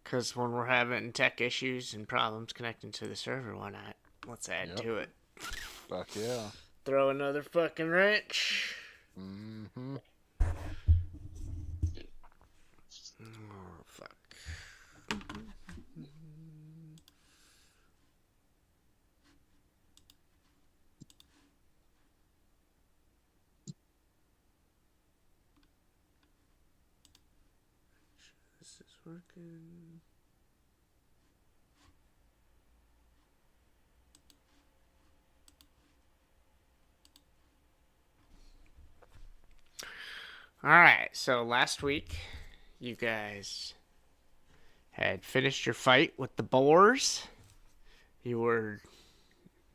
Because when we're having tech issues and problems connecting to the server, why not? Let's add to it. Fuck yeah. Throw another fucking wrench. Mm-hmm. Oh, fuck. This is working. Alright, so last week you guys had finished your fight with the boars. You were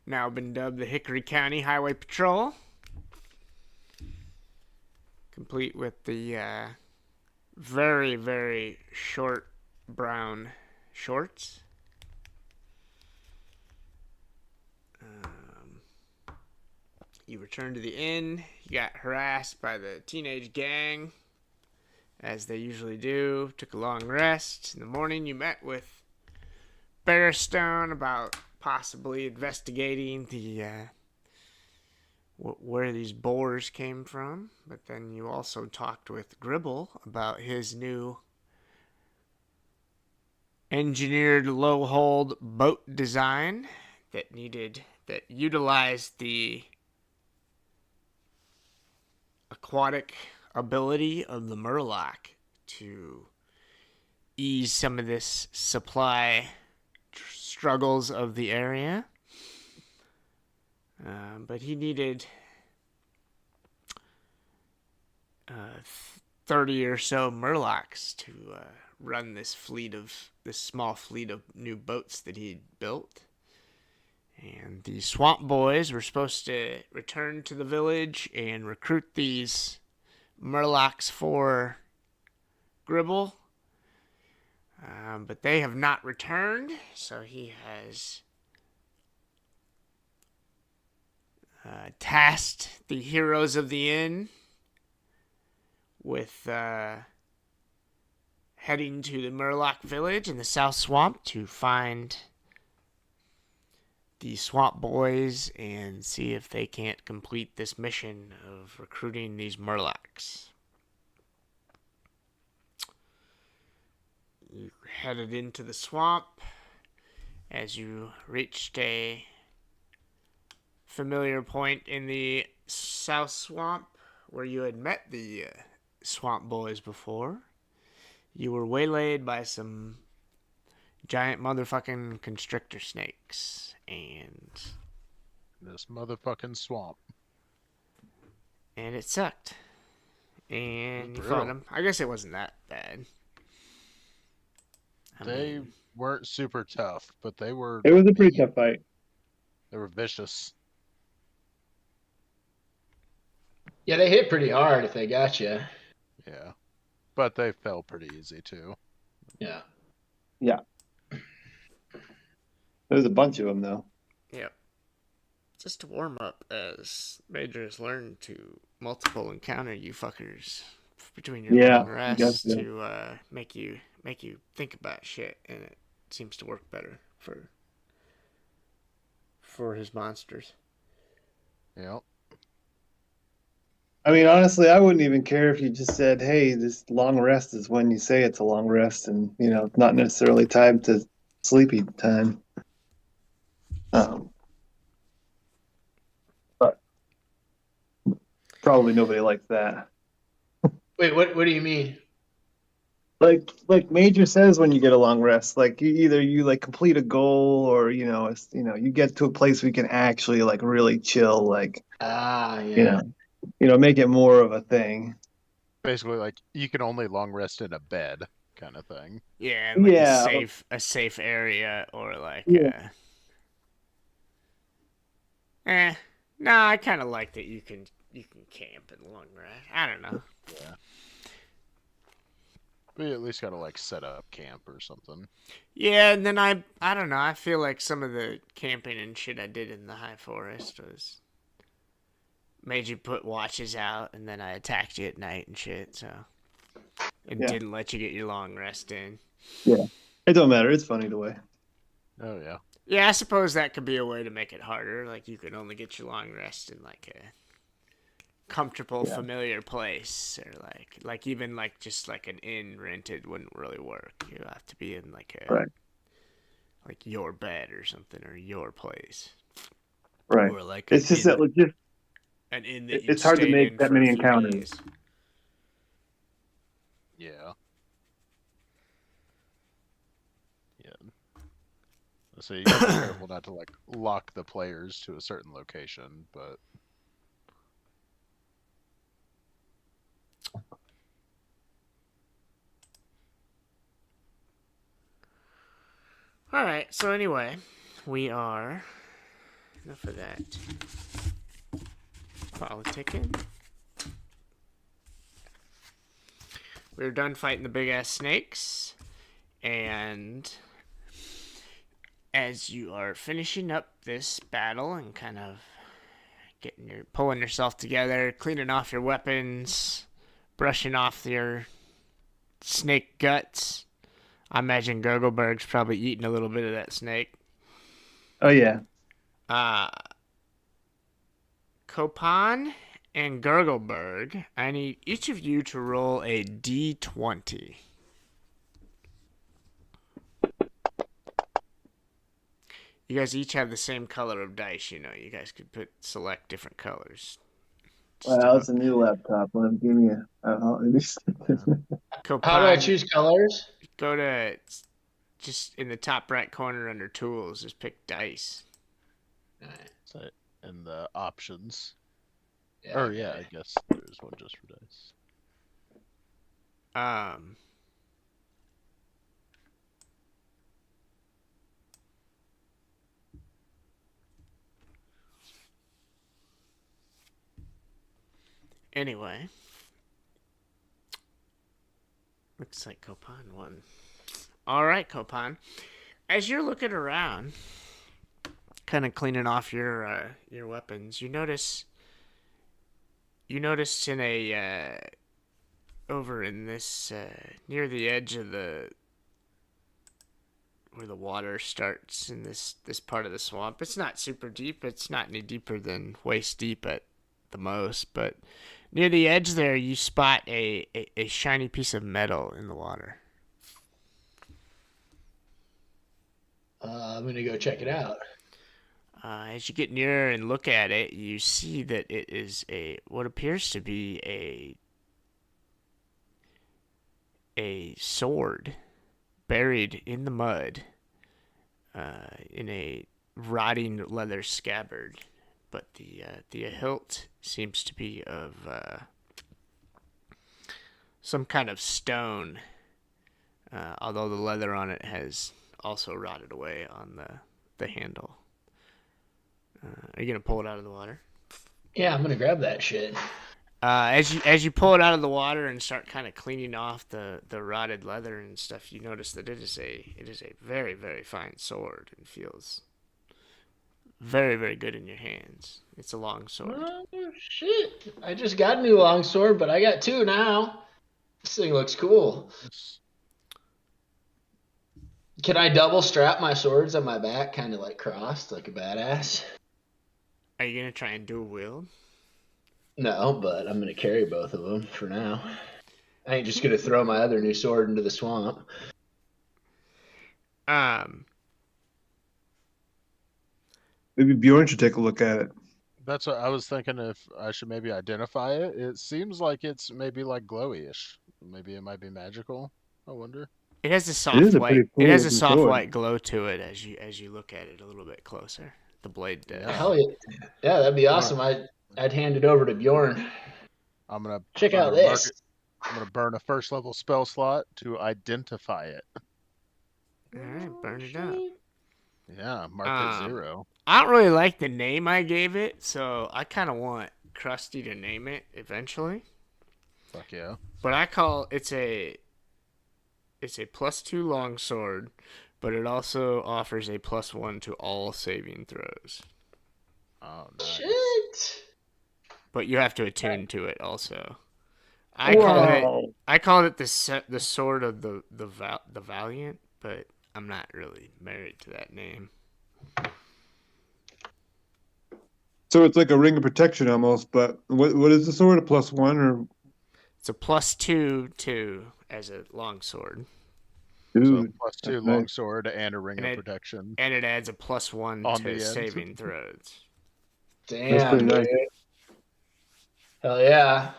now been dubbed the Hickory County Highway Patrol. Complete with the very, very short brown shorts. You returned to the inn. You got harassed by the teenage gang, as they usually do. Took a long rest. In the morning, you met with Barristone about possibly investigating the where these boars came from. But then you also talked with Gribble about his new engineered low-hold boat design that utilized the aquatic ability of the Murloc to ease some of this supply struggles of the area. But he needed 30 or so Murlocs to run this small fleet of new boats that he'd built. And the Swamp Boys were supposed to return to the village and recruit these Murlocs for Gribble. But they have not returned, so he has tasked the heroes of the inn with heading to the Murloc Village in the South Swamp to find the Swamp Boys and see if they can't complete this mission of recruiting these Murlocs. You headed into the swamp. As you reached a familiar point in the South Swamp where you had met the Swamp Boys before, you were waylaid by some giant motherfucking constrictor snakes. And this motherfucking swamp. And it sucked. And you fought them. I guess it wasn't that bad. They weren't super tough, but they were... It was a pretty tough fight. They were vicious. Yeah, they hit pretty hard if they got you. Yeah. But they fell pretty easy, too. Yeah. Yeah. There's a bunch of them, though. Yep. Just to warm up, as Majors learn to multiple encounter you fuckers between your long rests to make you think about shit, and it seems to work better for his monsters. Yep. I mean, honestly, I wouldn't even care if you just said, hey, this long rest is when you say it's a long rest, and, you know, it's not necessarily tied to sleepy time. But probably nobody likes that. Wait, what do you mean? Like Major says when you get a long rest, like you like complete a goal, or you get to a place where you can actually like really chill, like yeah. Make it more of a thing. Basically, like you can only long rest in a bed, kind of thing. Yeah, like a safe area, or like no, I kind of like that you can camp and long rest. I don't know. Yeah. But you at least gotta like set up camp or something. Yeah, and then I don't know. I feel like some of the camping and shit I did in the high forest was made you put watches out, and then I attacked you at night and shit. So it didn't let you get your long rest in. Yeah. It don't matter. It's funny the way. Oh yeah. Yeah, I suppose that could be a way to make it harder. Like you could only get your long rest in like a comfortable, Yeah. familiar place, or like even like just like an inn rented wouldn't really work. You have to be in like a Right. like your bed or something, or your place, Right. or like It's just that like, just an inn that you'd it's hard to stayed make in that for a many few encounters. days. Yeah. Yeah. So you gotta be careful not to like lock the players to a certain location, but All right. So anyway, we are enough of that politicking. We're done fighting the big ass snakes, and as you are finishing up this battle and kind of pulling yourself together, cleaning off your weapons, brushing off your snake guts. I imagine Gurgleberg's probably eating a little bit of that snake. Oh yeah. Copan and Gurgleberg, I need each of you to roll a d20. You guys each have the same color of dice, you know. You guys could select different colors. Wow, it's a new laptop. Let me give me Copan, How do I choose colors? go to just in the top right corner under tools, just pick dice. so in the options. Yeah, Or yeah, I guess there's one just for dice. Anyway, looks like Copan won. All right, Copan. As you're looking around, kind of cleaning off your weapons, you noticed in a over in this near the edge of where the water starts in this part of the swamp. It's not super deep. It's not any deeper than waist deep at the most, but near the edge there, you spot a shiny piece of metal in the water. I'm gonna go check it out. As you get nearer and look at it, you see that it is what appears to be a sword buried in the mud in a rotting leather scabbard, but the hilt seems to be of some kind of stone, although the leather on it has also rotted away on the handle. Are you gonna pull it out of the water? Yeah, I'm gonna grab that shit. As you pull it out of the water and start kind of cleaning off the rotted leather and stuff, you notice that it is a very, very fine sword and feels very, very good in your hands. It's a long sword. Oh shit! I just got a new longsword, but I got two now. This thing looks cool. Can I double strap my swords on my back, kind of like crossed, like a badass? Are you gonna try and dual wield? No, but I'm gonna carry both of them for now. I ain't just gonna throw my other new sword into the swamp. Maybe Bjorn should take a look at it. That's what I was thinking. If I should maybe identify it, it seems like it's maybe like glowy-ish. Maybe it might be magical. I wonder. It has a It soft is a white. pretty It has a cool soft sword. white glow to it as you look at it a little bit closer. The blade does. Yeah. Hell yeah, yeah, that'd be awesome. I'd hand it over to Bjorn. I'm gonna Check I'm out gonna mark this. it. I'm gonna burn a first level spell slot to identify it. All right, burn it up. Yeah, mark it 0. I don't really like the name I gave it, so I kind of want Krusty to name it eventually. Fuck yeah. But it's a +2 longsword, but it also offers a +1 to all saving throws. Oh, nice. Shit. But you have to attune to it also. Whoa. I called it the sword of the valiant, but I'm not really married to that name. So it's like a ring of protection almost, but what is the sword? A +1 or It's a +2 as a longsword. So dude? +2 that's nice. longsword and a ring And of it- protection. And it adds a +1 On to the end. saving throws. That's Damn, pretty dude. nice. Hell yeah.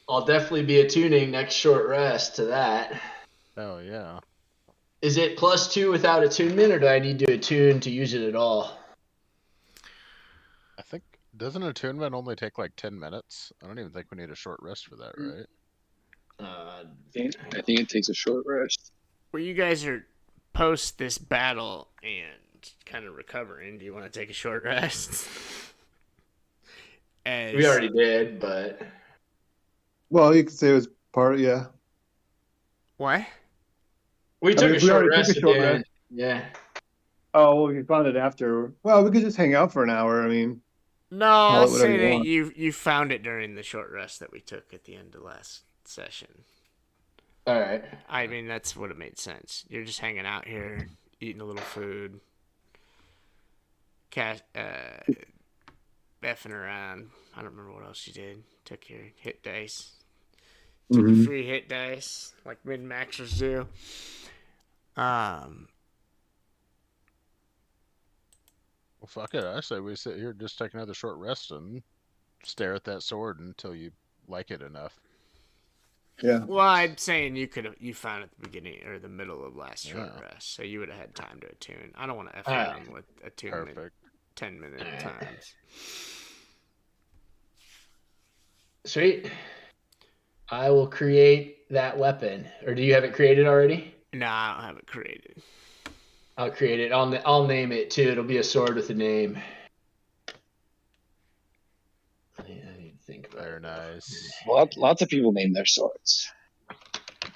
I'll definitely be attuning next short rest to that. Oh yeah. Is it +2 without attunement, or do I need to attune to use it at all? I think doesn't attunement only take like 10 minutes? I don't even think we need a short rest for that, right? I think it takes a short rest. Well, you guys are post this battle and kind of recovering. Do you want to take a short rest? We already did, but Well, you could say it was part. Yeah. What? we I took mean, a if we short already took rest a at short the end. rest. Yeah. Oh, well, we found it after. Well, we could just hang out for an hour. I mean, No, call I'll it whatever say you that want. you found it during the short rest that we took at the end of last session. All right. I mean, that's what it made sense. You're just hanging out here, eating a little food, effing around. I don't remember what else you did. Took your hit dice. Took your Mhm. free hit dice, like min-maxers do. Well, fuck it. I say we sit here, just take another short rest and stare at that sword until you like it enough. Yeah. Well, I'm saying you found it at the beginning or the middle of last short Yeah. rest, so you would have had time to attune. I don't want to F Alright. around with attunement Perfect. 10-minute Alright. times. Sweet. I will create that weapon. Or do you have it created already? No, I don't have it created. I'll create it. I'll name it too. It'll be a sword with a name. I need to think about Very it. nice. Lots of people name their swords.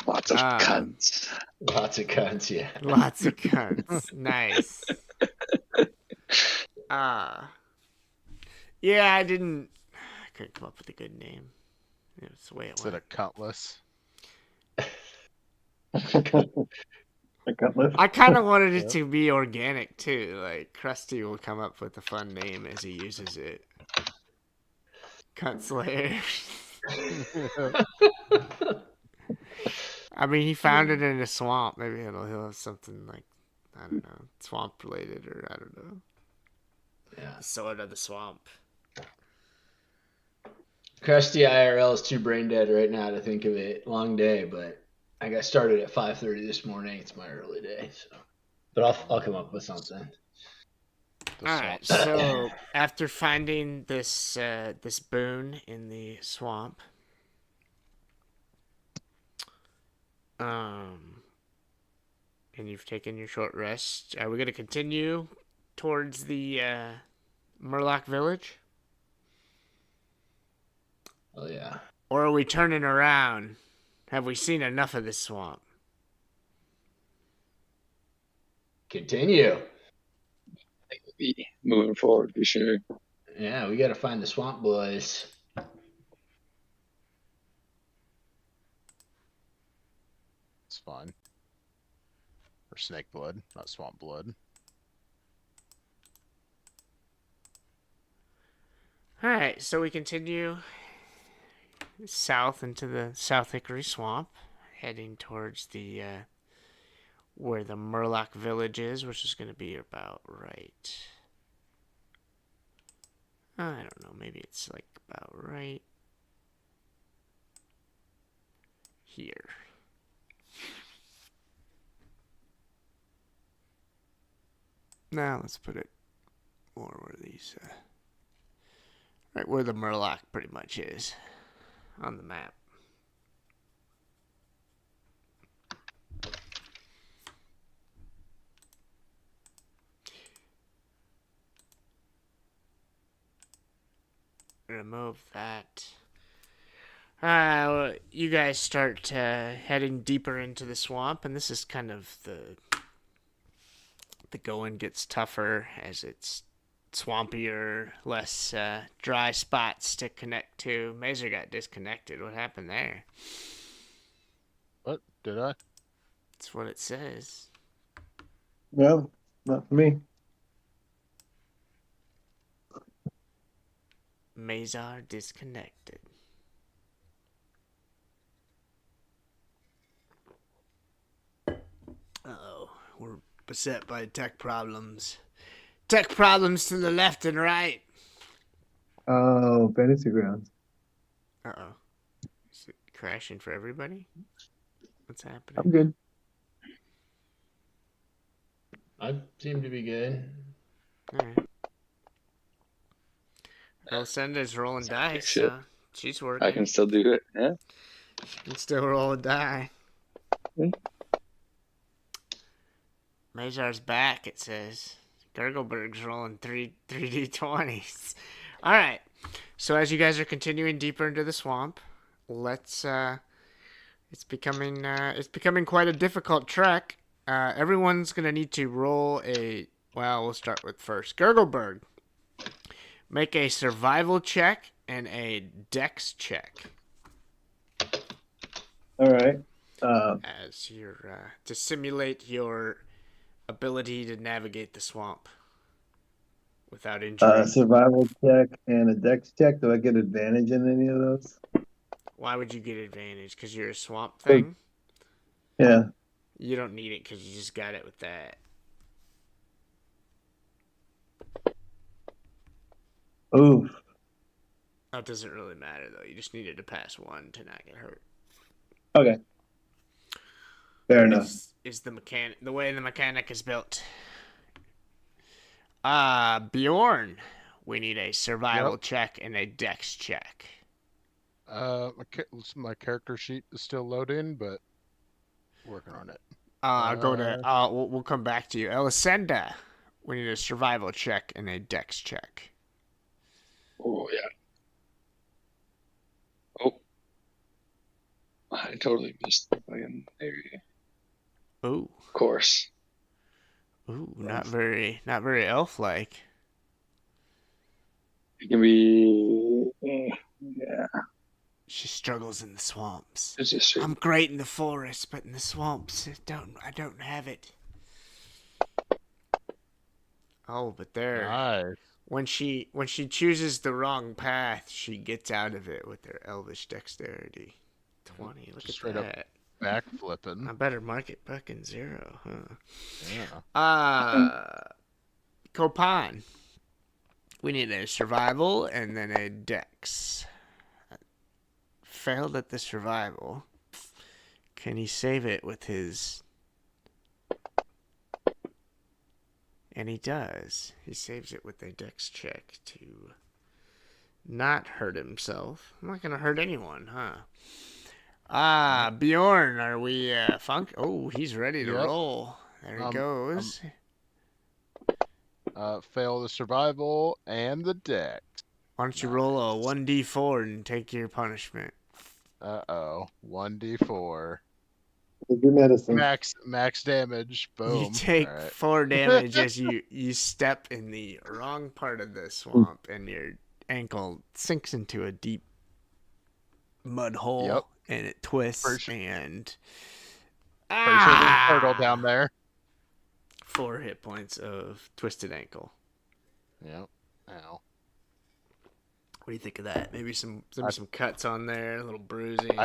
Lots of cunts. Lots of guns, yeah. Lots of cunts. Nice. Yeah, I couldn't come up with a good name. It was the way it Is it a went. cutlass? I got left. I kind of wanted it Yeah. to be organic too. Like Krusty will come up with a fun name as he uses it. Cunt Slayer. I mean, he found it in a swamp. Maybe he'll have something like, I don't know, swamp related, or I don't know. Yeah. Sword of the swamp. Krusty IRL is too brain dead right now to think of it. Long day, but I got started at 5:30 this morning. It's my early day, so. But I'll come up with something. The All right. swamp. So after finding this this boon in the swamp, and you've taken your short rest, are we gonna continue towards the Murloc Village, Oh yeah. or are we turning around? Have we seen enough of this swamp? Continue. Be moving forward for sure. Yeah, we got to find the swamp boys. It's fine. Or snake blood, not swamp blood. All right, so we continue south into the South Hickory Swamp, heading towards the where the Murloc Village is, which is going to be about right. I don't know, maybe it's like about right here. Now let's put it more where these, right where the Murloc pretty much is on the map. Remove that. You guys start heading deeper into the swamp, and this is kind of the going gets tougher as it's swampier, less dry spots to connect to. Mazer got disconnected. What happened there? What? Did I? That's what it says. No, not for me. Mazar disconnected. Uh-oh. We're beset by tech problems. Tech problems to the left and right. Oh, fantasy grounds. Uh-oh. Is it crashing for everybody? What's happening? I'm good. I seem to be good. Alright. Lucinda's rolling dice, shit. so she's working. I can still do it. Yeah. She can still roll a die. Hmm. Mazar's back, it says. Gurgleberg's rolling 3d20s. Alright. So as you guys are continuing deeper into the swamp, let's it's becoming quite a difficult trek. Everyone's gonna need to roll a we'll start with first. Gurgleberg. Make a survival check and a dex check. All right. As you're to simulate your ability to navigate the swamp without injury. Survival check and a dex check. Do I get advantage in any of those? Why would you get advantage? Because you're a swamp thing? Yeah. You don't need it because you just got it with that. Oof. That doesn't really matter, though. You just needed to pass one to not get hurt. Okay. Fair enough. Is the way the mechanic is built. Bjorn, we need a survival check and a dex check. My character sheet is still loading, but working on it. We'll come back to you. Elisenda, we need a survival check and a dex check. Oh yeah. Oh, I totally missed the fucking area. Ooh. Of course. Ooh, not very elf-like. It can be. Yeah. She struggles in the swamps. It's just I'm great in the forest, but in the swamps, I don't have it. Oh, but there. Nice. When she chooses the wrong path, she gets out of it with her elvish dexterity. 20. Look Straight at up that. Back flipping. I better mark it fucking 0, huh? Yeah. Copan. We need a survival and then a dex. Failed at the survival. Can he save it with his... And he does. He saves it with a dex check to not hurt himself. I'm not going to hurt anyone, huh? Bjorn, are we funk? Oh, he's ready to roll. There he goes. Fail the survival and the dex. Why don't you roll a 1d4 and take your punishment? 1d4. Your medicine. Max damage. Boom. You take 4 damage as you step in the wrong part of the swamp and your ankle sinks into a deep mud hole and it twists and Pretty sure there's a turtle down there. 4 hit points of twisted ankle. Yep. Ow. What do you think of that? Maybe some cuts on there, a little bruising.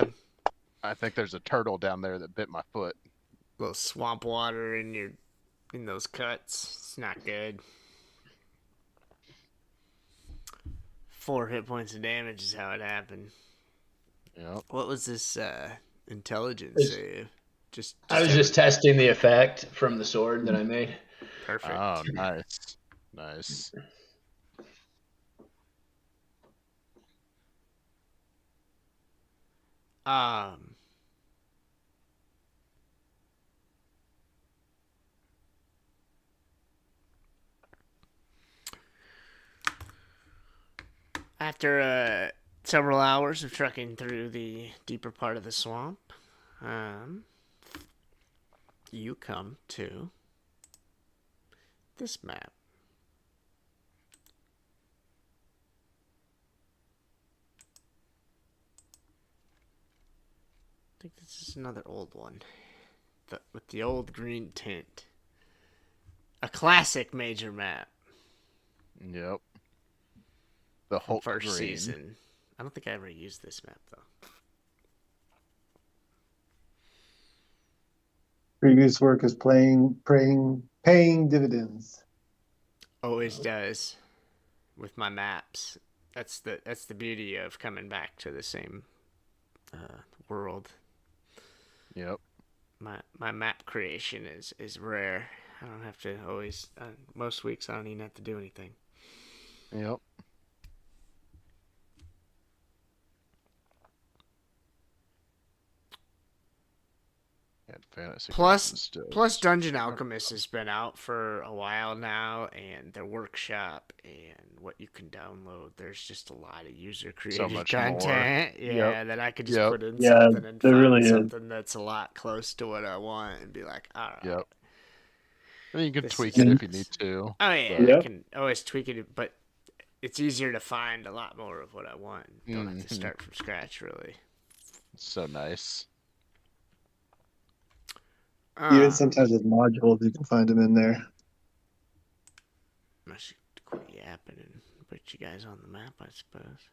I think there's a turtle down there that bit my foot. A little swamp water in those cuts. It's not good. 4 hit points of damage is how it happened. Yep. What was this intelligence save? I was just testing the effect from the sword that I made. Perfect. Oh, nice. Nice. After several hours of trekking through the deeper part of the swamp, you come to this map. I think this is another old one. with the old green tint. A classic major map Yep. The from Hulk first green. season. I don't think I ever used this map though. Previous work is paying dividends. Always does with my maps. That's the beauty of coming back to the same world. Yep. My map creation is rare. I don't have to always. Most weeks I don't even have to do anything. Yep. And Fantasy Plus, Grounds still plus is- Dungeon Alchemist has been out for a while now, and their workshop and what you can download. There's just a lot of user created much content. more. Yeah, Yep. that I could just Yep. put in Yeah, something and there find really is. something that's a lot close to what I want, and be like, all right. Yep. I mean, you can This tweak is it if you nice. need to. Oh yeah, but- Yep. I can always tweak it, but it's easier to find a lot more of what I want. Don't have to Mhm. start from scratch, really. It's so nice. Even sometimes with modules, you can find them in there. I should quit yapping and put you guys on the map, I suppose.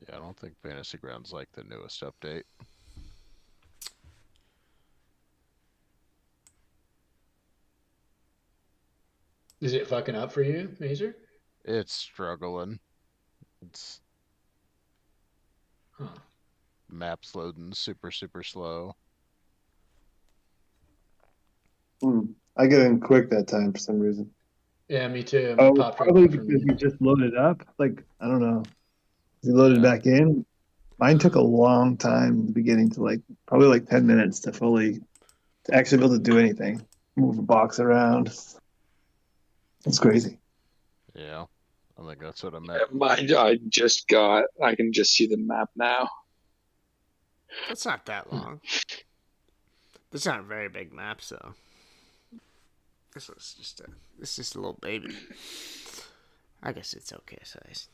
Yeah, I don't think Fantasy Grounds like the newest update. Is it fucking up for you, Mazer? It's struggling. It's Huh. maps loading super slow. I get in quick that time for some reason. Yeah, me too. Oh, Popped right probably up for because me. you just loaded up. Like, I don't know. You loaded Yeah. back in. Mine took a long time in the beginning to probably 10 minutes to actually be able to do anything. Move a box around. It's crazy. Yeah. I think that's what I meant. I can just see the map now. That's not that long. That's not a very big map, so. This is just a little baby. I guess it's okay size.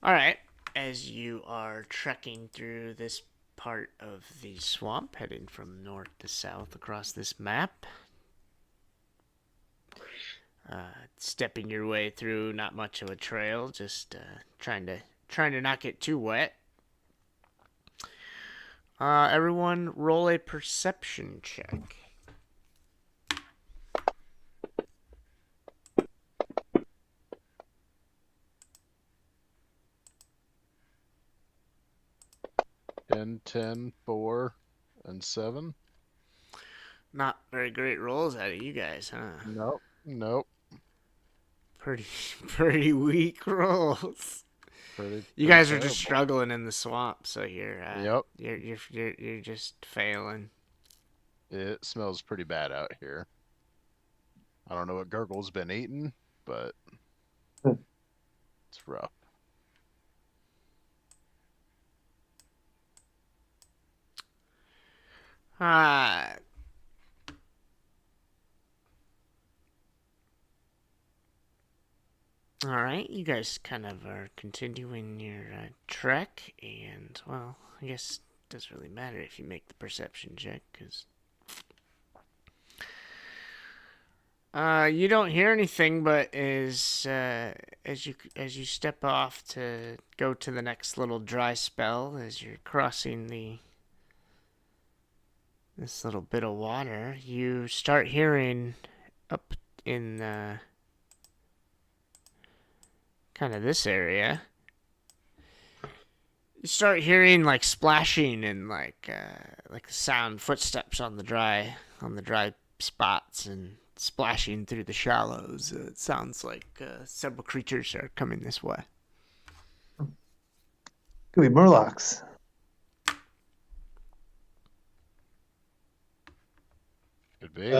Alright, as you are trekking through this part of the swamp, heading from north to south across this map, stepping your way through not much of a trail, just trying to not get too wet. Everyone roll a perception check. 10, 4, and 7. Not very great rolls out of you guys, huh? Nope. Pretty weak rolls. You guys are just struggling in the swamp, so you're Yep. you're just failing. It smells pretty bad out here. I don't know what Gurgle's been eating, but it's rough. All right, you guys kind of are continuing your trek, and well, I guess it doesn't really matter if you make the perception check, because you don't hear anything, but as you step off to go to the next little dry spell, as you're crossing this little bit of water, you start hearing up in kind of this area. You start hearing splashing and like sound footsteps on the dry spots and splashing through the shallows. It sounds like several creatures are coming this way. Could be Murlocs. Could be.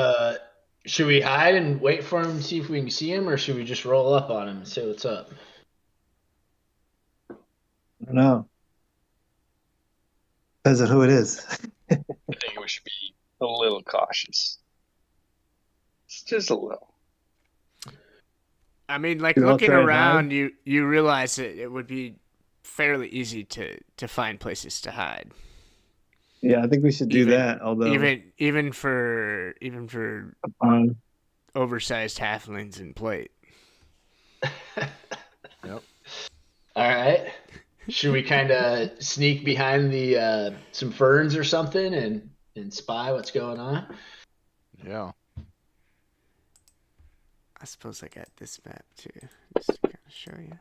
Should we hide and wait for him to see if we can see him, or should we just roll up on him and say what's up? I don't know. Depends on who it is. I think we should be a little cautious. It's just a little. I mean, like You all looking try and around, you realize that it would be fairly easy to find places to hide. Yeah, I think we should do that. Although even for oversized halflings in plate. Yep. All right. Should we kind of sneak behind the some ferns or something and spy what's going on? Yeah. I suppose I got this map too, just to kind of show you.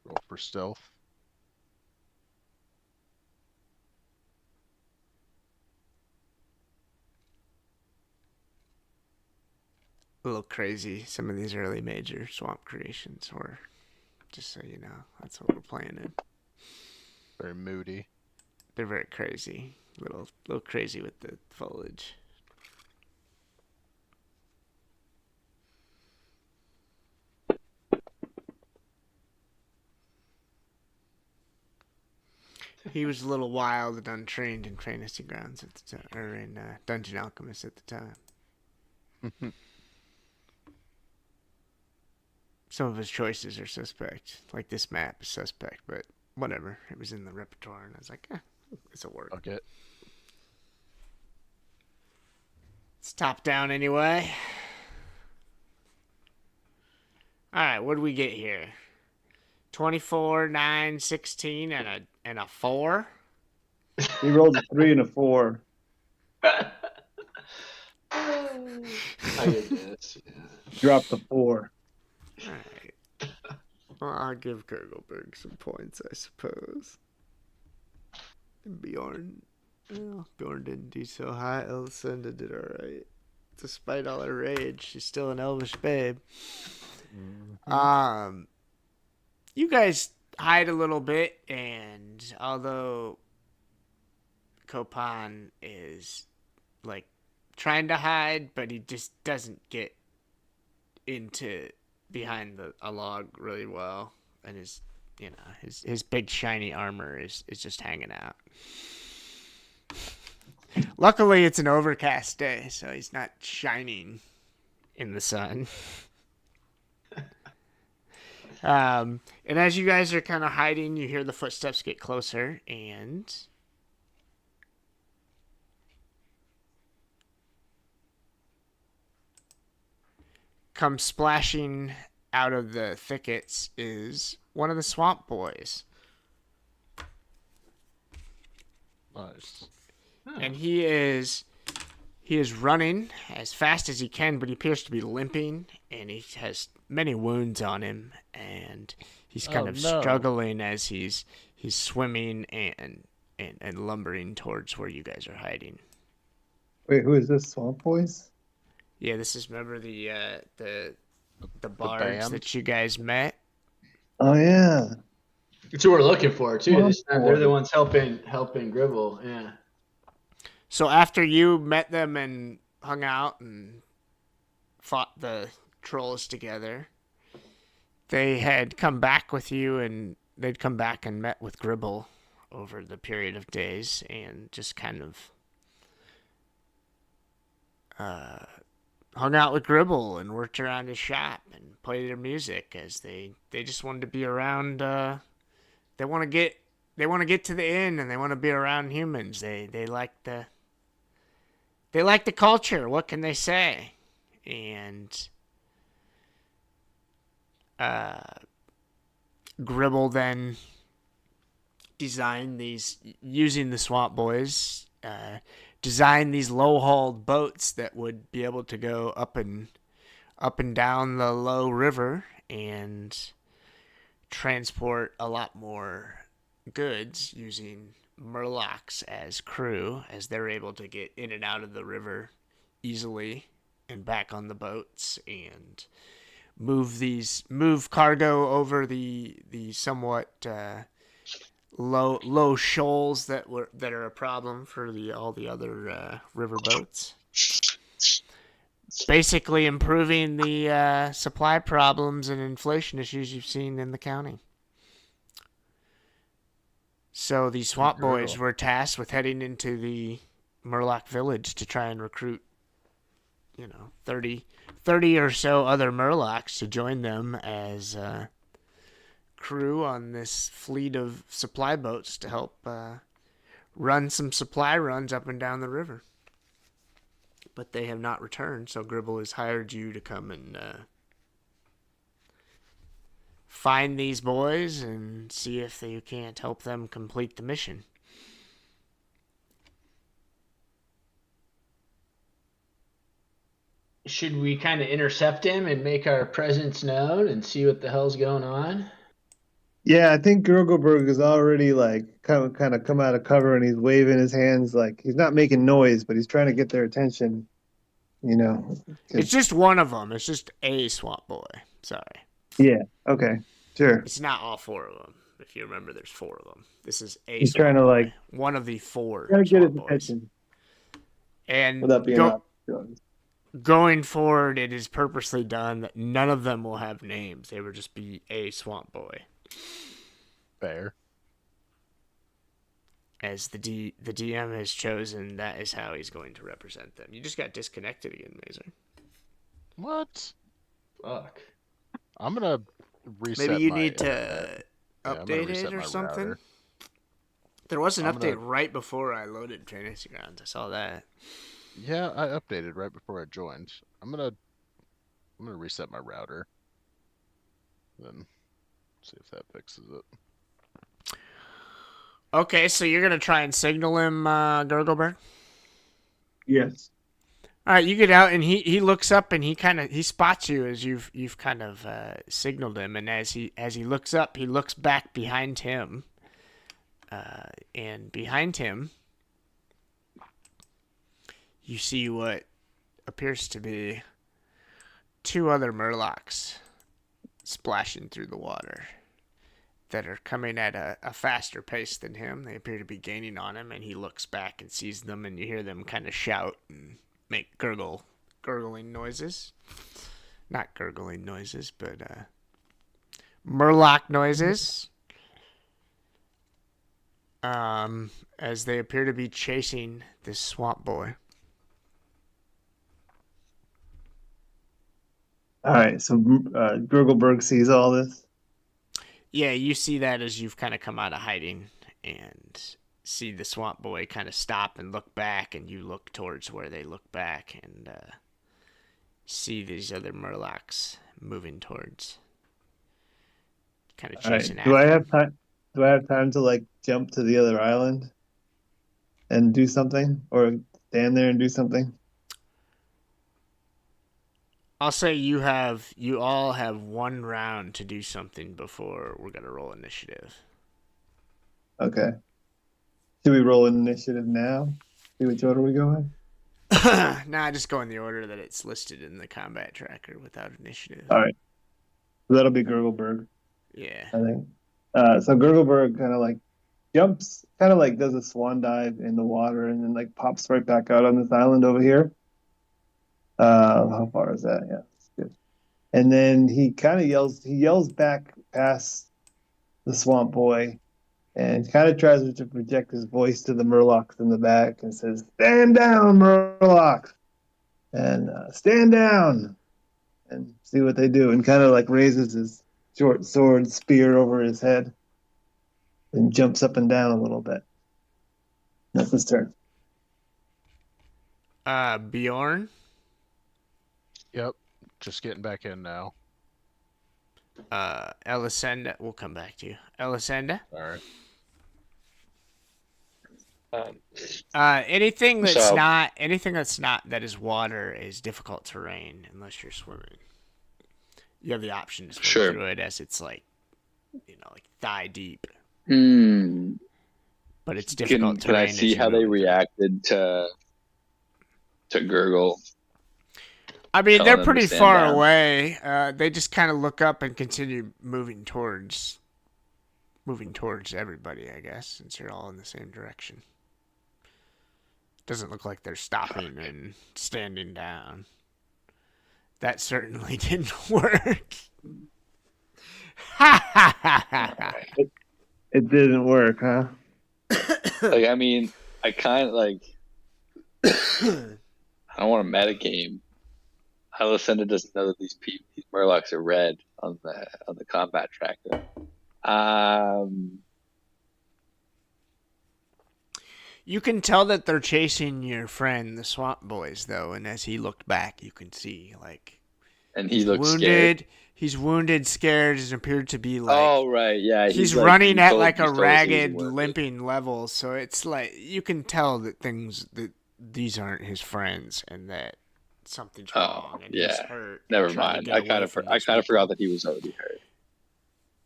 Roll for stealth. A little crazy. Some of these early major swamp creations were, just so you know, that's what we're playing in. Very moody. They're very crazy. Little crazy with the foliage. He was a little wild and untrained in Fantasy Grounds at the time, or in Dungeon Alchemist at the time. Some of his choices are suspect. Like this map is suspect, but whatever. It was in the repertoire, and I was like, this'll work. Okay. It's top down anyway. Alright, what do we get here? 24, 9, 16, and a 4? he rolled a 3 and a 4. I get this. Yeah. Dropped the 4. Alright. Well, I'll give Kurgelberg some points, I suppose. And Bjorn didn't do so high. Elisenda did alright. Despite all her rage, she's still an elvish babe. Mm-hmm. You guys hide a little bit, and although Copan is like trying to hide, but he just doesn't get into behind a log really well, and his big shiny armor is just hanging out. Luckily, it's an overcast day, so he's not shining in the sun. And as you guys are kind of hiding, you hear the footsteps get closer, and come splashing out of the thickets is one of the swamp boys. Nice. And he is running as fast as he can, but he appears to be limping, and he has many wounds on him, and he's kind of struggling as he's swimming and lumbering towards where you guys are hiding. Wait, who is this? Swamp Boys? Yeah, this is, remember the bards band? that you guys met? Oh yeah. That's who we're looking for too. Well, This time they're the ones helping Gribble. Yeah. So after you met them and hung out and fought the trolls together, they had come back with you, and they'd come back and met with Gribble over the period of days, and just kind of hung out with Gribble and worked around his shop and played their music, as they just wanted to be around. They want to get to the inn, and they want to be around humans. They like the culture. What can they say? And Gribble then designed these, using the Swamp Boys, designed these low-hauled boats that would be able to go up and down the low river and transport a lot more goods, using Murlocs as crew, as they're able to get in and out of the river easily and back on the boats, and move cargo over the somewhat low shoals that are a problem for all the other river boats. basically improving the supply problems and inflation issues you've seen in the county. So the swamp boys Brutal. were tasked with heading into the Murloc Village to try and recruit, 30 or so other Murlocs to join them as crew on this fleet of supply boats to help run some supply runs up and down the river. But they have not returned, so Gribble has hired you to come and find these boys and see if you can't help them complete the mission. Should we kind of intercept him and make our presence known and see what the hell's going on? Yeah, I think Gurgelberg is already like kind of come out of cover and he's waving his hands like he's not making noise, but he's trying to get their attention. It's just one of them. It's just a swamp boy. Sorry. Yeah. Okay. Sure. It's not all four of them. If you remember, there's four of them. This is a He's swamp trying to boy. like One of the four trying to get his swamp boys. attention And without being obvious. going forward, it is purposely done that none of them will have names. They will just be a swamp boy. Fair. As the DM has chosen, that is how he's going to represent them. You just got disconnected again, Mazer. What? Fuck. I'm gonna reset. Maybe you my need internet. to Yeah, I'm gonna update reset it or my something. router. There was an I'm update gonna- right before I loaded Fantasy Grounds. I saw that. Yeah, I updated right before I joined. I'm gonna reset my router. Then see if that fixes it. Okay, so you're gonna try and signal him, Gurgleberg? Yes. All right, you get out, and he looks up, and he spots you as you've kind of signaled him, and as he looks up, he looks back behind him, and behind him, you see what appears to be two other Murlocs splashing through the water that are coming at a faster pace than him. They appear to be gaining on him, and he looks back and sees them, and you hear them kind of shout and make gurgling noises. Not gurgling noises, but Murloc noises. As they appear to be chasing this swamp boy. All right. So Gurgelberg sees all this. Yeah, you see that as you've kind of come out of hiding and see the swamp boy kind of stop and look back, and you look towards where they look back and see these other Murlocs moving towards, kind of All right. chasing Do I after. have time? Do I have time to like jump to the other island and do something, or stand there and do something? I'll say you all have one round to do something before we're gonna roll initiative. Okay. Do we roll an initiative now? See which order we go in? Nah, just go in the order that it's listed in the combat tracker without initiative. All right. So that'll be Gurgelberg, Yeah. I think. So Gurgelberg kind of like jumps, kind of like does a swan dive in the water, and then like pops right back out on this island over here. How far is that? Yeah, that's good. And then he kind of yells back past the swamp boy, and kind of tries to project his voice to the Murlocs in the back and says, "Stand down, Murlocs!" And stand down, and see what they do. And kind of like raises his short sword spear over his head and jumps up and down a little bit. That's his turn. Bjorn, Yep. Just getting back in now. Elisenda, we'll come back to you. Elisenda? All right. Anything that's So- not that is water is difficult terrain unless you're swimming. You have the option to swim Sure. through it as it's like thigh deep, but it's difficult Can I terrain. as see you how they move. reacted to Gurgle? I mean, telling they're them pretty to stand far down? away. They just kind of look up and continue moving towards everybody, I guess, since you're all in the same direction. Doesn't look like they're stopping and standing down. That certainly didn't work. Ha ha ha ha ha. It didn't work, huh? Like, I mean, I kind of like. I don't want to metagame. Alicenda doesn't know that these Murlocs are red on the combat tracker. You can tell that they're chasing your friend, the Swamp Boys, though, and as he looked back, you can see, like, And he he's looks wounded. scared. He's wounded, scared, and appeared to be like. Oh right, yeah. He's like, running he at told- like he a told us he was ragged, wounded. limping level, so it's like you can tell that these aren't his friends, and that something's wrong, and he's yeah. hurt. Never trying to mind. get away from these forgot people. that he was already hurt.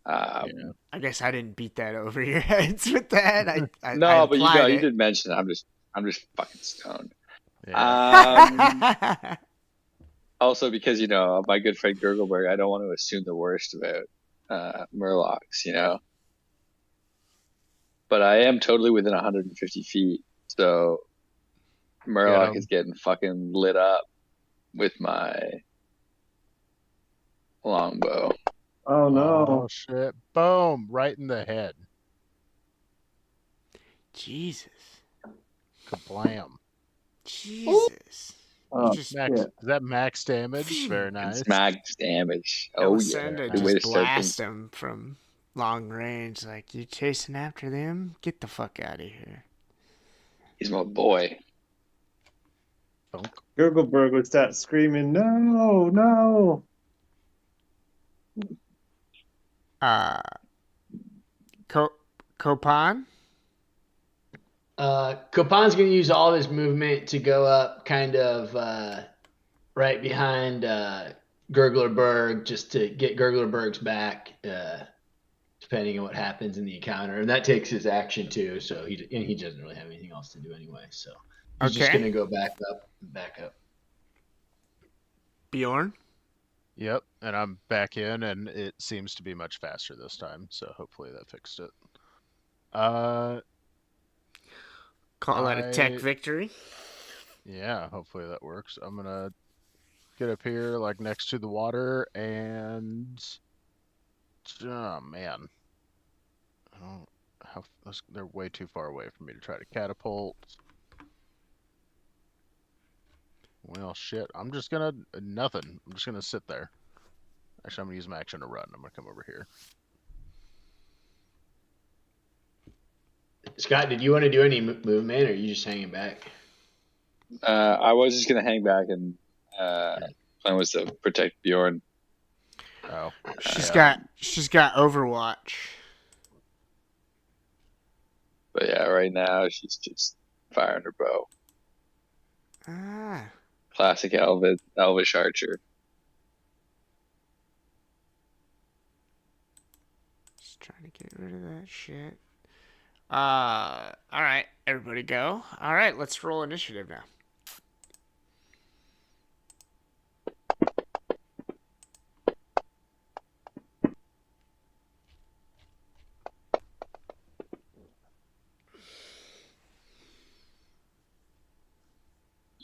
I guess I didn't beat that over your heads with that. I No, but implied you it. did mention it. I'm just fucking stoned. Yeah. Also, because my good friend Gurgleberg, I don't want to assume the worst about Murlocs, But I am totally within 150 feet, so Murloc is getting fucking lit up with my longbow. Oh no. Oh shit! Boom! Right in the head. Jesus. Kablam! Jesus. Oh, just Max, shit. is that max damage? Very nice. It's max damage. Oh Alicenda yeah. Good way to just start blast things. him from long range. Like, you chasing after them? Get the fuck out of here. He's my boy. Thunk. Gurgleberg would start screaming, no, no. Copan? Copan's going to use all of his movement to go up kind of right behind Gurglerberg just to get Gurglerberg's back, depending on what happens in the encounter. And that takes his action too, so he doesn't really have anything else to do anyway. So he's just going to go back up. Bjorn? Yep, and I'm back in, and it seems to be much faster this time. So hopefully that fixed it. Call that a tech victory. Yeah, hopefully that works. I'm gonna get up here, like next to the water, and oh man, they're way too far away for me to try to catapult. Well, shit. I'm just gonna nothing. I'm just gonna sit there. Actually, I'm gonna use my action to run. I'm gonna come over here. Scott, did you want to do any movement, or are you just hanging back? I was just gonna hang back and plan was to protect Bjorn. Oh, She's got Overwatch. But yeah, right now she's just firing her bow. Ah. Classic Elvish archer. Just trying to get rid of that shit. All right, everybody go. All right, let's roll initiative now.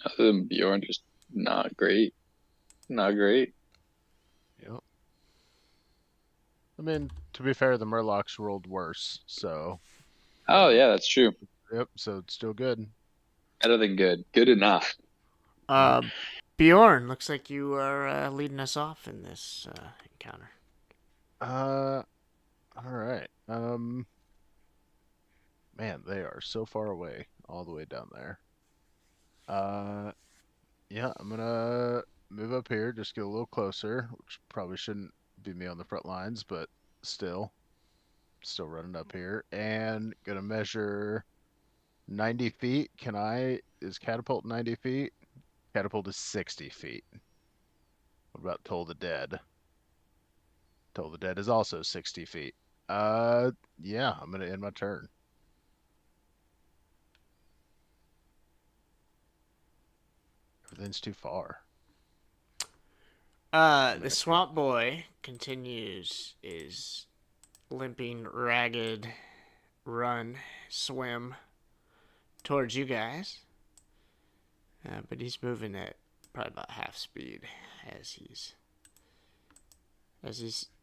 Other than Bjorn, just not great. Not great. Yep. I mean, to be fair, the Murlocs rolled worse, so. Oh yeah, that's true. Yep. So it's still good. Better than good. Good enough. Bjorn, looks like you are leading us off in this encounter. All right. Man, they are so far away, all the way down there. Yeah, I'm gonna move up here, just get a little closer, which probably shouldn't be me on the front lines, but still running up here, and gonna measure 90 feet. Is catapult 90 feet? Catapult is 60 feet. What about Toll the Dead? Toll the Dead is also 60 feet. Yeah, I'm gonna end my turn. Everything's too far. The Swamp Boy continues his limping, ragged swim towards you guys. But he's moving at probably about half speed. as he's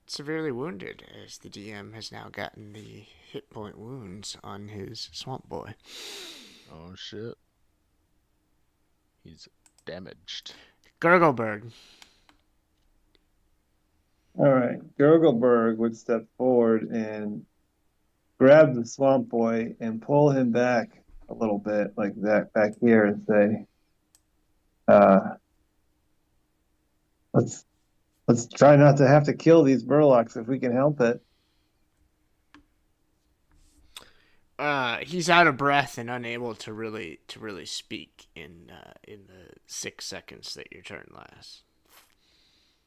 severely wounded, as the DM has now gotten the hit point wounds on his swamp boy. Oh shit. He's damaged. Gurgleberg. All right. Gurgleberg would step forward and grab the swamp boy and pull him back a little bit, like that, back here, and say, let's try not to have to kill these Murlocs if we can help it. He's out of breath and unable to really speak in the 6 seconds that your turn lasts.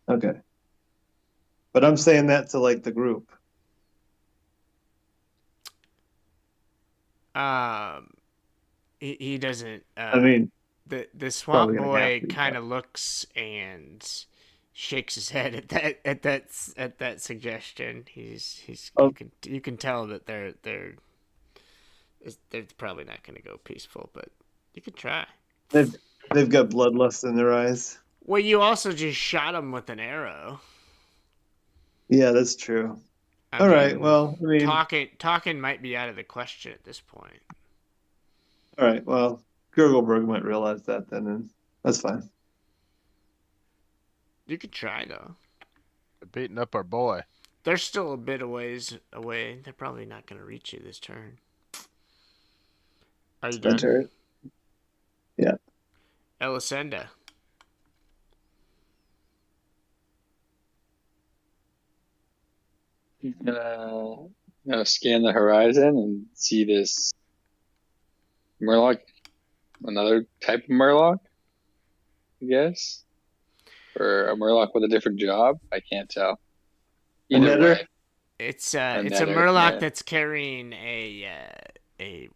Okay. But I'm saying that to like the group. He doesn't. I mean, the swamp probably gonna boy have to, kind of looks and shakes his head at that suggestion. Oh. You can tell that they're probably not going to go peaceful, but you could try. they've got bloodlust in their eyes. Well, you also just shot him with an arrow. Yeah, that's true. I All right. mean, Well, I mean, talking might be out of the question at this point. all right. Well, Gurgleberg might realize that then, and that's fine. You could try though. They're beating up our boy. They're still a bit of ways away. They're probably not going to reach you this turn. Are you My done? turn. Yeah. Elisenda. He's gonna scan the horizon and see this Murloc, another type of Murloc, I guess, or a Murloc with a different job. I can't tell. Either Netter? way, It's a netter, Murloc yeah. that's carrying a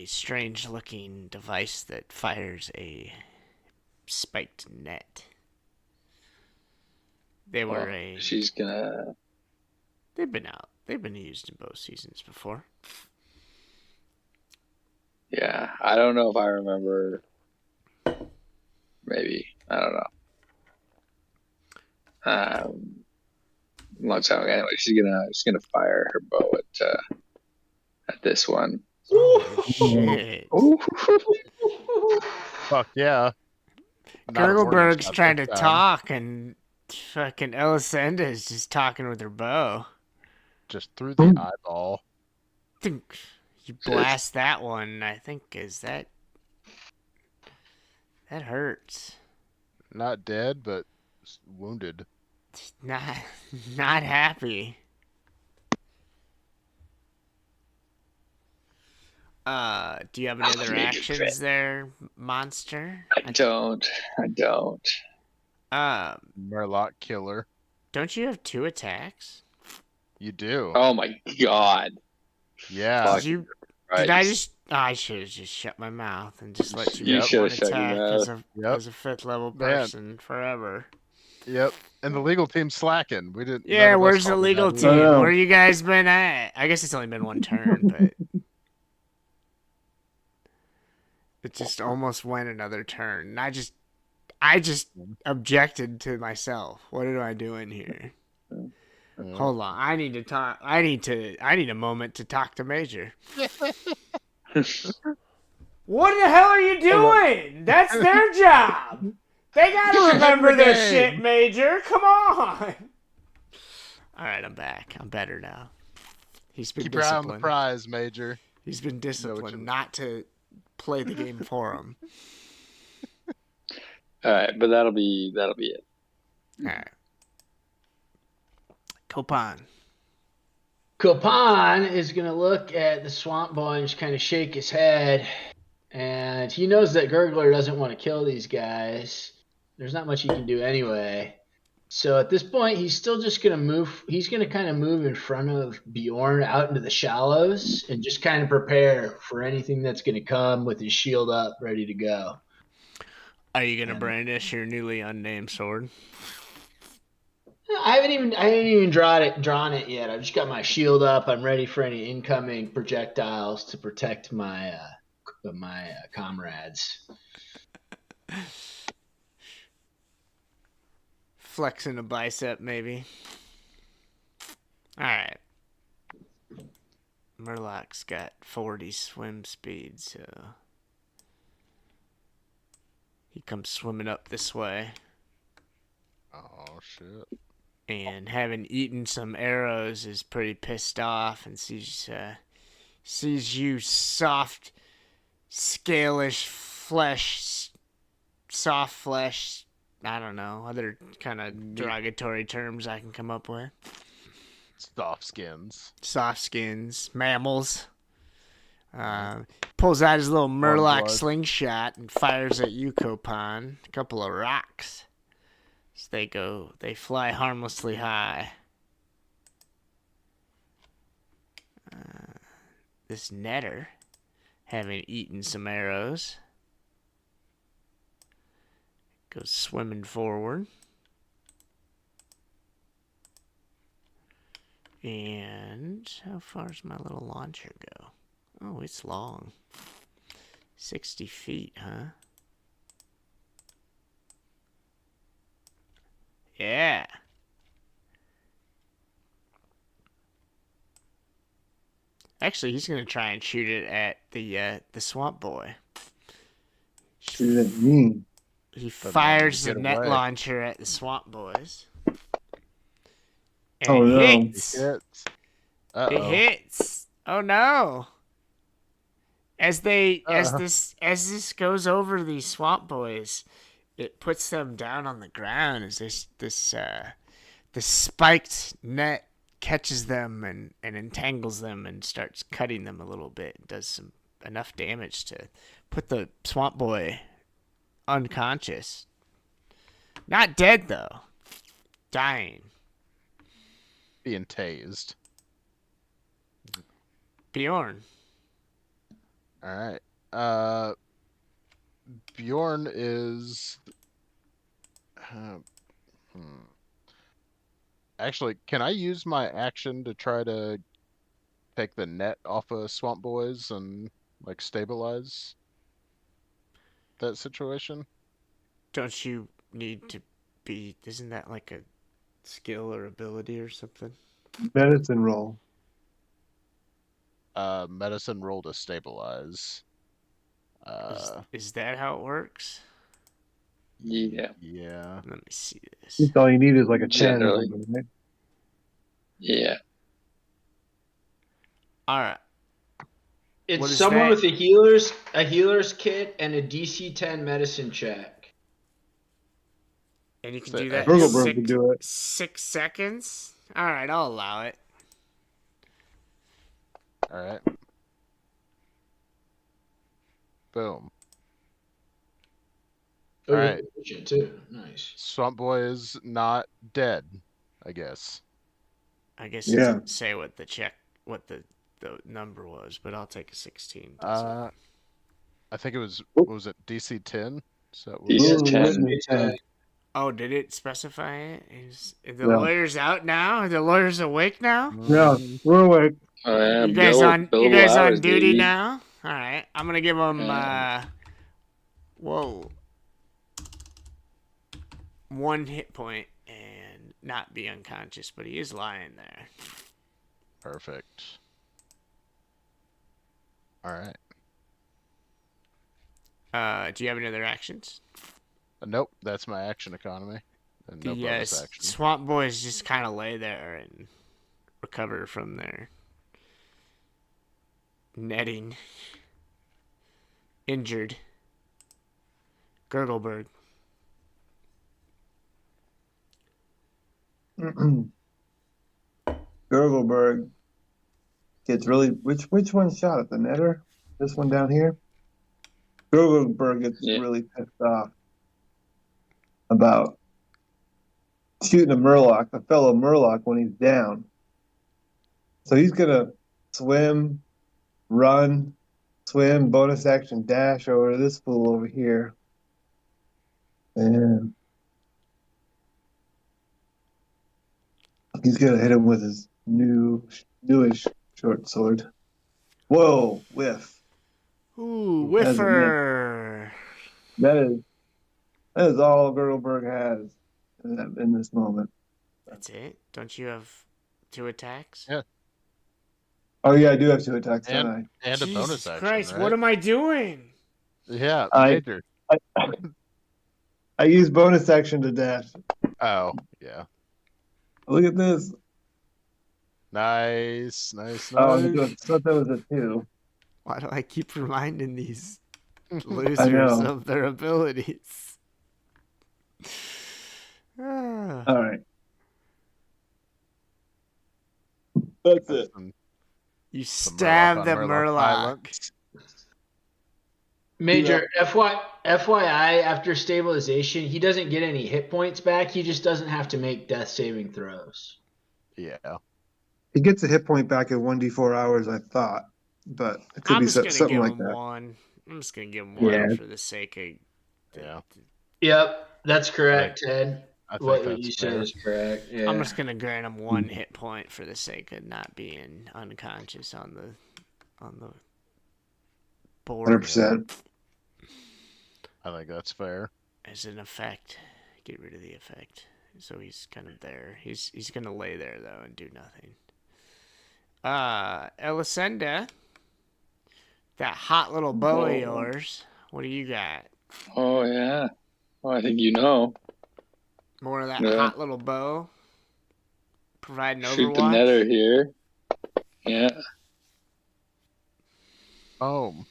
strange looking device that fires a spiked net. They were Well, she's gonna. They've been out. They've been used in both seasons before. Yeah, I don't know if I remember. Maybe I don't know. Long time ago. Anyway, she's gonna fire her bow at this one. Oh, shit. Ooh. Fuck yeah. Not a warning Gurgleberg's shot trying this to time. talk, and fucking Elisenda is just talking with her bow. Just through the eyeball. Think you blast that one. I think that hurts. Not dead, but wounded. Not happy. Do you have any other actions there, monster? I don't. Murloc killer. Don't you have 2 attacks? You do. Oh my god. Yeah. Fuck. Did I just? I should have just shut my mouth and just let you You get should one have shut your attack mouth. as a 5th level Man. person forever. Yep. And the legal team's slacking. We didn't. Yeah, none of us where's the saw legal that. team? I know. Where you guys been at? I guess it's only been one turn, but it just almost went another turn. And I just objected to myself. What am I doing here? Yeah. Hold on. I need to talk. I need a moment to talk to Major. What the hell are you doing? That's their job. They gotta remember this shit, Major. Come on. All right, I'm back. I'm better now. He's been Keep your eye on the disciplined. prize, Major. He's been disciplined you- not to play the game for him. All right, but that'll be it. All right. Copan. Copan is going to look at the swamp boy and just kind of shake his head. And he knows that Gurgler doesn't want to kill these guys. There's not much he can do anyway. So at this point, he's still just going to move. He's going to kind of move in front of Bjorn out into the shallows and just kind of prepare for anything that's going to come with his shield up, ready to go. Are you gonna brandish your newly unnamed sword? I haven't even drawn it yet. I've just got my shield up. I'm ready for any incoming projectiles to protect my comrades. flexing a bicep, maybe. All right. Murloc's got 40 swim speed, so he comes swimming up this way. Oh shit. And having eaten some arrows is pretty pissed off and sees you soft, scalish flesh, soft flesh. I don't know, other kind of derogatory terms I can come up with. Soft skins. Soft skins, mammals. Pulls out his little Murloc blood. slingshot and fires at you, Copan. A couple of rocks. So they fly harmlessly high. This netter, having eaten some arrows, goes swimming forward. And how far does my little launcher go? Oh, it's long. 60 feet, huh? Yeah. Actually, he's gonna try and shoot it at the swamp boy. What does that mean? He fires the get net away. launcher at the swamp boys. And Oh, it no. hits. Hits. It Uh-oh. hits. Oh no. As Uh-oh. this goes over these swamp boys, it puts them down on the ground as the spiked net catches them and entangles them and starts cutting them a little bit. It does enough damage to put the swamp boy unconscious. Not dead though. Dying. Being tased. Bjorn. All right. Bjorn is. Actually, can I use my action to try to take the net off of Swamp Boys and like stabilize that situation? Don't you need to be... Isn't that like a skill or ability or something? Medicine roll. Medicine roll to stabilize. Is that how it works? Yeah, Yeah. Let me see this. That's all you need is like a 10 or Generally. something, right? yeah. All right. What It's is someone that? with a healer's kit and a DC 10 medicine check. And you can So, do that in Gurgleberg can do it. 6 seconds? All right, I'll allow it. All right. Boom. Oh, All you're right. proficient too. Nice. Swamp Boy is not dead, I guess. I guess it Yeah. didn't say what the number was, but I'll take a 16. I think it was, what was it, DC 10? So that was, DC Ooh, 10. written in 10. Oh, did it specify it? Is the Yeah. lawyer's out now? Are the lawyers awake now? Yeah, we're awake. Oh, yeah. You guys on billable hours, duty baby. now? All right, I'm gonna give him whoa, 1 hit point and not be unconscious, but he is lying there. Perfect. All right. Do you have any other actions? Nope, that's my action economy. And no The bonus action. swamp boys just kind of lay there and recover from their netting. Injured. Gurgleberg. Gurgleberg gets really... Which one shot at the netter? This one down here? Gurgleberg gets Yeah. really pissed off about shooting a fellow Murloc when he's down. So he's gonna swim, run, swim, bonus action, dash over to this fool over here. And he's gonna hit him with his newish short sword. Whoa, whiff. Ooh, That's a whiffer. That is all Gurgleberg has in this moment. That's it? Don't you have 2 attacks? Yeah. Oh yeah, I do have 2 attacks, don't I? And a bonus Jesus action, Christ, right? what am I doing? Yeah, I- major. I use bonus action to dash. Oh, yeah. Look at this. Nice, nice, Oh, I nice. thought that was a 2. Why do I keep reminding these I losers know. of their abilities? Ah. All right. That's it. You Some stabbed the Murloc Murloc. violence. Major, FYI, after stabilization, he doesn't get any hit points back. He just doesn't have to make death saving throws. Yeah. He gets a hit point back in 1d4 hours, I thought, but it could I'm be just gonna something give like him that. 1. I'm just gonna give him 1 Yeah. for the sake of. Yeah. Yep, that's correct, Ted. I think What that's you said fair. is correct. Yeah. I'm just gonna grant him 1 hit point for the sake of not being unconscious on the board. 100%. I think that's fair. As an effect, get rid of the effect. So he's kind of there. He's gonna lay there though and do nothing. Elisenda, that hot little bow of yours. What do you got? Oh yeah. Well, I think you know. More of that Yeah. hot little bow. Providing Shoot the Overwatch. netter here. Yeah. Oh,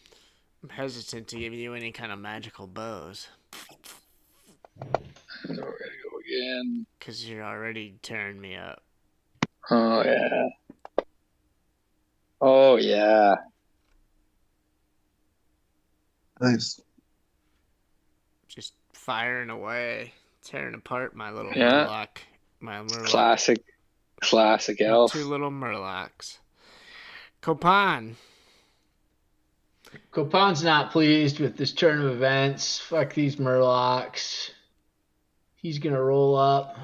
I'm hesitant to give you any kind of magical bows. So we're gonna go again. Because you're already tearing me up. Oh yeah. Oh yeah. Nice. Just firing away. Tearing apart my little Yeah. Murloc. My Murloc. Classic My elf. 2 little Murlocs. Copan. Copan's not pleased with this turn of events. Fuck these Murlocs. He's gonna roll up.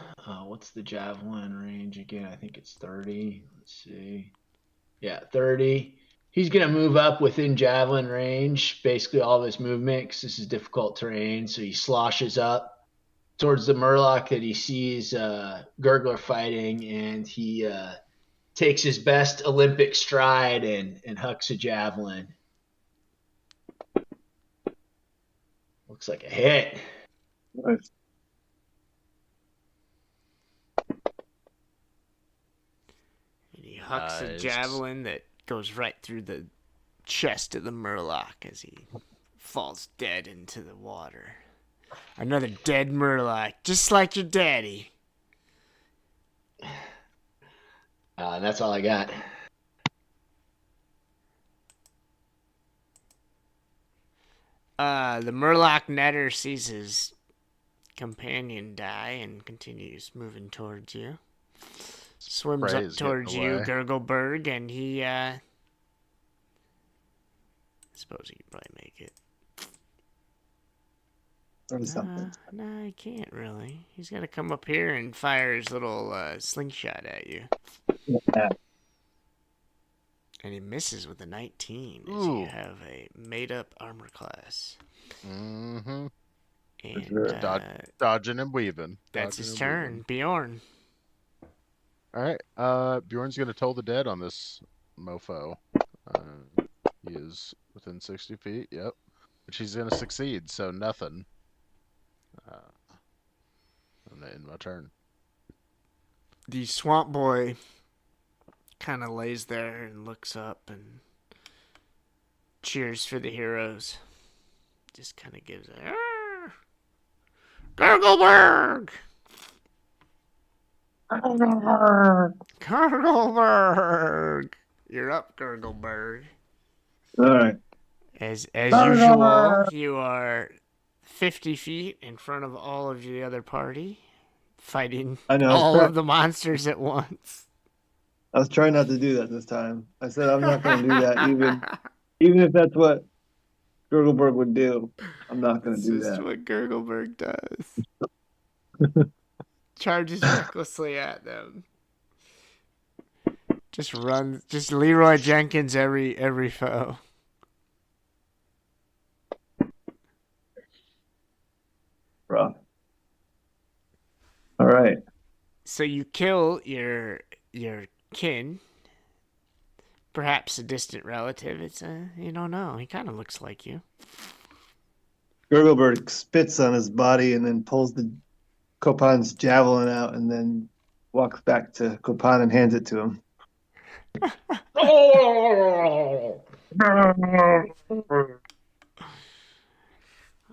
What's the javelin range again? I think it's 30. Let's see. Yeah, 30. He's gonna move up within javelin range. Basically, all of his movement, because this is difficult terrain. So he sloshes up towards the Murloc that he sees Gurgler fighting, and he takes his best Olympic stride and hucks a javelin. Looks like a hit. Nice. And he hucks a Nice. javelin that goes right through the chest of the Murloc as he falls dead into the water. Another dead Murloc, just like your daddy. And that's all I got. The Murloc netter sees his companion die and continues moving towards you. Swims Prey up is getting towards you, away. Gurgleberg, and he, I suppose he could probably make it. Or something. No, he can't really. He's got to come up here and fire his little slingshot at you. Yeah. And he misses with a 19, as Ooh. you have a made-up armor class. Mm-hmm. And Dodging and weaving. that's Dodging his and turn. weaving. Bjorn. All right. Bjorn's gonna toll the dead on this mofo. He is within 60 feet. Yep. But she's gonna succeed, so nothing. I'm gonna end my turn. The swamp boy kind of lays there and looks up and cheers for the heroes. Just kind of gives a Gurgleberg! Gurgleberg! You're up, Gurgleberg. All right. As usual, you are 50 feet in front of all of the other party, fighting I know. all of the monsters at once. I was trying not to do that this time. I said I'm not going to do that, even if that's what Gurgleberg would do. I'm not going to do This is that. what Gurgleberg does. Charges recklessly at them. Just runs. Just Leroy Jenkins every foe. Rough. All right. So you kill your kin, perhaps a distant relative. It's you don't know. He kind of looks like you. Gurglebird spits on his body and then pulls the Copan's javelin out and then walks back to Copan and hands it to him. All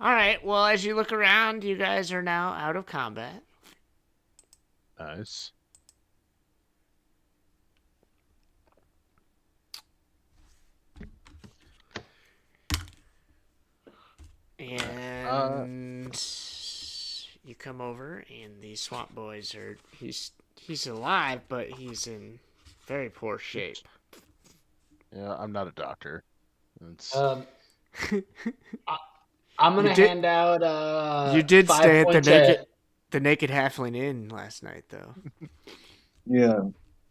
right. Well, as you look around, you guys are now out of combat. Nice. And you come over, and the swamp boys are. He's alive, but he's in very poor shape. Yeah, I'm not a doctor. It's I'm gonna You did- hand out. you did 5 stay at points the Naked Halfling Inn last night, though. Yeah.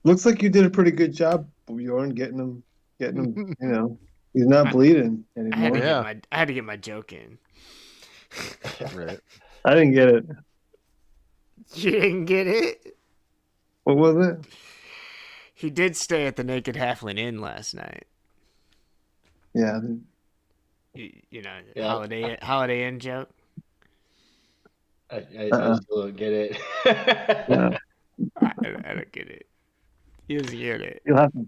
Looks like you did a pretty good job, Bjorn, getting him, you know, he's not bleeding I had anymore. to get my joke in. right. I didn't get it. You didn't get it? What was it? He did stay at the Naked Halfling Inn last night. Yeah. You know, Yeah. Holiday Inn joke. I still don't get it. Yeah. I don't get it. He doesn't get it. You'll have to.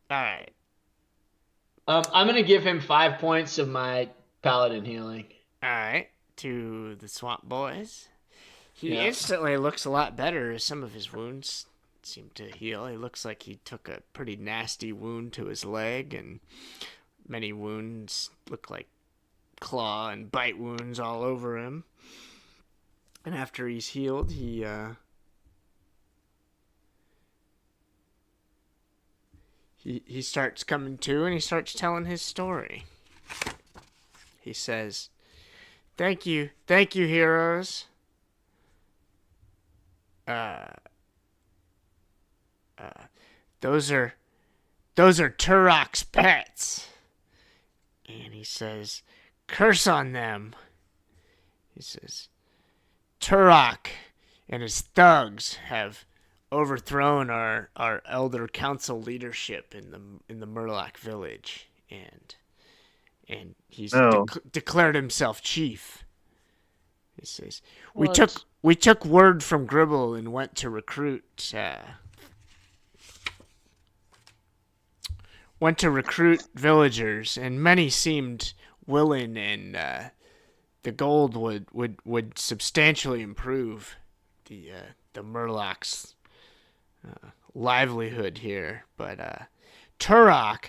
All right. I'm gonna give him 5 points of my paladin healing. All right. To the swamp boys. He Yeah. instantly looks a lot better as some of his wounds seem to heal. He looks like he took a pretty nasty wound to his leg, and many wounds look like claw and bite wounds all over him. And after he's healed, he starts coming to, and he starts telling his story. He says, thank you, heroes. Those are Turok's pets. And he says, curse on them. He says, Turok and his thugs have overthrown our elder council leadership in the Murloc Village, and he's declared himself chief. He says, we took word from Gribble and went to recruit villagers, and many seemed willing, and the gold would substantially improve the Murloc's livelihood here. But Turok,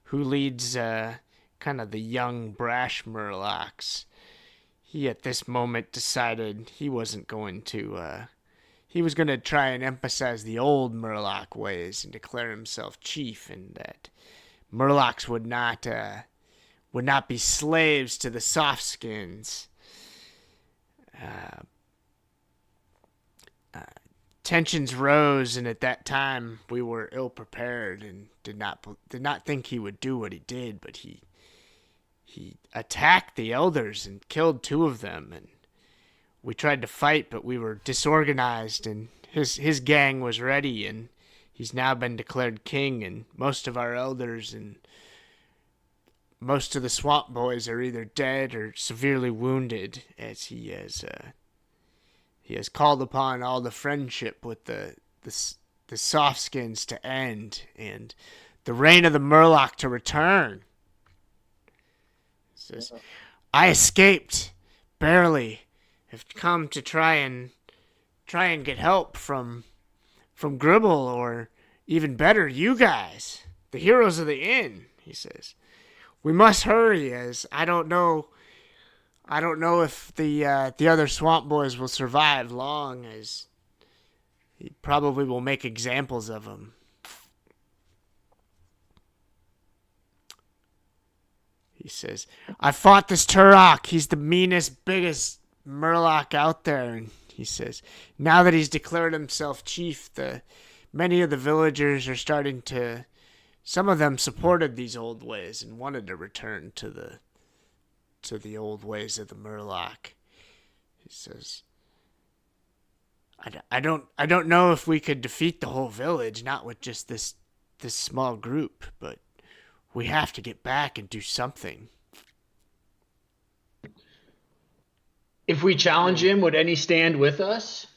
who leads kind of the young brash Murlocs, he at this moment decided he wasn't going to. He was going to try and emphasize the old Murloc ways and declare himself chief, and that Murlocs would not be slaves to the softskins. Tensions rose, and at that time we were ill prepared and did not think he would do what he did. But he attacked the elders and killed 2 of them, and we tried to fight, but we were disorganized, and his gang was ready, and he's now been declared king, and most of our elders and most of the swamp boys are either dead or severely wounded, as he has called upon all the friendship with the softskins to end, and the reign of the Murloc to return. It says, I escaped, barely, have come to try and get help from Gribble, or even better, you guys, the heroes of the inn. He says, we must hurry, as I don't know if the other swamp boys will survive long, as he probably will make examples of them. He says, I fought this Turok. He's the meanest, biggest Murloc out there. And he says, now that he's declared himself chief, many of the villagers are starting to, some of them supported these old ways and wanted to return to the old ways of the Murloc. He says, I don't know if we could defeat the whole village, not with just this small group, but we have to get back and do something. If we challenge him, would any stand with us?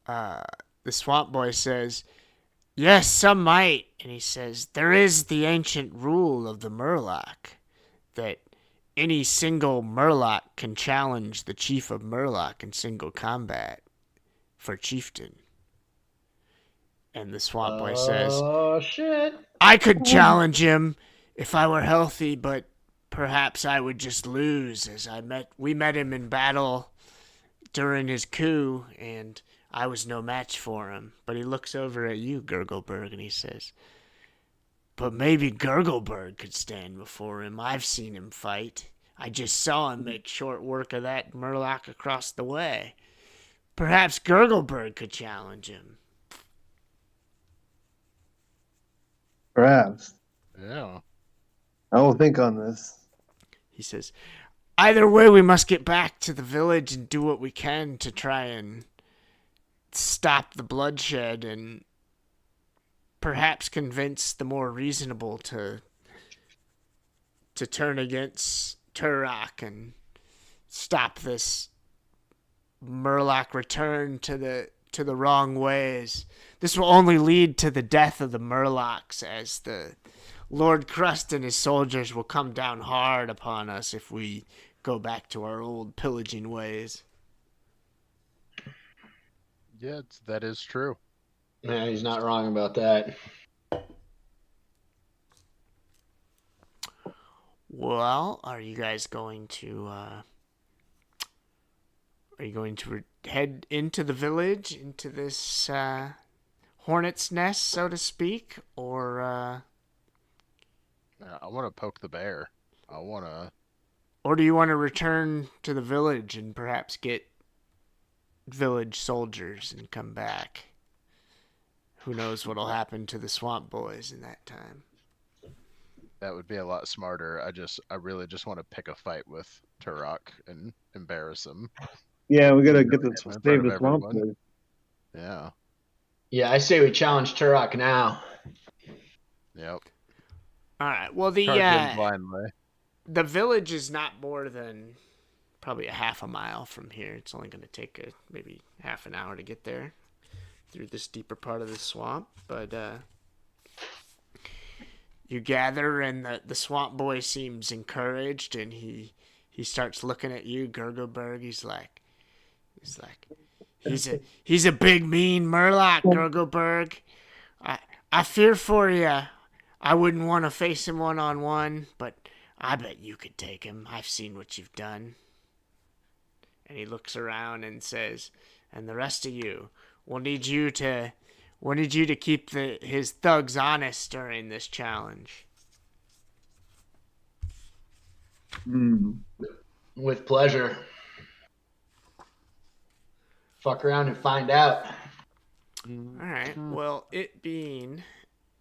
The swamp boy says, yes, some might. And he says, there is the ancient rule of the Murloc that any single Murloc can challenge the chief of Murloc in single combat for chieftain. And the swamp boy says, Oh, shit. I could challenge him if I were healthy, but perhaps I would just lose, as we met him in battle during his coup, and I was no match for him. But he looks over at you, Gurgleberg, and he says, but maybe Gurgleberg could stand before him. I've seen him fight. I just saw him make short work of that Murloc across the way. Perhaps Gurgleberg could challenge him. Perhaps. Yeah. I will think on this. He says, either way, we must get back to the village and do what we can to try and stop the bloodshed and perhaps convince the more reasonable to turn against Turok and stop this Murloc return to the wrong ways. This will only lead to the death of the Murlocs, as the Lord Crust and his soldiers will come down hard upon us if we go back to our old pillaging ways. Yeah, that is true. Man, he's not wrong about that. Well, are you guys going to head into the village, into this hornet's nest, so to speak, or I want to poke the bear. I want to. or do you want to return to the village and perhaps get village soldiers and come back? Who knows what'll happen to the swamp boys in that time? That would be a lot smarter. I really just want to pick a fight with Turok and embarrass him. Yeah, we gotta get this In front save of the swamp. everyone. Yeah. Yeah, I say we challenge Turok now. Yep. All right. Well, Charge in blindly. the village is not more than probably a half a mile from here. It's only going to take maybe half an hour to get there through this deeper part of the swamp. But you gather, and the swamp boy seems encouraged, and he starts looking at you, Gurgleberg. He's like, he's a big mean Murloc, Gurgleberg. I fear for you. I wouldn't want to face him one-on-one, but I bet you could take him. I've seen what you've done. And he looks around and says, and the rest of you, we'll need you to keep his thugs honest during this challenge. With pleasure. Fuck around and find out. All right. Well, it being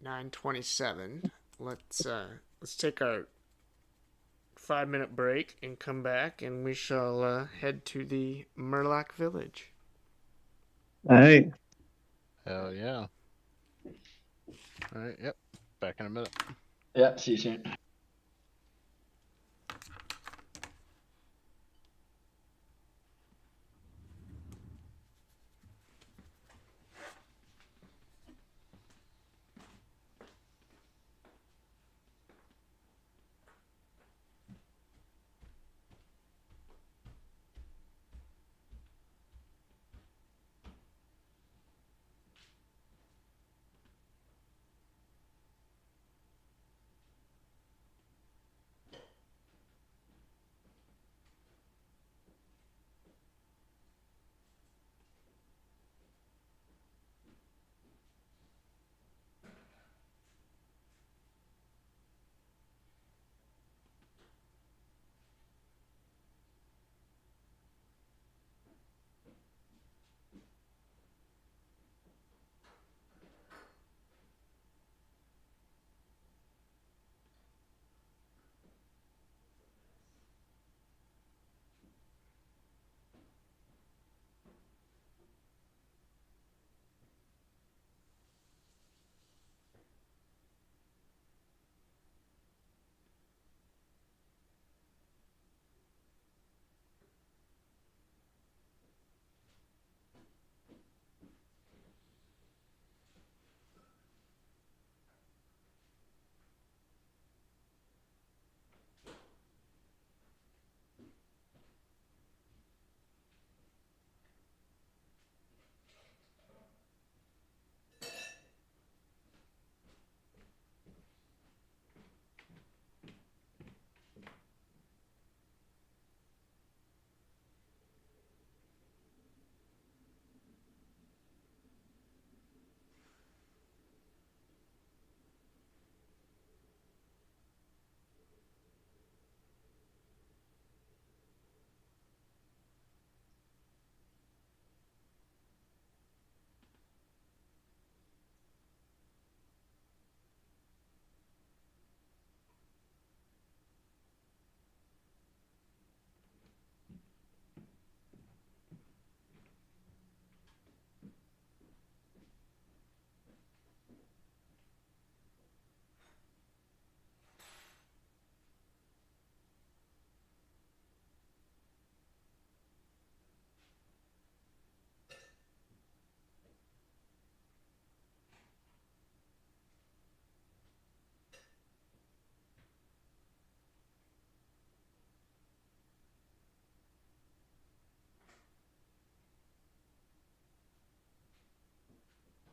9:27, let's take our 5-minute break and come back, and we shall head to the Murloc Village. Hey. Hell yeah. All right. Yep. Back in a minute. Yeah, see you soon.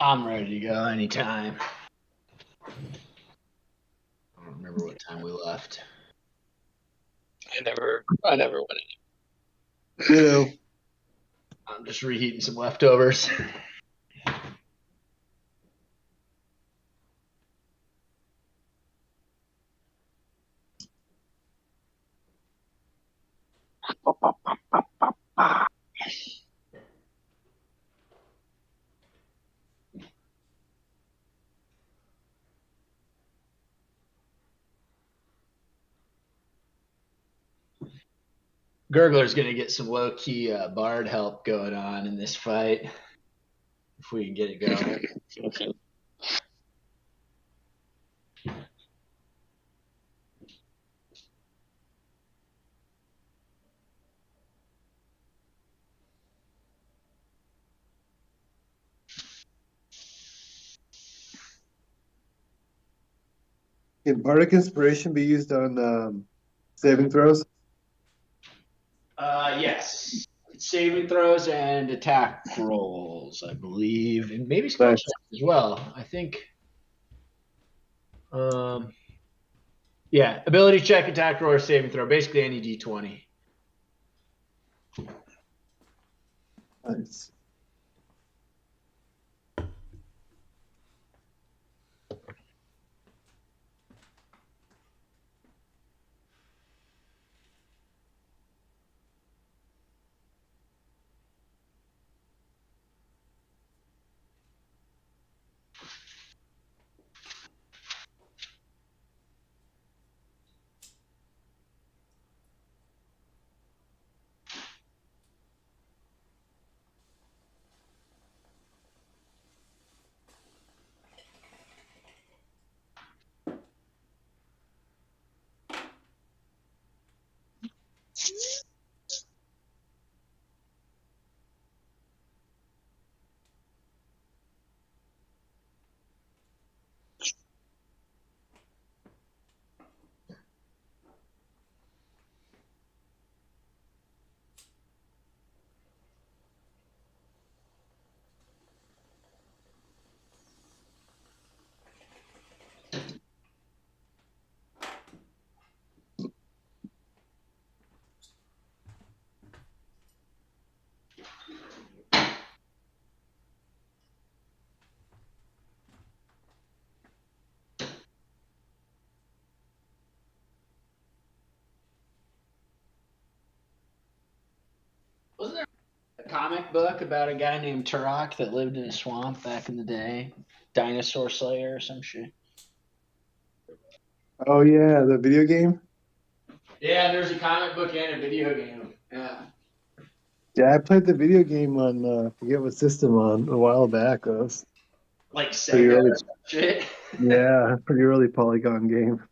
I'm ready to go anytime. I don't remember what time we left. I never went in. Ditto. I'm just reheating some leftovers. Gurgler's gonna get some low key bard help going on in this fight if we can get it going. Can bardic inspiration be used on saving throws? Yes. Saving throws and attack rolls, I believe, and maybe spell Nice. checks as well. I think. Yeah, ability check, attack roll, or saving throw. Basically any D20. Nice. Wasn't there a comic book about a guy named Turok that lived in a swamp back in the day? Dinosaur Slayer or some shit. Oh yeah, the video game. Yeah, there's a comic book and a video game. Yeah. Yeah, I played the video game on I forget what system on a while back. Though. Like Pretty Sega early. or some shit. Yeah, pretty early Polygon game.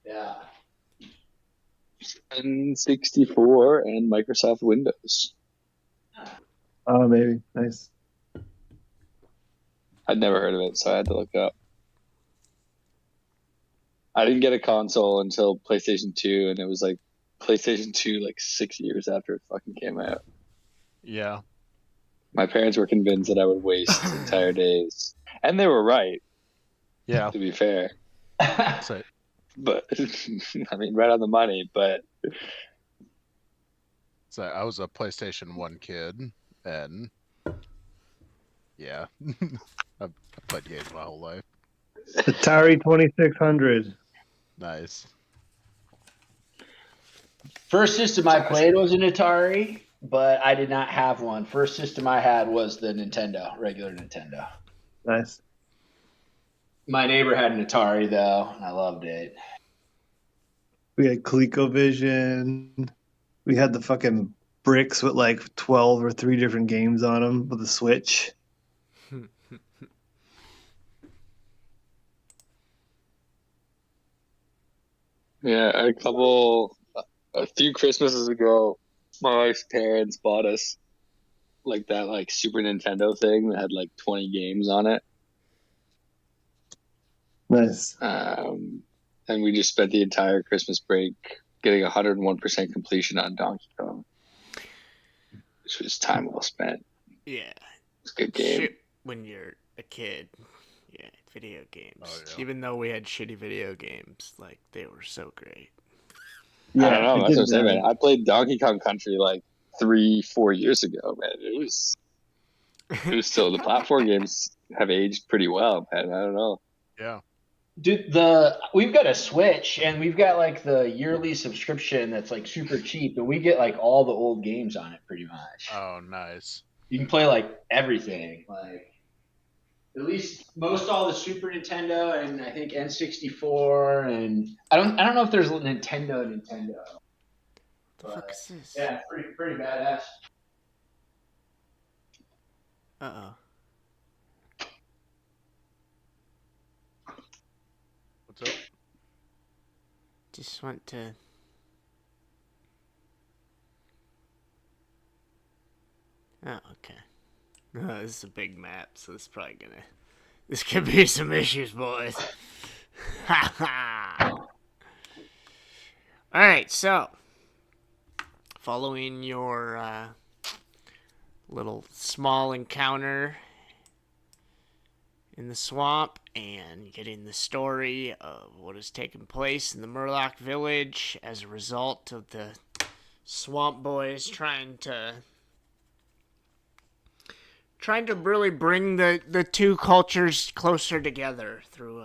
Yeah. N64 and Microsoft Windows. Oh, maybe. Nice. I'd never heard of it, so I had to look it up. I didn't get a console until PlayStation 2, and it was like PlayStation 2 like 6 years after it fucking came out. Yeah. My parents were convinced that I would waste entire days. And they were right, Yeah. to be fair. So But, I mean, right on the money, but I was a PlayStation 1 kid, and yeah, I've played games my whole life. Atari 2600. Nice. First system I played was an Atari, but I did not have one. First system I had was the Nintendo, regular Nintendo. Nice. My neighbor had an Atari though, and I loved it. We had ColecoVision. We had the fucking bricks with like 12 or 3 different games on them with a Switch. yeah, a few Christmases ago, my wife's parents bought us like that like Super Nintendo thing that had like 20 games on it. Nice. And we just spent the entire Christmas break getting 101% completion on Donkey Kong, which was time well spent. Yeah. It's a good game. Shit, when you're a kid. Yeah, video games. Oh, yeah. Even though we had shitty video games, like they were so great. Yeah, I don't know. it That's did, what I'm saying, man. I played Donkey Kong Country like 3-4 years ago, man. It was still the platform games have aged pretty well, man. I don't know. Yeah. Dude, we've got a Switch and we've got like the yearly subscription that's like super cheap, and we get like all the old games on it pretty much. Oh, nice. You can play like everything, like at least most all the Super Nintendo and I think N64, and I don't know if there's a Nintendo. The fuck is this? Yeah, pretty badass. Uh-oh. What's up? Just went to... Oh, okay. This is a big map, so this is probably gonna... This could be some issues, boys. Ha ha! Alright, so... Following your, little small encounter in the swamp and getting the story of what has taken place in the Murloc Village as a result of the swamp boys trying to really bring the two cultures closer together through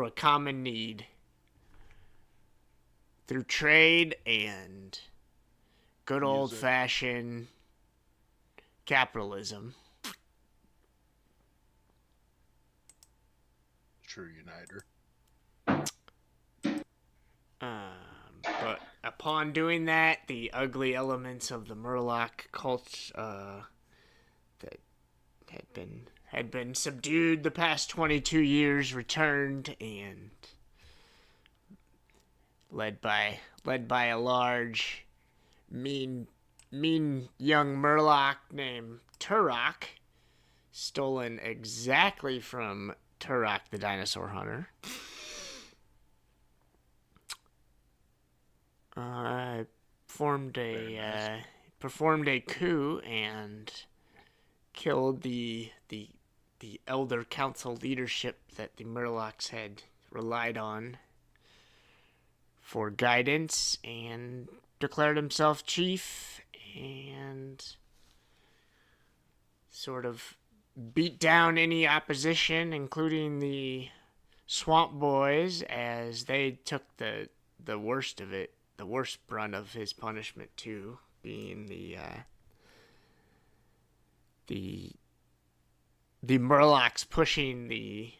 a common need, through trade and good old-fashioned capitalism. True uniter. But upon doing that, the ugly elements of the Murloc cult that had been subdued the past 22 years returned, and led by a large, mean young Murloc named Turok, stolen exactly from Turok the dinosaur hunter. Performed a coup and killed the elder council leadership that the Murlocs had relied on for guidance, and declared himself chief and sort of beat down any opposition, including the swamp boys, as they took the worst of it, the worst brunt of his punishment too, being the Murlocs pushing the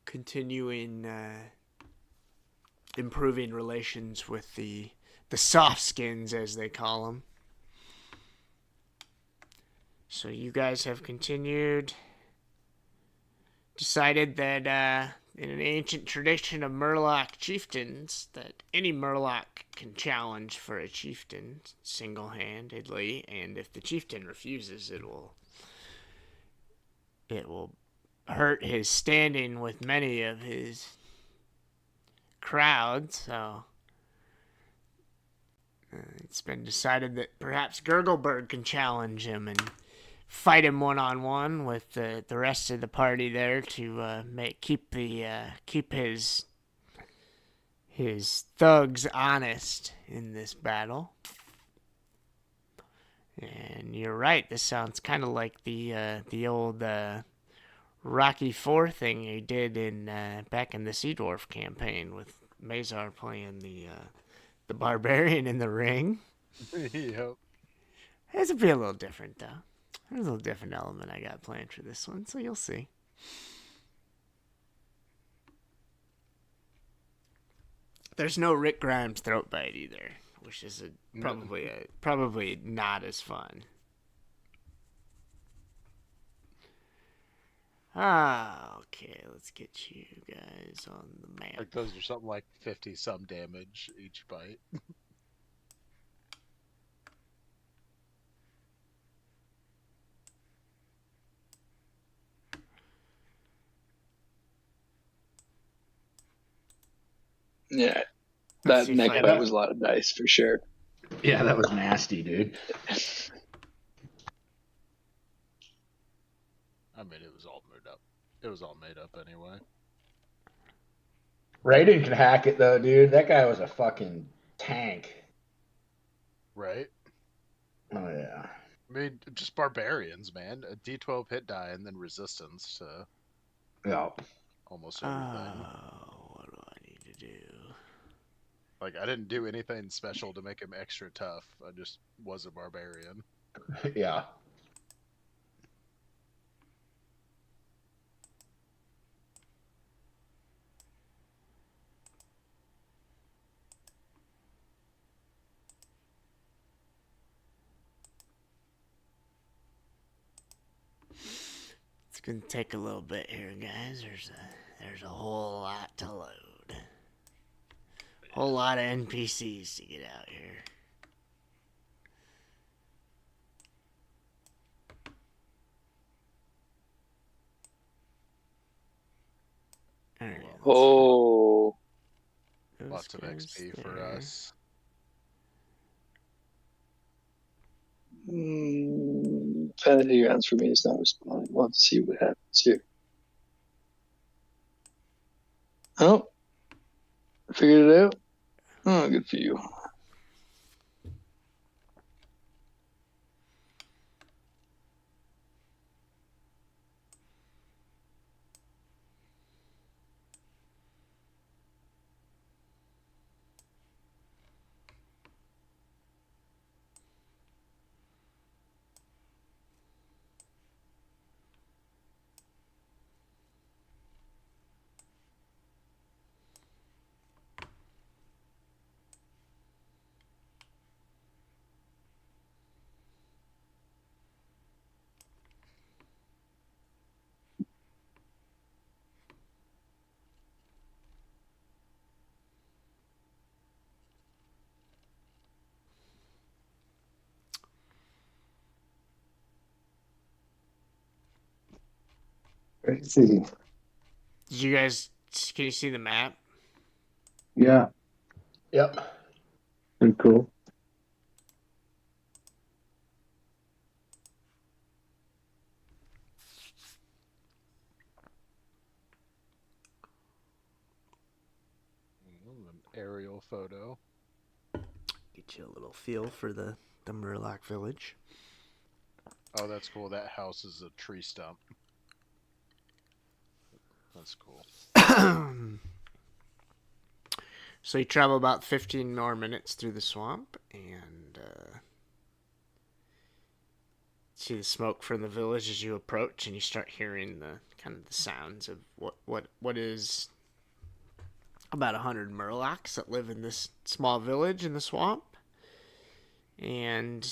continuing improving relations with the soft skins, as they call them. So you guys have continued, decided that in an ancient tradition of Murloc chieftains, that any Murloc can challenge for a chieftain single-handedly, and if the chieftain refuses, it will hurt his standing with many of his crowd. So it's been decided that perhaps Gurgleberg can challenge him and fight him one-on-one with the rest of the party there to keep his thugs honest in this battle. And you're right, this sounds kind of like the old Rocky IV thing he did in back in the Sea Dwarf campaign, with Mazar playing the barbarian in the ring. Yep. This will be a little different though. There's a little different element I got planned for this one, so you'll see. There's no Rick Grimes throat bite either, which is probably not as fun. Okay, let's get you guys on the map. Like those are something like 50 some damage each bite. Yeah, Let's that see neck if I- bite was a lot of dice for sure. Yeah, that was nasty, dude. I mean, it was all made up. It was all made up anyway. Raiden can hack it though, dude. That guy was a fucking tank. Right? Oh yeah. I mean, just barbarians, man. A D12 hit die and then resistance to Yeah. almost everything. What do I need to do? Like, I didn't do anything special to make him extra tough. I just was a barbarian. Yeah. It's gonna take a little bit here, guys. There's a whole lot to load. Whole lot of NPCs to get out here. All right, Oh, those Lots of guys XP for there. us. Fantasy grounds for me is not responding. We'll have to see what happens here. Oh, I figured it out. Oh, good for you. Crazy. Did you guys? Can you see the map? Yeah, Yep. pretty cool. An aerial photo. Get you a little feel for the Murloc Village. Oh, that's cool. That house is a tree stump. That's cool. So you travel about 15 more minutes through the swamp and see the smoke from the village as you approach, and you start hearing the kind of the sounds of what is about 100 Murlocs that live in this small village in the swamp. And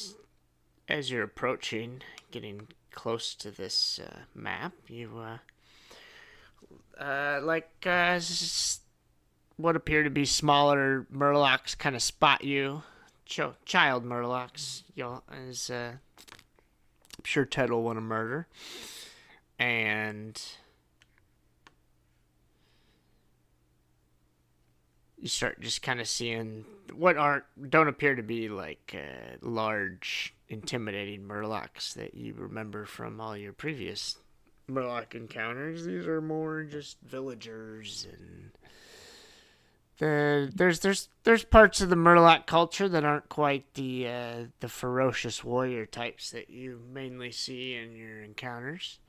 as you're approaching, getting close to this map, you what appear to be smaller Murlocs kind of spot you. Child Murlocs, as I'm sure Ted will want to murder. And you start just kind of seeing what don't appear to be like large, intimidating Murlocs that you remember from all your previous Murloc encounters. These are more just villagers, and there's parts of the Murloc culture that aren't quite the ferocious warrior types that you mainly see in your encounters.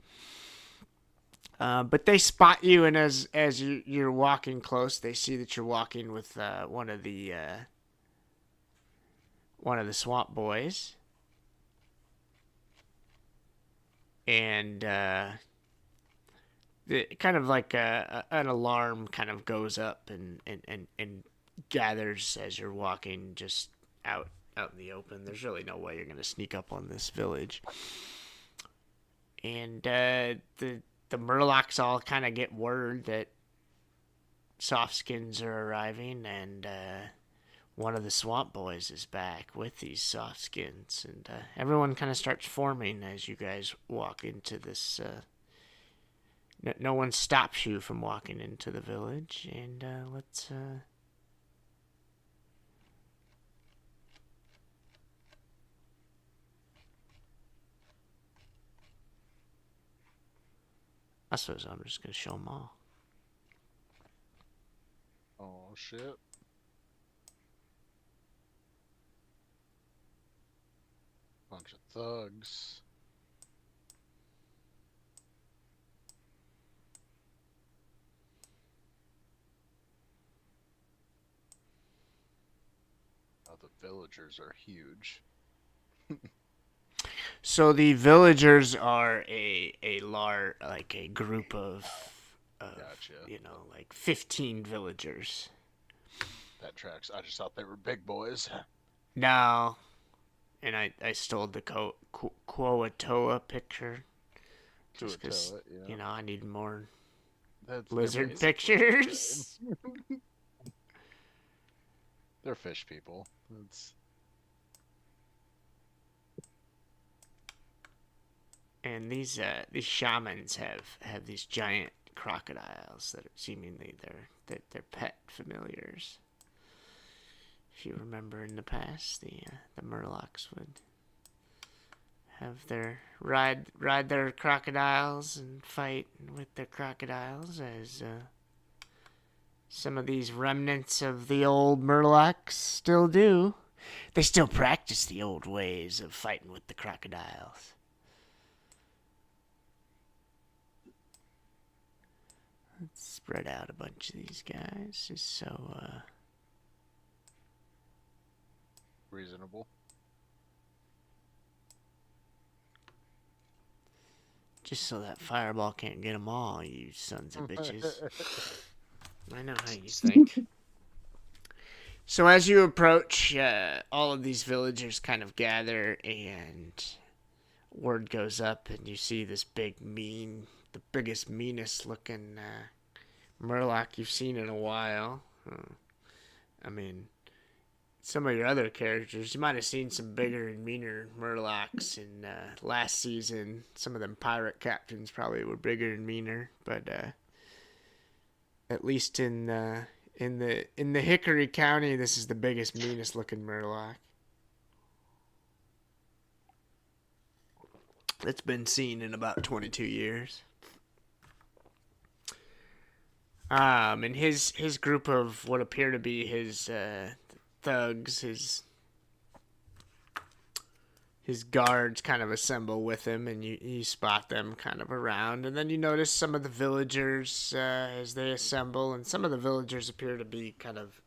But they spot you, and as you're walking close, they see that you're walking with one of the swamp boys, and kind of like an alarm kind of goes up and gathers as you're walking just out in the open. There's really no way you're gonna sneak up on this village, and the Murlocs all kind of get word that softskins are arriving, and one of the swamp boys is back with these softskins, and everyone kind of starts forming as you guys walk into this. No one stops you from walking into the village, and let's. I suppose I'm just gonna show them all. Oh shit. Bunch of thugs. Oh, the villagers are huge. So the villagers are a group of Gotcha. like 15 villagers. That tracks. I just thought they were big boys. No, and I stole the Kuatoa picture. Just because, I need more That's lizard basically pictures. They're fish people. It's And these shamans have these giant crocodiles that are seemingly they're pet familiars. If you remember in the past, the Murlocs would have their ride their crocodiles and fight with their crocodiles, as some of these remnants of the old Murlocs still do. They still practice the old ways of fighting with the crocodiles. Let's spread out a bunch of these guys just so reasonable. just so that fireball can't get them all, you sons of bitches. I know how you think. So as you approach, all of these villagers kind of gather, and word goes up, and you see this big, the biggest, meanest looking Murloc you've seen in a while. I mean, some of your other characters, you might have seen some bigger and meaner Murlocs in last season. Some of them pirate captains probably were bigger and meaner, but at least in the Hickory County, this is the biggest, meanest looking Murloc that's been seen in about 22 years. And his group of what appear to be his thugs, his guards kind of assemble with him, and you spot them kind of around. And then you notice some of the villagers as they assemble, and some of the villagers appear to be kind of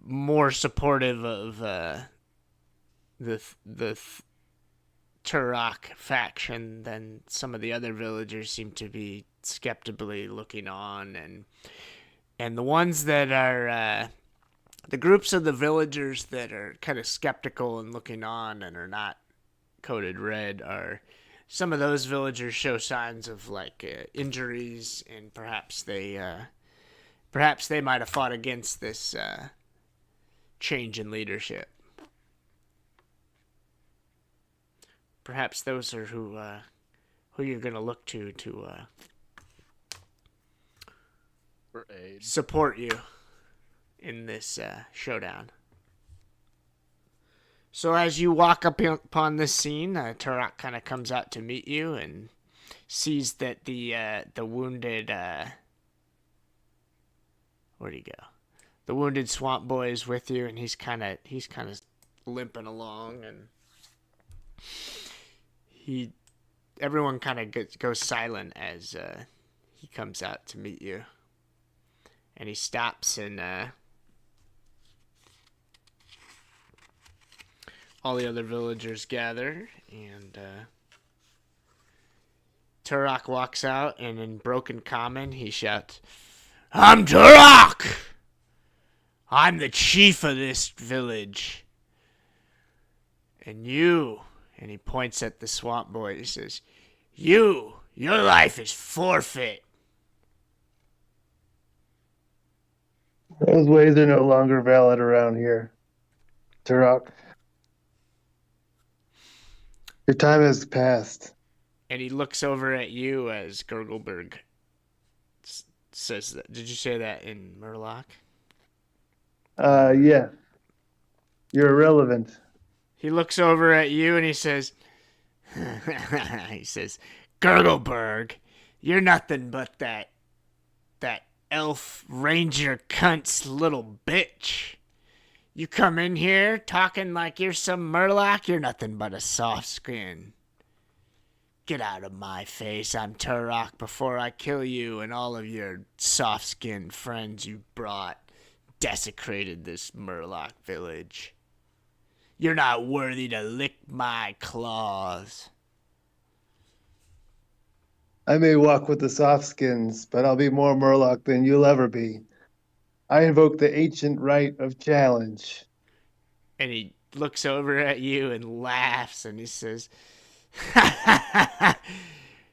more supportive of the Turok faction than some of the other villagers seem to be skeptically looking on. And the ones that are the groups of the villagers that are kind of skeptical and looking on and are not coded red are some of those villagers show signs of injuries, and perhaps they might have fought against this change in leadership. Perhaps those are who you're going to look to For aid. support you in this showdown. So as you walk up upon this scene, Turok kind of comes out to meet you and sees that the wounded where'd he go? The wounded swamp boy is with you, and he's kind of limping along, and everyone kind of goes silent as he comes out to meet you. And he stops, and all the other villagers gather, and Turok walks out, and in broken common, he shouts, "I'm Turok! I'm the chief of this village. And you," and he points at the swamp boy, he says, your life is forfeit." Those ways are no longer valid around here, Turok. Your time has passed. And he looks over at you as Gurgleberg says that. Did you say that in Murloc? Yeah. You're irrelevant. He looks over at you and he says, Gurgleberg, you're nothing but that elf ranger cunt's little bitch. You come in here talking like you're some Murloc, you're nothing but a soft skin. Get out of my face, I'm Turok, before I kill you and all of your soft-skinned friends you brought. Desecrated this Murloc Village. You're not worthy to lick my claws. I may walk with the softskins, but I'll be more Murloc than you'll ever be. I invoke the ancient right of challenge. And he looks over at you and laughs and he says,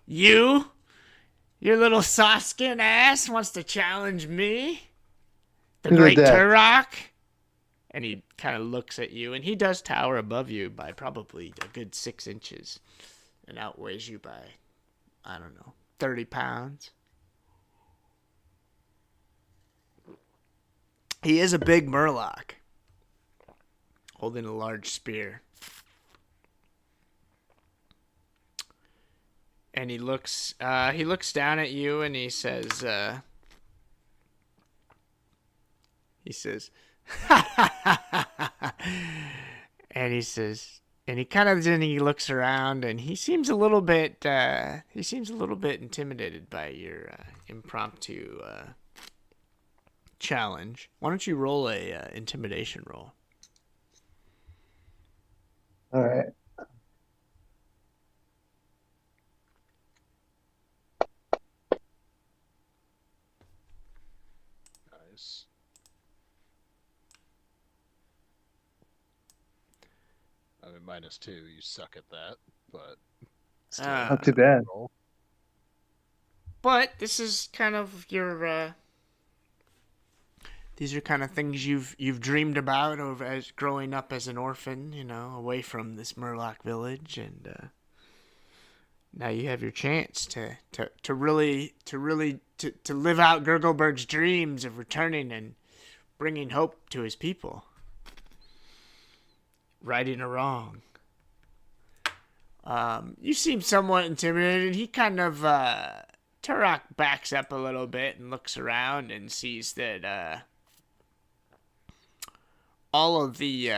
You? Your little soft-skin ass wants to challenge me? The To the great death. Turok? And he kind of looks at you, and he does tower above you by probably a good 6 inches and outweighs you by, I don't know, 30 pounds. He is a big Murloc, holding a large spear. And he looks down at you and he says, and he kind of then he looks around and he seems a little bit intimidated by your impromptu challenge. Why don't you roll a intimidation roll? All right. Nice. I mean, -2. You suck at that, but still, Not too bad. roll. But this is kind of your these are kind of things you've dreamed about as growing up as an orphan, you know, away from this Murloc Village, and now you have your chance to really live out Gurgleberg's dreams of returning and bringing hope to his people, righting a wrong. You seem somewhat intimidated. He kind of Turok backs up a little bit and looks around and sees that all of the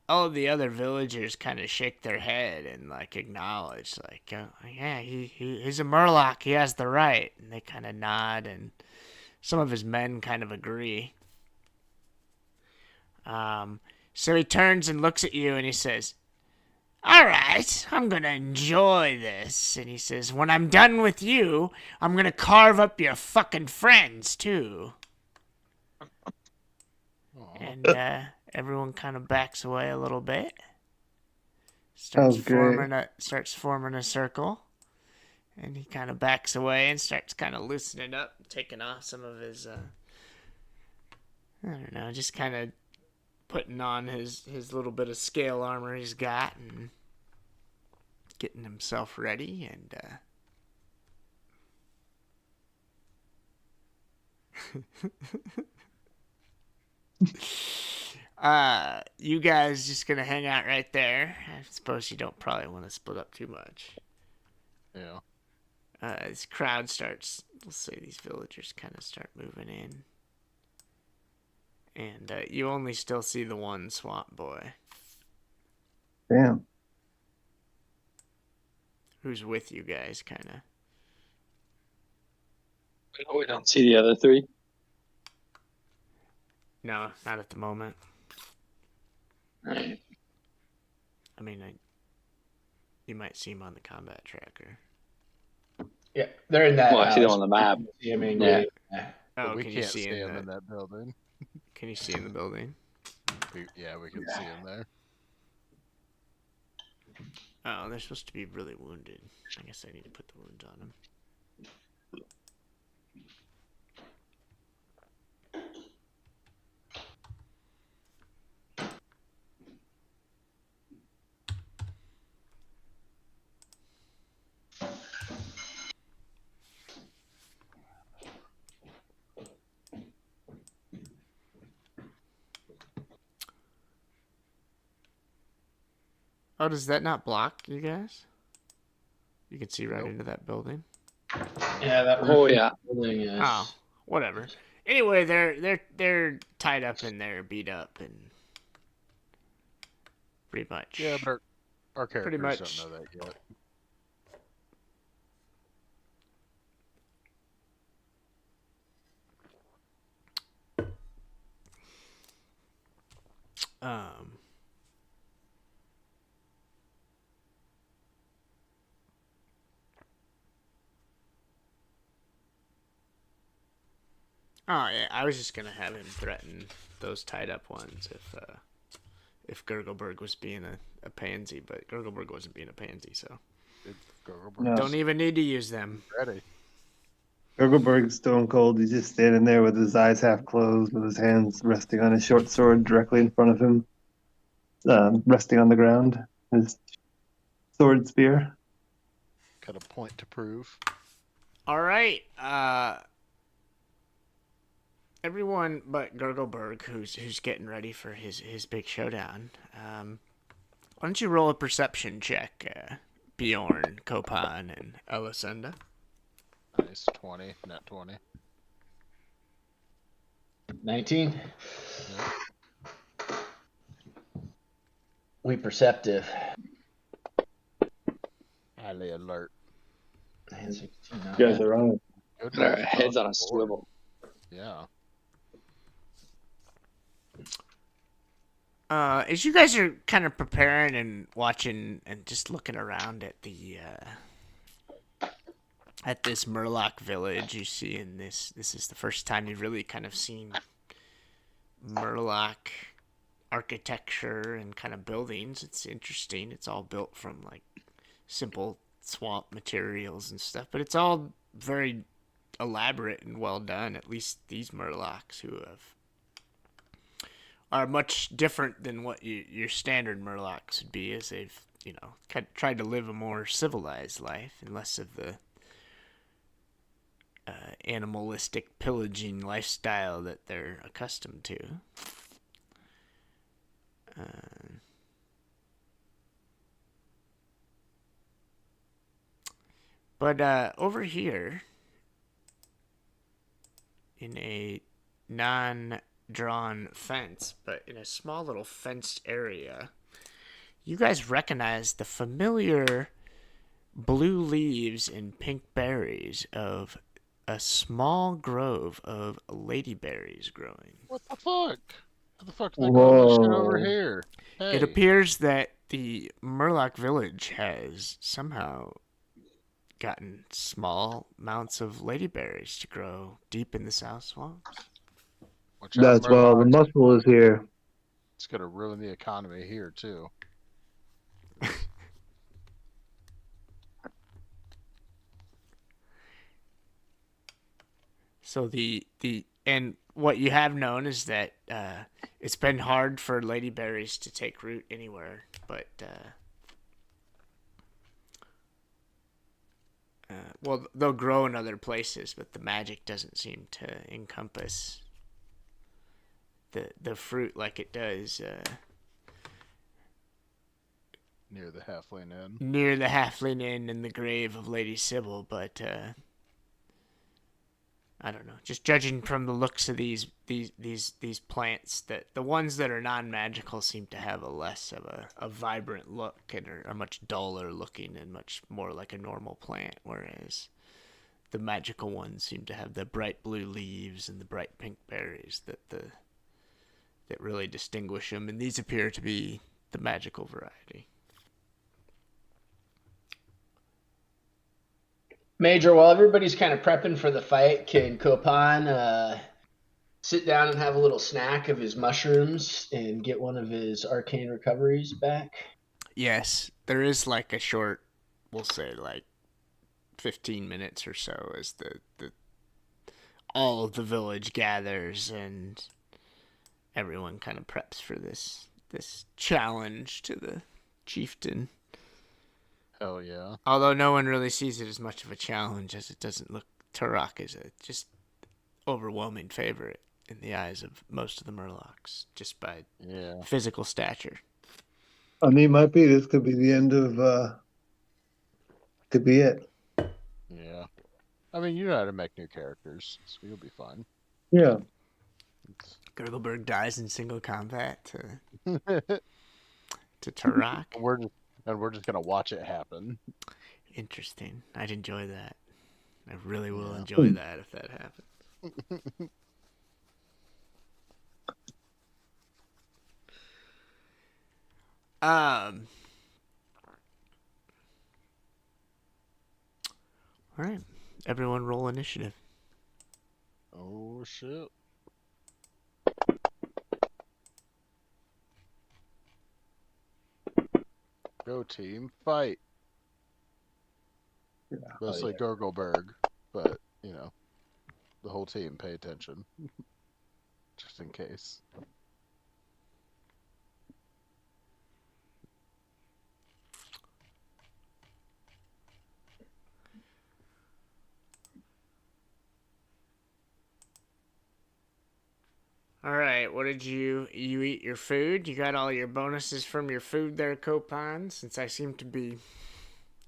other villagers kind of shake their head and like acknowledge, like, yeah, he's a Murloc. He has the right, and they kind of nod, and some of his men kind of agree. So he turns and looks at you and he says, "All right, I'm gonna enjoy this." And he says, "When I'm done with you, I'm gonna carve up your fucking friends too." Aw. And everyone kind of backs away a little bit. Sounds great. Starts forming a circle. And he kind of backs away and starts kind of loosening up, taking off some of his, I don't know, just kind of putting on his little bit of scale armor he's got and getting himself ready. And you guys just gonna hang out right there. I suppose you don't probably want to split up too much. Yeah. This crowd starts, let's say these villagers kind of start moving in. And you only still see the one swamp boy Damn. who's with you guys, kind of. We don't see the other three. No, not at the moment. Alright. I mean, you might see him on the combat tracker. Yeah, they're in that. Well, I see them on the map. I mean, Yeah. Oh, But we can you can't see see in him the? in that building. Can you see in the building? Yeah, we can see him there. Oh, they're supposed to be really wounded. I guess I need to put the wounds on them. Oh, does that not block you guys? You can see right Nope. into that building. Yeah, that Oh, roof yeah. building is. Oh, whatever. Anyway, they're tied up and they're beat up and pretty much. Yeah, but our Pretty characters much. don't know that yet. Um. Oh yeah, I was just gonna have him threaten those tied up ones if Gurgleberg was being a pansy, but Gurgleberg wasn't being a pansy, so No. don't even need to use them. Ready. Gurgleberg's stone cold. He's just standing there with his eyes half closed, with his hands resting on his short sword directly in front of him, resting on the ground. His sword spear. Got a point to prove. All right, everyone but Gurgleberg, who's getting ready for his big showdown. Why don't you roll a perception check, Bjorn, Kopan, and Elisenda? Nice. 20. Not 20. 19. Yep. We perceptive. Highly alert. And 16. Not You guys bad. are on it. Good Our rolls heads on a across the board. swivel. Yeah. As you guys are kind of preparing and watching and just looking around at the at this Murloc Village, you see in this is the first time you've really kind of seen Murloc architecture and kind of buildings. It's interesting. It's all built from like simple swamp materials and stuff, but it's all very elaborate and well done. At least these Murlocs are much different than what your standard Murlocs would be, as they've, tried to live a more civilized life and less of the animalistic pillaging lifestyle that they're accustomed to. But over here, in a non-drawn fence, but in a small little fenced area, you guys recognize the familiar blue leaves and pink berries of a small grove of ladyberries growing. What the fuck? How the fuck did they grow this shit over Whoa. here? Hey. It appears that the Murloc Village has somehow gotten small amounts of ladyberries to grow deep in the South Swamps. Watch out, That's why all the Murlocs. muscle is here. It's gonna ruin the economy here too. So and what you have known is that it's been hard for ladyberries to take root anywhere, but well, they'll grow in other places, but the magic doesn't seem to encompass the fruit like it does Near the Halfling Inn. near the Halfling Inn and the grave of Lady Sybil. But I don't know. Just judging from the looks of these plants, that the ones that are non-magical seem to have a less of a vibrant look and are much duller looking and much more like a normal plant, whereas the magical ones seem to have the bright blue leaves and the bright pink berries that really distinguish them, and these appear to be the magical variety. Major, while everybody's kind of prepping for the fight, can Kopan sit down and have a little snack of his mushrooms and get one of his arcane recoveries back? Yes, there is like a short, we'll say like 15 minutes or so as the all of the village gathers and everyone kind of preps for this challenge to the chieftain. Hell yeah. Although no one really sees it as much of a challenge, as it doesn't look. Turok is a just overwhelming favorite in the eyes of most of the Murlocs, just by physical stature. I mean, might be this could be the end of could be it. Yeah. I mean, you know how to make new characters, so you'll be fine. Yeah. Gurgleberg dies in single combat to and Turok. we're just gonna watch it happen. Interesting. I'd enjoy that. I really will Yeah. enjoy that if that happens. All right. Everyone roll initiative. Oh shit. Go team, fight. Yeah. Mostly Gurgleberg, but you know, the whole team pay attention. Just in case. All right. What did you eat your food? You got all your bonuses from your food there, Copan, since I seem to be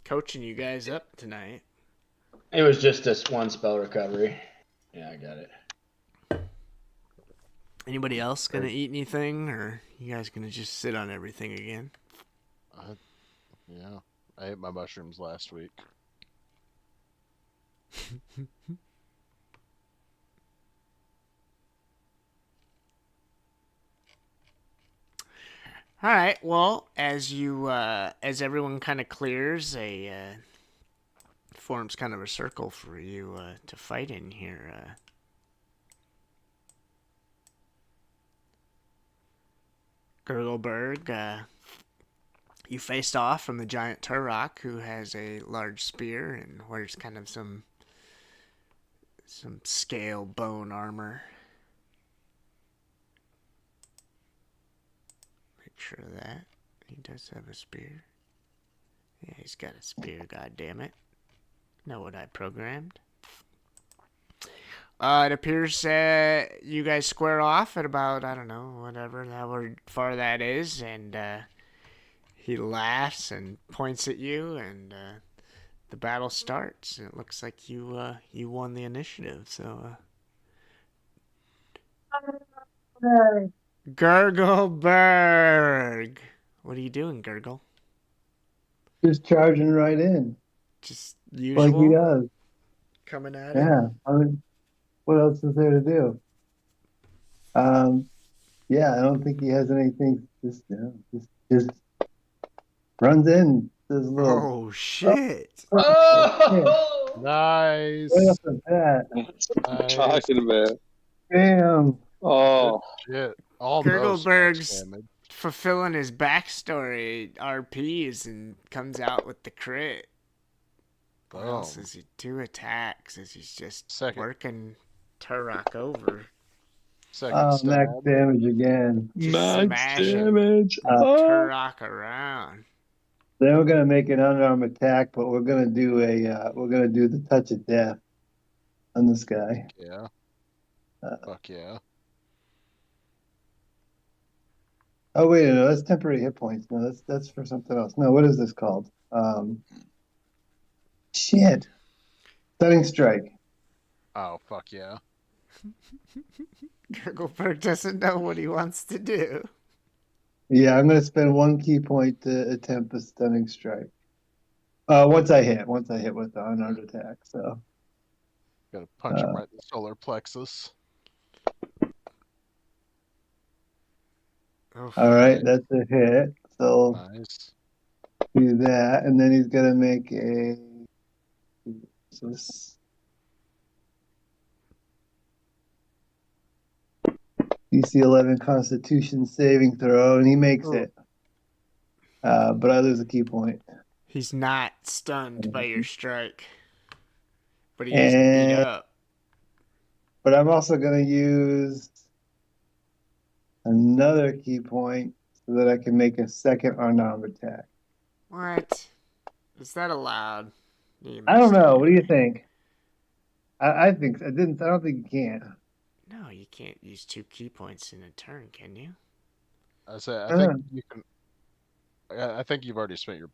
coaching you guys up tonight. It was just this one spell recovery. Yeah, I got it. Anybody else gonna eat anything, or you guys gonna just sit on everything again? Yeah, I ate my mushrooms last week. All right. Well, as everyone kind of clears, forms kind of a circle for you to fight in here. Gurgleberg, you faced off from the giant Turok, who has a large spear and wears kind of some scale bone armor. Make sure of that. He does have a spear. Yeah, he's got a spear, goddammit. Know what I programmed. It appears you guys square off at about, I don't know, whatever, however far that is, and he laughs and points at you, and the battle starts. It looks like you won the initiative, so... Gurgleberg! What are you doing, Gurgle? Just charging right in. Just Like he usual? does. Coming at it? Yeah. I mean, what else is there to do? Yeah, I don't think he has anything. Just runs in. Does a little. Oh, shit! Oh! Nice. Right off the bat. That's what I'm Nice. talking about. Bam. Oh, Shit. Almost Gurgleberg's max damage. fulfilling his backstory RPs and comes out with the crit. What else Boom. is he? 2 attacks as he's just Second. working Turok over. Second Oh, max stab. damage again. Just max smashing damage. Oh. Turok around. Then we're gonna make an unarmed attack, but we're gonna do the touch of death on this guy. Yeah. Fuck yeah. Oh wait, no, that's temporary hit points. No, that's for something else. No, what is this called? Shit. Stunning strike. Oh, fuck yeah. Gurgleberg doesn't know what he wants to do. Yeah, I'm gonna spend 1 key point to attempt a stunning strike. Once I hit with the unarmed attack. So Gotta punch him right in the solar plexus. Oh, all right, that's a hit. So Nice. do that, and then he's gonna make a DC 11 Constitution saving throw, and he makes it. But I lose a key point. he's not stunned by your strike, but he is beat up. But I'm also gonna use another key point so that I can make a second unarmed attack. What? Is that allowed? I don't know. What do you think? I think I didn't. I don't think you can. No, you can't use 2 key points in a turn, can you? I think you can. I think you've already spent your.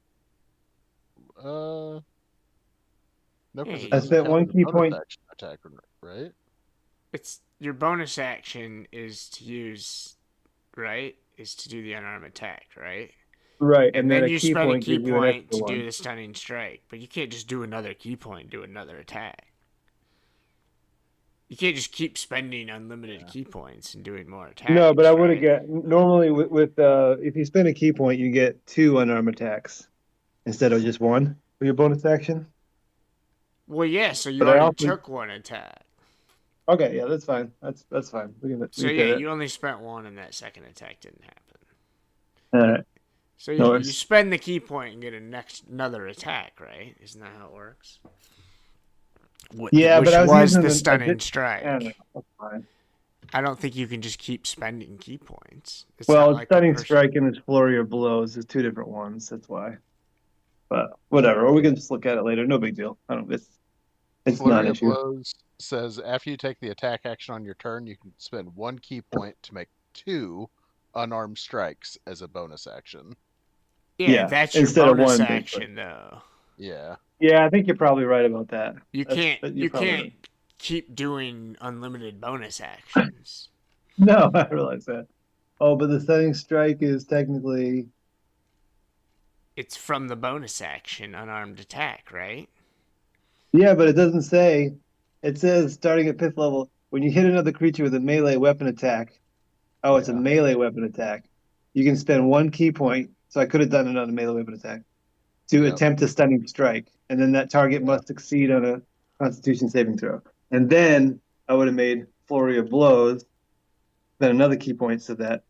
No, because Yeah, it I doesn't spent count one as a key bonus point. action attack, right? It's your bonus action is to use, right? Is to do the unarmed attack, right? Right, And and then then a you key spend a point key gives you an point extra to do one. the stunning strike, but you can't just do another key point and do another attack. You can't just keep spending unlimited key points and doing more attacks. No, but I would have right? get normally with if you spend a key point, you get 2 unarmed attacks instead of just 1 for your bonus action. Well, yeah, so you But I already also took 1 attack. okay, yeah, that's fine. That's fine. We can So reset yeah, it. you only spent 1 and that second attack didn't happen. All right. So No you worries. spend the key point and get another attack, right? Isn't that how it works? Yeah, Which but I was was using the a stunning bit. strike. I don't know. That's fine. I don't think you can just keep spending key points. It's Well, not like a stunning person. strike and his flurry of blows is 2 different ones. That's why. But whatever, or we can just look at it later. No big deal. I don't. It's not Flurry an of issue. blows says after you take the attack action on your turn, you can spend 1 key point to make 2 unarmed strikes as a bonus action. Yeah, that's your instead of bonus 1, basically. action, though. Yeah. Yeah, I think you're probably right about that. You You're can't probably right. keep doing unlimited bonus actions. No, I realize that. Oh, but the stunning strike is technically. It's from the bonus action, unarmed attack, right? Yeah, but it doesn't say. It says starting at 5th level, when you hit another creature with a melee weapon attack. Oh, it's a Yeah. melee weapon attack. You can spend 1 key point. So I could have done another melee weapon attack to Yep. attempt a stunning strike, and then that target must succeed on a Constitution saving throw. And then I would have made flurry of blows, then another key point, so that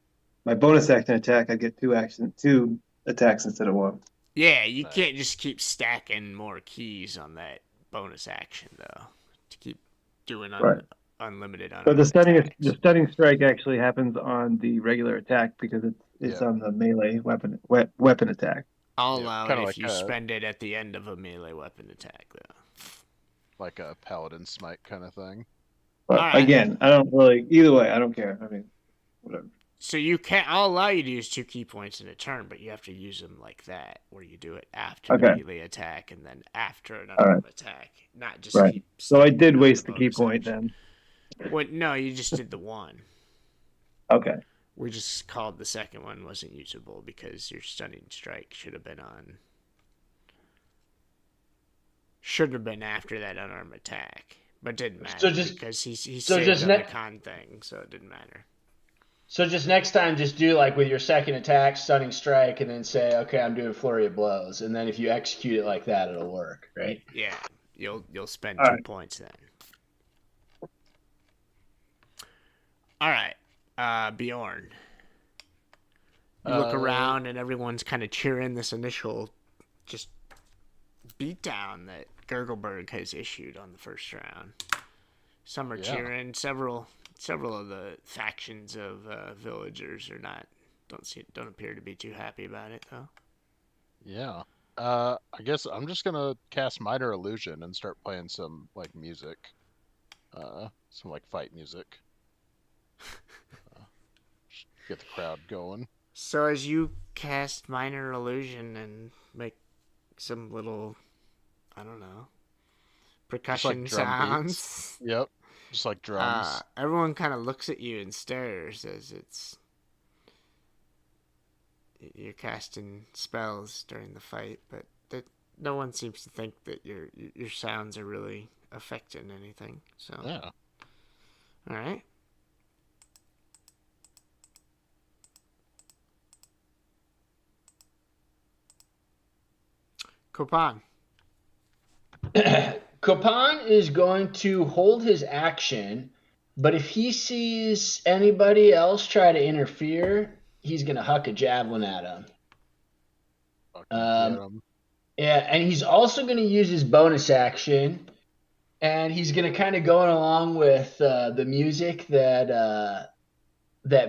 my bonus action attack I get 2 attacks instead of 1. Yeah, you Right. can't just keep stacking more keys on that bonus action, though, to keep doing Right. unlimited But the attacks. stunning strike actually happens on the regular attack because it's Yeah. on the melee weapon attack. I'll Yeah, allow it kinda if like you a- spend it at the end of a melee weapon attack, though. Like a paladin smite kind of thing. But Alright. again, I don't really either way. I don't care. I mean, whatever. So you can't. I'll allow you to use 2 key points in a turn, but you have to use them like that, where you do it after the Okay. melee attack and then after an Alright. unarmed attack, not just Right. keep. So I stacking did another waste the key bonus point action. then. Well, no, you just did the 1. Okay. We just called the second one wasn't usable because your stunning strike should have been on. Should have been after that unarmed attack, but didn't matter because he saved on the con thing, so it didn't matter. So just next time, just do like with your second attack, stunning strike, and then say, okay, I'm doing flurry of blows, and then if you execute it like that, it'll work, right? Yeah, you'll spend All 2 right. points then. All right, Bjorn. You look around and everyone's kind of cheering this initial just beatdown that Gurgleberg has issued on the first round. Some are cheering. Several of the factions of villagers don't appear to be too happy about it though. Yeah. I guess I'm just gonna cast Minor Illusion and start playing some like music. Some like fight music. Get the crowd going. So as you cast Minor Illusion and make some little, I don't know, percussion Just like drum sounds. beats. Yep. Just like drums. Everyone kind of looks at you and stares as you're casting spells during the fight, but no one seems to think that your sounds are really affecting anything. So Yeah. all right. Copan. Copan is going to hold his action, but if he sees anybody else try to interfere, he's going to huck a javelin at him. Fucking get 'em. Yeah, and he's also going to use his bonus action, and he's going to kind of go along with the music that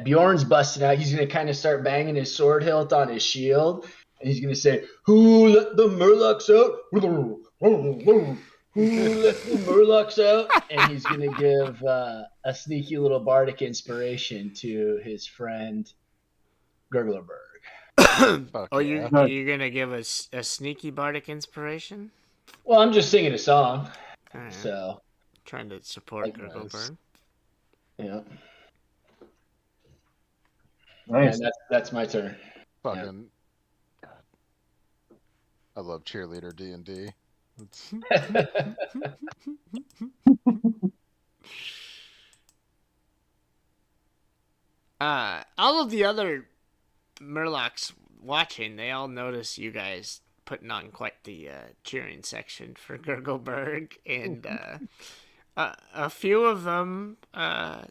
Bjorn's busting out. He's going to kind of start banging his sword hilt on his shield, and he's going to say, "Who let the Murlocs out? Who let the Murlocs out?" And he's going to give a sneaky little bardic inspiration to his friend Gurglerberg. Fuck Oh, yeah. you're gonna give us a sneaky bardic inspiration? Well, I'm just singing a song, Alright. so Trying to support Like, Gurgleburg. yeah. Nice. And that's my turn. Fucking. I love cheerleader D&D. All of the other Murlocs watching, they all notice you guys putting on quite the cheering section for Gurgleburg, and a few of them, a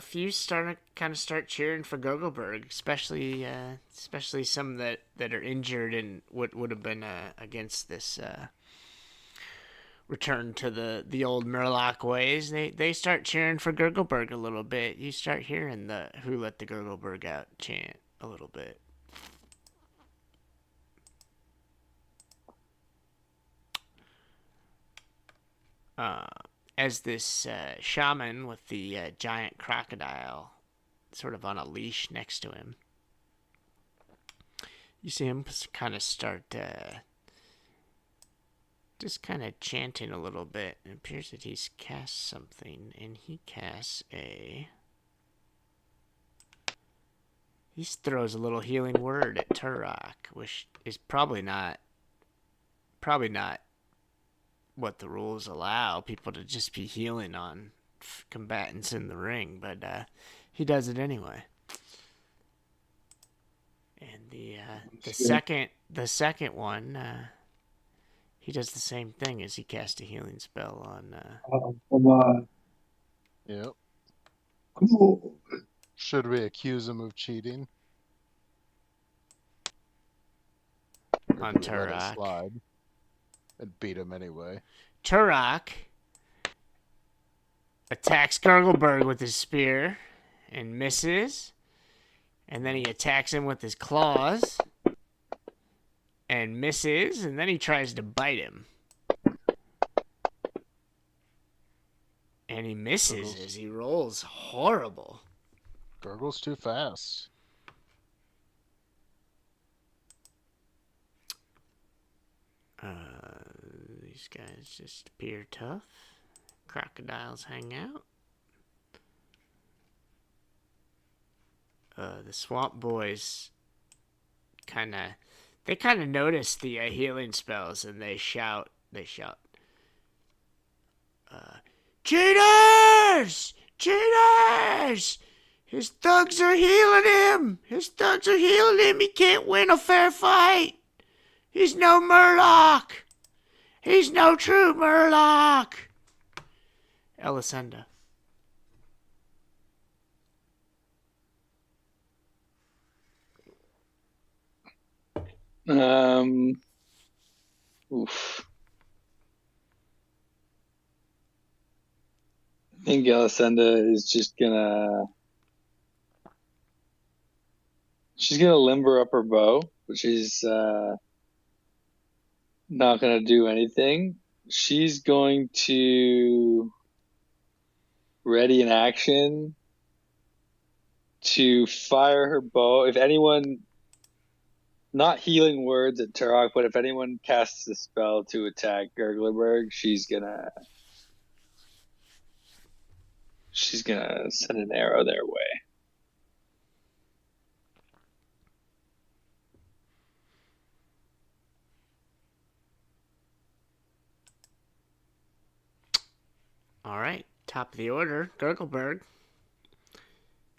few start cheering for Gurgleburg, especially some that are injured and would have been against this return to the old Murloc ways. They start cheering for Gurgleburg a little bit. You start hearing the "Who let the Gurgleburg out" chant a little bit. As this shaman with the giant crocodile sort of on a leash next to him, you see him kind of start just kind of chanting a little bit. It appears that he's cast something, and he casts a... He throws a little healing word at Turok, which is probably not what the rules allow people to just be healing on combatants in the ring, but he does it anyway. And the second one, he does the same thing as he casts a healing spell on. Oh, come on. Yep. Come on. Should we accuse him of cheating? Or On do we let it Turok. slide and beat him anyway? Turok attacks Gurgleburg with his spear and misses. And then he attacks him with his claws and misses. And then he tries to bite him. And he misses as he rolls horrible. Gurgle's too fast. These guys just appear tough. Crocodiles hang out. The swamp boys kind of notice the healing spells, and they shout, cheaters! Cheaters! His thugs are healing him! He can't win a fair fight! He's no Murloc! He's no true Murloc! Elisenda. Oof. I think Elisenda is just gonna. She's gonna limber up her bow, which is not gonna do anything. She's going to ready in action to fire her bow. If anyone, not healing words at Turok, but if anyone casts a spell to attack Gurgleburg, she's gonna send an arrow their way. All right, top of the order, Gurgleburg.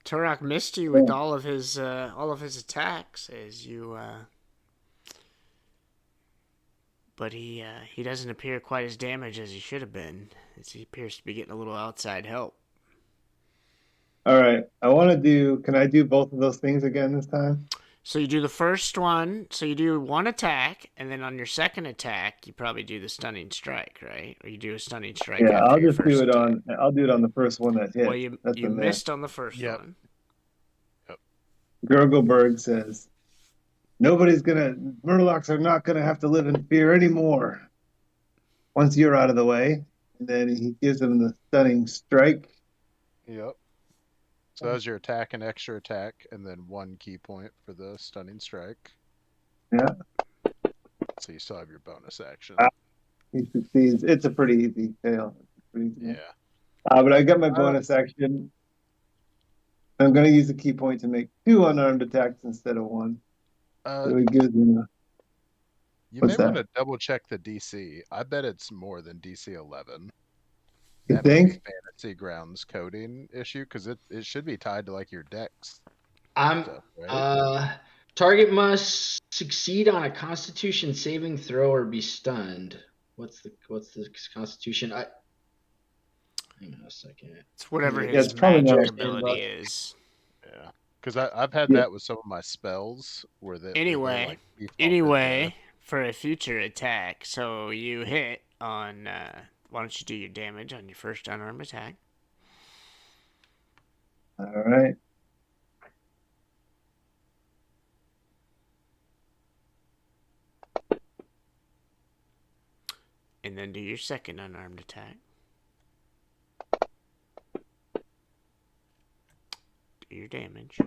Turok missed you with all of his attacks as you, but he doesn't appear quite as damaged as he should have been, as he appears to be getting a little outside help. All right. Can I do both of those things again this time? So you do the first one, so you do one attack, and then on your second attack, you probably do the stunning strike, right? Or you do a stunning strike Yeah, after your first attack. I'll do it on the first one that hit. Well, you missed on the first one. Gurgleburg says, Murlocs are not gonna have to live in fear anymore once you're out of the way. And then he gives them the stunning strike. Yep. So that was your attack and extra attack, and then 1 key point for the stunning strike. Yeah. So you still have your bonus action. He succeeds. It's a pretty easy fail. Yeah. But I got my bonus action. I'm going to use a key point to make 2 unarmed attacks instead of 1. So it gives me You What's may want that? to double check the DC. I bet it's more than DC 11. You That might be think? Fantasy Grounds coding issue because it should be tied to like your dex I'm stuff, right? target must succeed on a Constitution saving throw or be stunned. What's the Constitution? Hang on a second. It's whatever Yeah, his it's probably magic not- ability is. Yeah. Because I've had Yeah. that with some of my spells where they Anyway, like default for a future attack, so you hit on. Why don't you do your damage on your first unarmed attack? All right. And then do your second unarmed attack. Do your damage.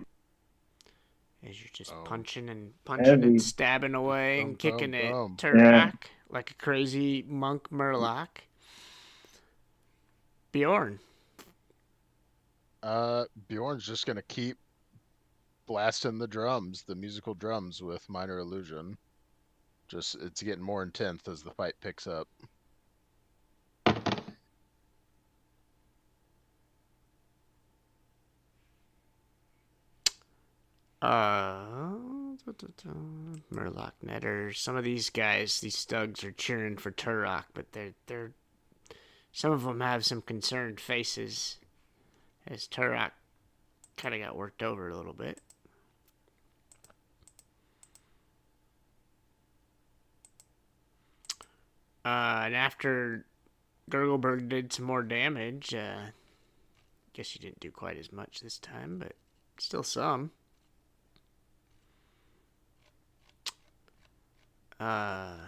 As you're just punching and Heavy. and stabbing away and kicking it Turok Yeah. like a crazy monk Murloc. Bjorn. Bjorn's just gonna keep blasting the drums, the musical drums with minor illusion. Just it's getting more intense as the fight picks up. Murloc Netter. Some of these guys, these thugs, are cheering for Turok, but they're some of them have some concerned faces as Turok kind of got worked over a little bit. And after Gurgleberg did some more damage, guess he didn't do quite as much this time, but still some. It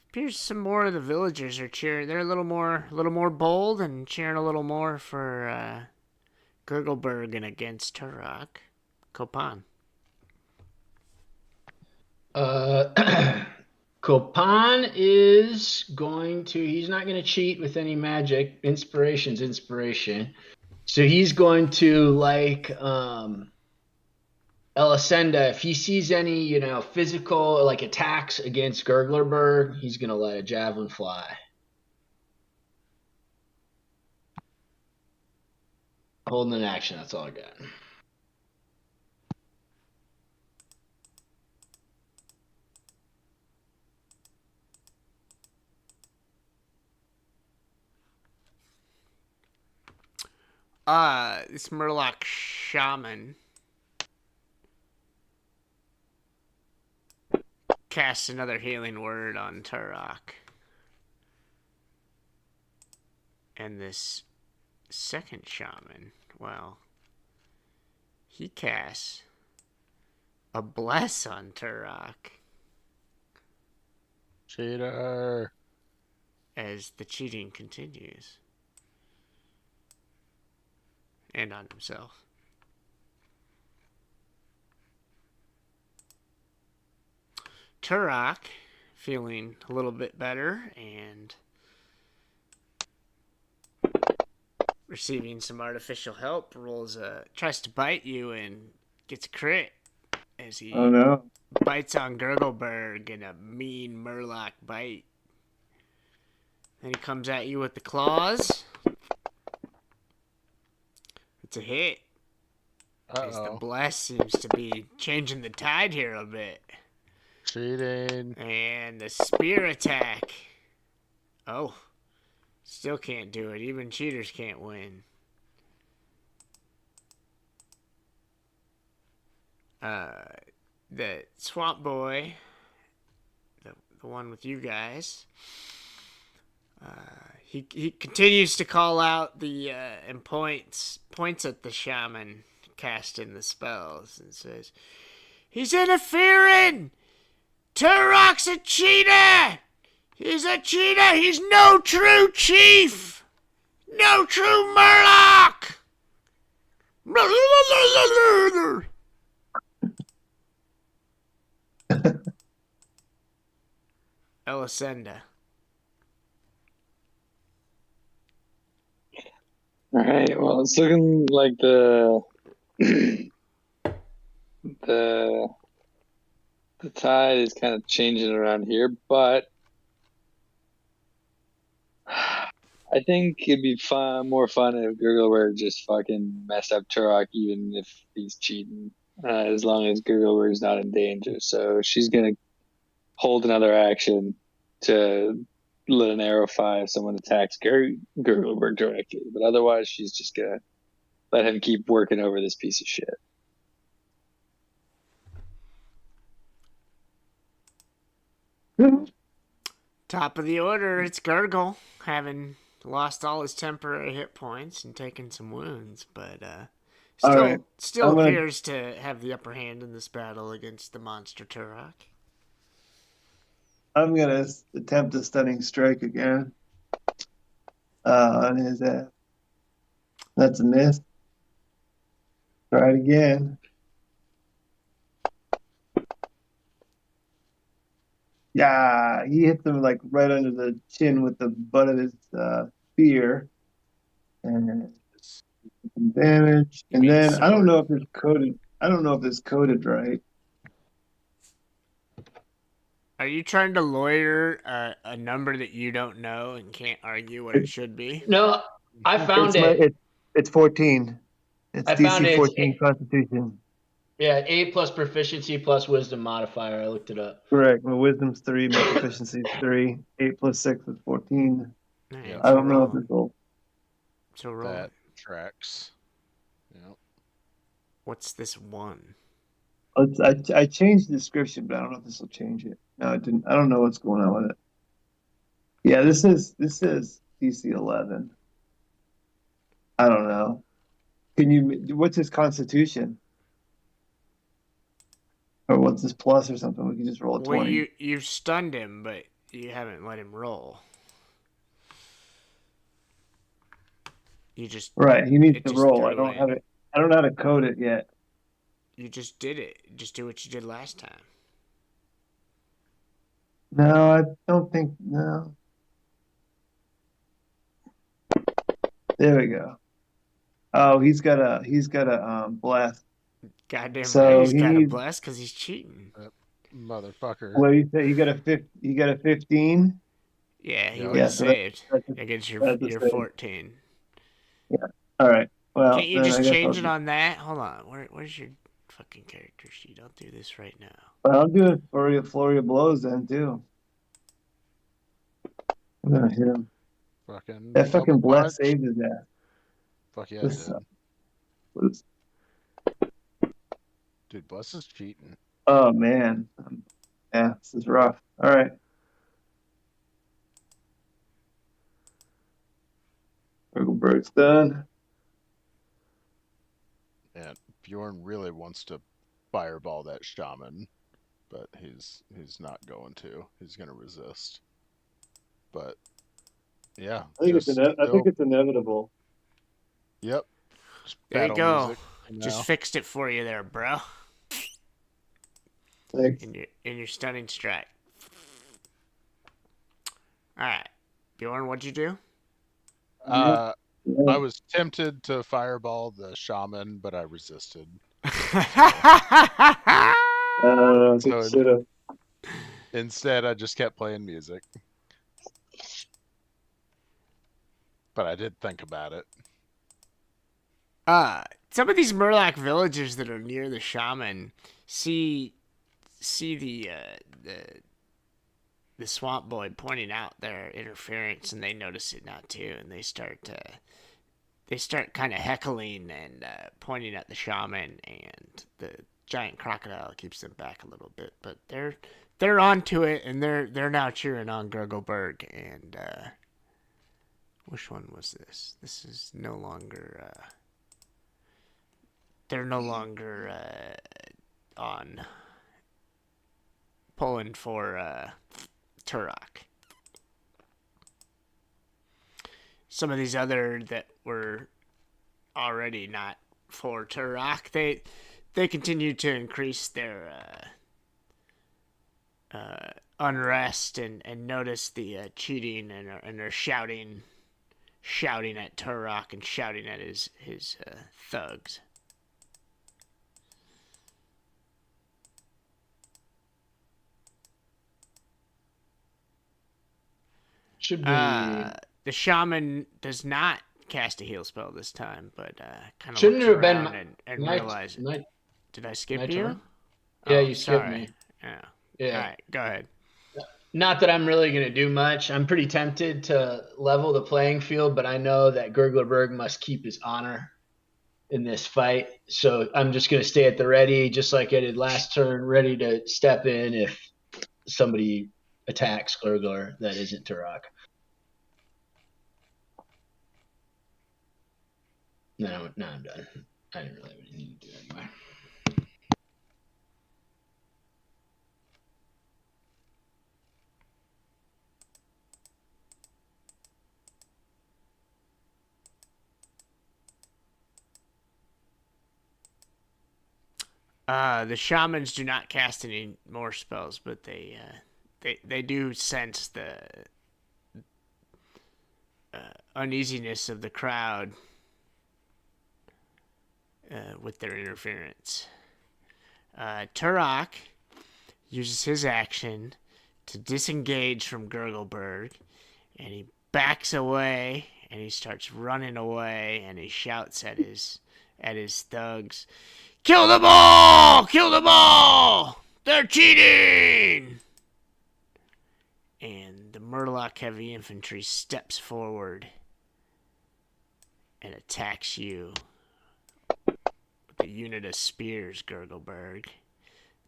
appears some more of the villagers are cheering. They're a little more bold and cheering a little more for Gurgleberg and against Turok. Kopan. Kopan is going to. He's not going to cheat with any magic. Inspiration's inspiration. So he's going to Elisenda, if he sees any, physical attacks against Gurglerberg, he's gonna let a javelin fly. Holding an action, that's all I got. This Murloc shaman casts another healing word on Turok. And this second shaman, well, he casts a bless on Turok. Cheater. As the cheating continues. And on himself. Turok, feeling a little bit better and receiving some artificial help, tries to bite you and gets a crit as he bites on Gurgleberg in a mean Murloc bite. Then he comes at you with the claws. It's a hit. As the bless seems to be changing the tide here a bit. Cheating. And the spear attack. Oh. Still can't do it. Even cheaters can't win. The swamp boy, the one with you guys, he continues to call out and points at the shaman casting the spells and says, "He's interfering! Turok's a cheater! He's a cheater! He's no true chief! No true Murloc!" Elisenda. All right. Well, it's looking like the the the tide is kind of changing around here, but I think it'd be more fun if Gurgleberg just fucking messed up Turok, even if he's cheating, as long as Gurgleberg's not in danger. So she's gonna hold another action to let an arrow fly if someone attacks Gurgleberg directly, but otherwise she's just gonna let him keep working over this piece of shit. Top of the order, it's Gurgle, having lost all his temporary hit points and taken some wounds, but All right. still I'm gonna- appears to have the upper hand in this battle against the monster Turok. I'm gonna attempt a stunning strike again. On his ass. That's a miss. Try it again. Yeah, he hits him like right under the chin with the butt of his spear, and some damage. You And mean then I don't sword. know if it's coded. I don't know if it's coded right. Are you trying to lawyer a number that you don't know and can't argue what it should be? No, I found it. It's 14. It's I found DC it. 14 Constitution. Yeah, 8 plus proficiency plus wisdom modifier. I looked it up. Correct. My wisdom's 3, my proficiency's 3. 8 plus 6 is 14. Man, Yeah. I don't know if this will. So roll. That tracks. Yep. What's this one? I changed the description, but I don't know if this will change it. No, it didn't. I don't know what's going on with it. Yeah, this is DC 11. I don't know. What's his Constitution? Or what's his plus or something? We can just roll a Well, 20. you've stunned him, but you haven't let him roll. You just Right, he needs it to just roll. I threw don't in. have it. I don't know how to code it yet. You just did it. Just do what you did last time. No, I don't think. No. There we go. Oh, he's got a blast. Goddamn So right, he's he got a needs- bless because he's cheating. Motherfucker. What do you say? He got a 15. Yeah, he Yeah. would have Yeah, so that- saved that's a- against your that's a save. 14. All right. Well, Can't you then just I guess change I'll it on that? Hold on. Where's your fucking character sheet? I'll do this right now. I'll do a flurry of blows then too. I'm gonna hit him. Fucking That fucking double blast punch. saved his ass. Fuck yeah, it This did. sucks. Dude, Bless is cheating. Oh man. Yeah, this is rough. All right. Bird's done. And Bjorn really wants to fireball that shaman, but he's not going to. He's gonna resist. But yeah, I think just it's inevitable. Yep. Just There you battle go. music now. Just fixed it for you there, bro. Thanks. In your stunning strike. Alright. Bjorn, what'd you do? I Yeah. was tempted to fireball the shaman, but I resisted. I think So- should have. Instead, I just kept playing music. But I did think about it. Some of these Murloc villagers that are near the shaman see the swamp boy pointing out their interference, and they notice it now too, and they start kind of heckling and pointing at the shaman, and the giant crocodile keeps them back a little bit, but they're onto it, and they're now cheering on Gurgleberg. And which one was this? This is no longer. They're no longer on pulling for Turok. Some of these other that were already not for Turok, they continue to increase their unrest and notice the cheating and are shouting at Turok and shouting at his thugs. Should be. The shaman does not cast a heal spell this time, but kind of Shouldn't looks have been around and realizes. Did I skip you? turn? Yeah, Oh, you skipped sorry. me. Yeah. Yeah. All right, go ahead. Not that I'm really going to do much. I'm pretty tempted to level the playing field, but I know that Gurglerberg must keep his honor in this fight. So I'm just going to stay at the ready, just like I did last turn, ready to step in if somebody attacks Gurgler that isn't Turok. No, I'm done. I didn't really have anything to do anyway. The shamans do not cast any more spells, but they do sense the uneasiness of the crowd with their interference. Turok uses his action to disengage from Gurgleberg, and he backs away and he starts running away and he shouts at his thugs, "Kill them all! Kill them all! They're cheating!" And the Murloc heavy infantry steps forward and attacks you with a unit of spears, Gurgleberg.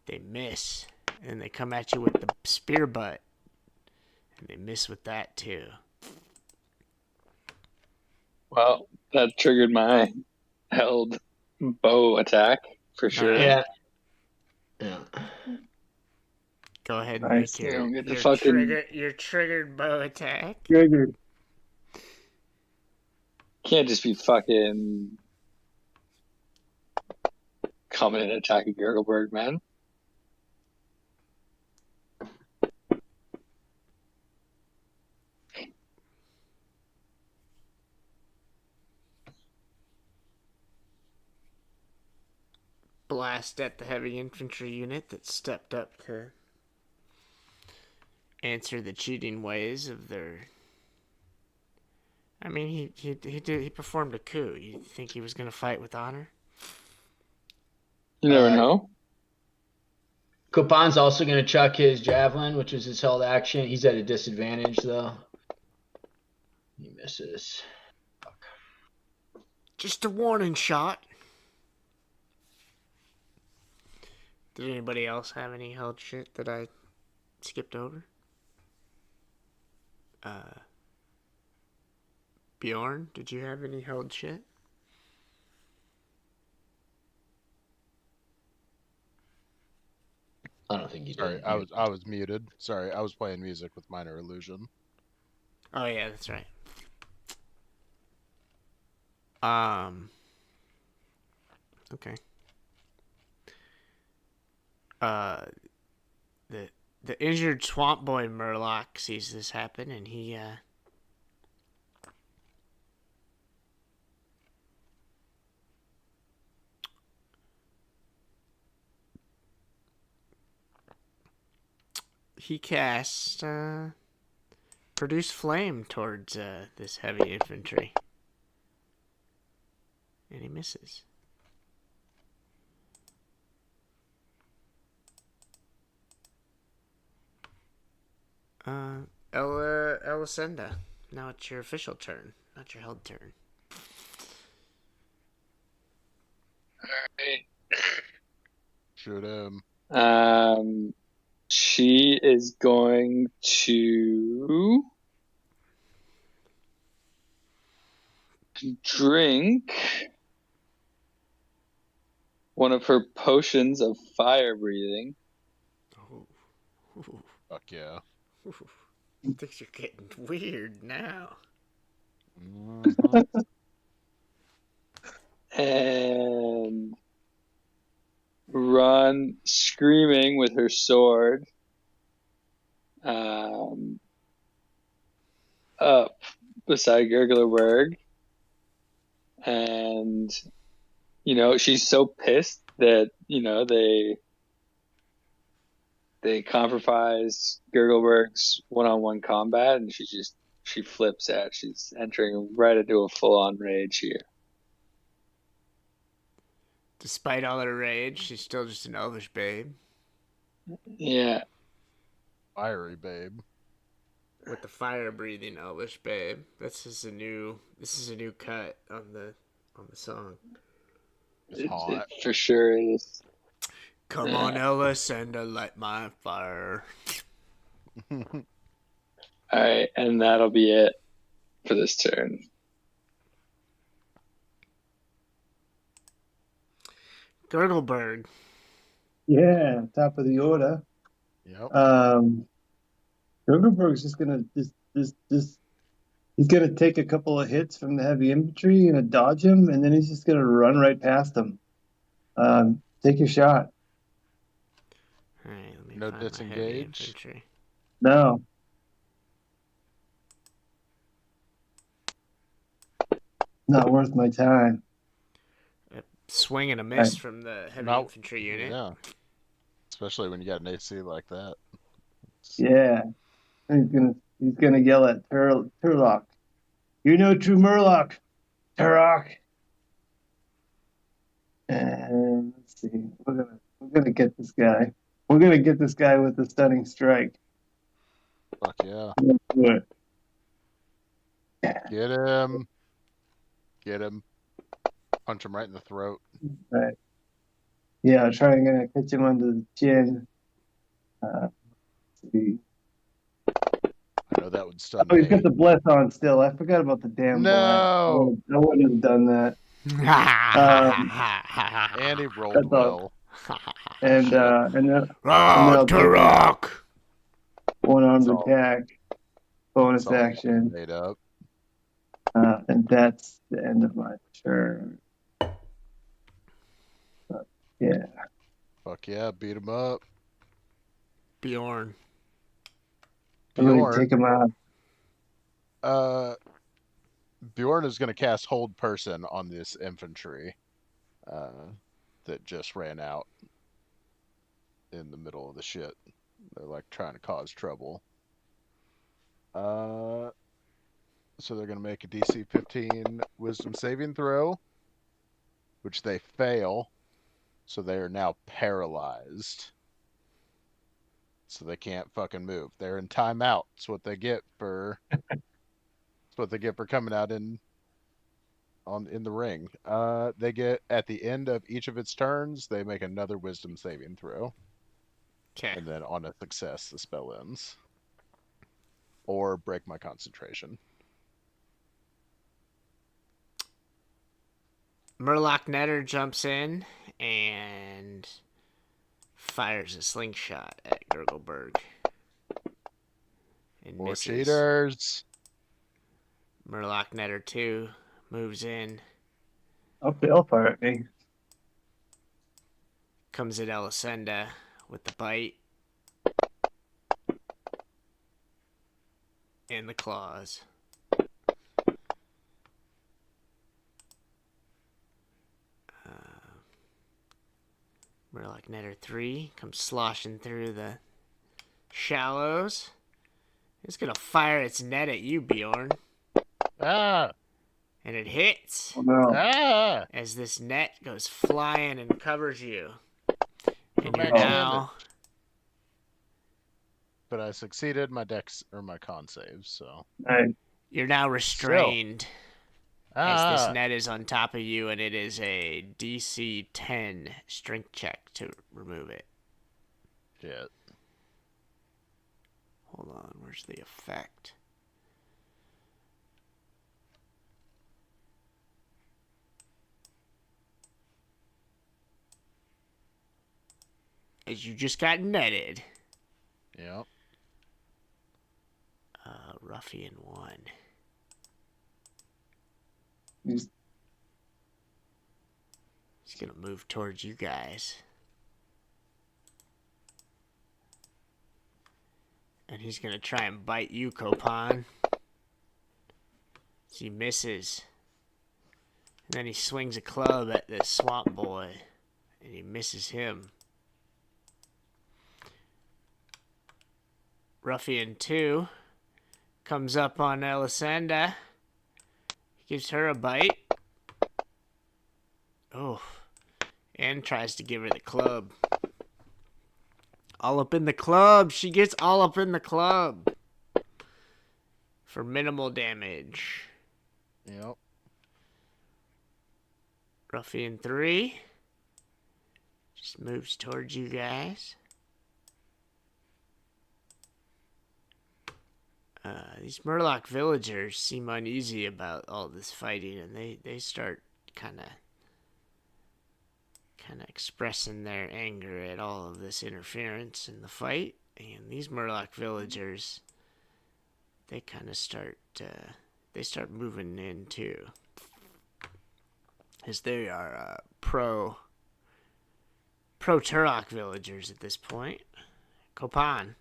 They miss, and they come at you with the spear butt, and they miss with that too. Well, that triggered my held bow attack for sure. Alright. Yeah. Go ahead and Nice. make Yeah, get the fucking- your triggered bow attack. Triggered. Can't just be fucking coming and attacking Gurgleberg, man. Blast at the heavy infantry unit that stepped up to answer the cheating ways of their. I mean, he performed a coup. You think he was going to fight with honor? You never know. Copan's also going to chuck his javelin, which is his held action. He's at a disadvantage, though. He misses. Fuck. Just a warning shot. Did anybody else have any held shit that I skipped over? Bjorn, did you have any held shit? I don't think you did. Sorry, I was muted. Sorry, I was playing music with Minor Illusion. Oh yeah, that's right. Okay. The injured swamp boy Murloc sees this happen, and he casts produce flame towards this heavy infantry, and he misses. Elisenda, now it's your official turn, not your held turn. Alright. Shoot him. She is going to drink one of her potions of fire breathing. Oh. Fuck yeah. Things are getting weird now. Mhm. And run screaming with her sword up beside Gurglerberg, and she's so pissed that they compromise Gurgleberg's one-on-one combat, and she flips out. She's entering right into a full-on rage here. Despite all her rage, she's still just an elvish babe. Yeah. Fiery babe. With the fire-breathing elvish babe. This is a new cut on the song. It's hot. It for sure is. Come on, Ellis, and light my fire. All right, and that'll be it for this turn. Gurgleberg. Yeah, top of the order. Yep. Gurgleberg's just gonna he's gonna take a couple of hits from the heavy infantry, gonna dodge him, and then he's just gonna run right past them. Take your shot. All right, let me No find my heavy disengage? infantry. No. Not worth my time. Swing and a miss Right. from the heavy No. infantry unit. Yeah. Especially when you got an AC like that. Yeah. He's gonna yell at Turlock. You know true Murloc, Turlock. And let's see. We're gonna get this guy. We're gonna get this guy with the stunning strike. Fuck yeah. Let's do it. Get him. Get him. Punch him right in the throat. Right. Yeah, trying to catch him under the chin. Let's see. I know that would stun Oh, he's me. got the bless on still. I forgot about the damn No. bless. I wouldn't have done that. And he rolled That's all. well. And Shit. and then Oh, Turok! one-armed It's all- attack, bonus It's all action, made up. and that's the end of my turn. Yeah. Fuck yeah, beat him up. Bjorn. I'm gonna Bjorn. take him out. Bjorn is going to cast Hold Person on this infantry that just ran out in the middle of the shit. They're like trying to cause trouble. So they're going to make a DC 15 Wisdom saving throw, which they fail. So they are now paralyzed. So they can't fucking move. They're in timeout. That's what they get for. That's what they get for coming out in the ring. They get at the end of each of its turns, they make another Wisdom saving throw, Okay. and then on a success, the spell ends. Or break my concentration. Murloc Netter jumps in and fires a slingshot at Gurgleberg. And More misses. cheaters. Murloc Netter 2 moves in, Oh, they'll fire at me. comes at Elisenda with the bite and the claws. Murloc Netter 3 comes sloshing through the shallows. It's gonna fire its net at you, Bjorn. Ah! And it hits Oh no. Ah! as this net goes flying and covers you. And you're makes now But I succeeded my dex or my con saves, so. Right. you're now restrained as Ah! this net is on top of you, and it is a DC 10 strength check to remove it. Shit. Hold on, where's the effect? As you just got netted. Yep. Ruffian 1. He's He's gonna move towards you guys. And he's going to try and bite you, Copan. He misses. And then he swings a club at the swamp boy. And he misses him. Ruffian 2 comes up on Elisanda. He gives her a bite. Oh. And tries to give her the club. All up in the club. She gets all up in the club. For minimal damage. Yep. Ruffian 3 just moves towards you guys. These Murloc villagers seem uneasy about all this fighting, and they start kind of expressing their anger at all of this interference in the fight. And these Murloc villagers, they kind of start moving in too, as they are pro Turok villagers at this point. Copan.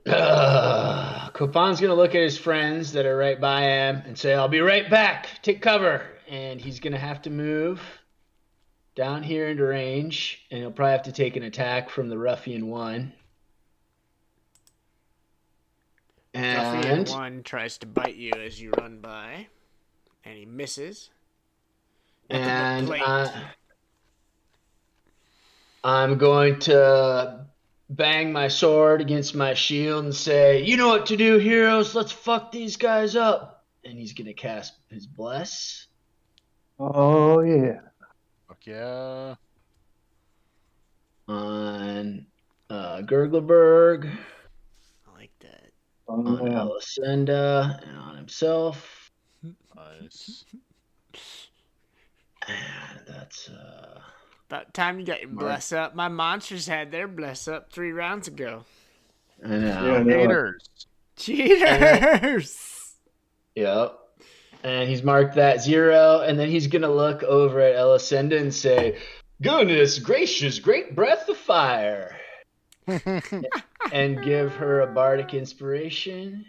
Copan's gonna look at his friends that are right by him and say, "I'll be right back. Take cover." And he's gonna have to move down here into range, and he'll probably have to take an attack from the Ruffian 1. Ruffian And 1 tries to bite you as you run by, and he misses. and I'm going to bang my sword against my shield and say, "You know what to do, heroes. Let's fuck these guys up." And he's gonna cast his bless. Oh yeah. Fuck yeah. On Gurgleberg, I like that. Oh on yeah. Elisenda, and on himself. Nice. And that's About time you got your bless up. My monsters had their bless up 3 rounds ago. I know. Yeah, I know. Haters. Cheaters! Yep. And he's marked that 0, and then he's gonna look over at Elisenda and say, "Goodness gracious, great breath of fire," and give her a bardic inspiration.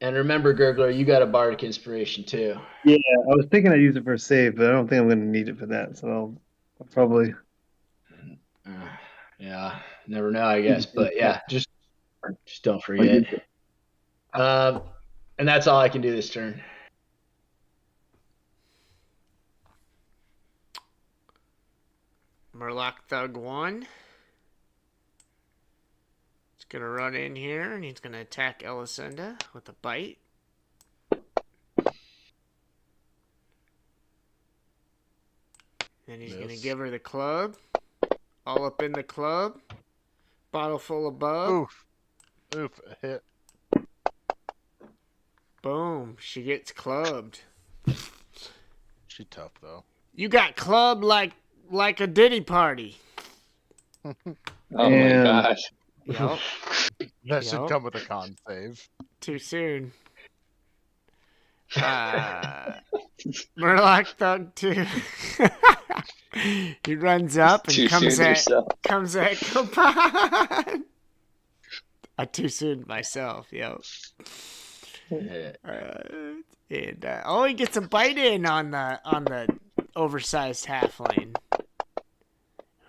And remember, Gurgler, you got a bardic inspiration too. Yeah, I was thinking I'd use it for a save, but I don't think I'm going to need it for that. So I'll probably. Yeah, never know, I guess. But yeah, just don't forget. And that's all I can do this turn. Murloc Thug 1. He's going to run in here, and he's going to attack Elisenda with a bite. Then he's going to give her the club. All up in the club. Bottle full of bug. Oof. Oof. A hit. Boom. She gets clubbed. She tough though. You got clubbed like a Diddy party. Oh And- my gosh. Yup. That should Yup. come with a con save. Too soon. Murloc Thug 2. He runs up and Too comes soon at yourself. Copan. I too soon myself, yo. Yeah. And he gets a bite in on the oversized halfling,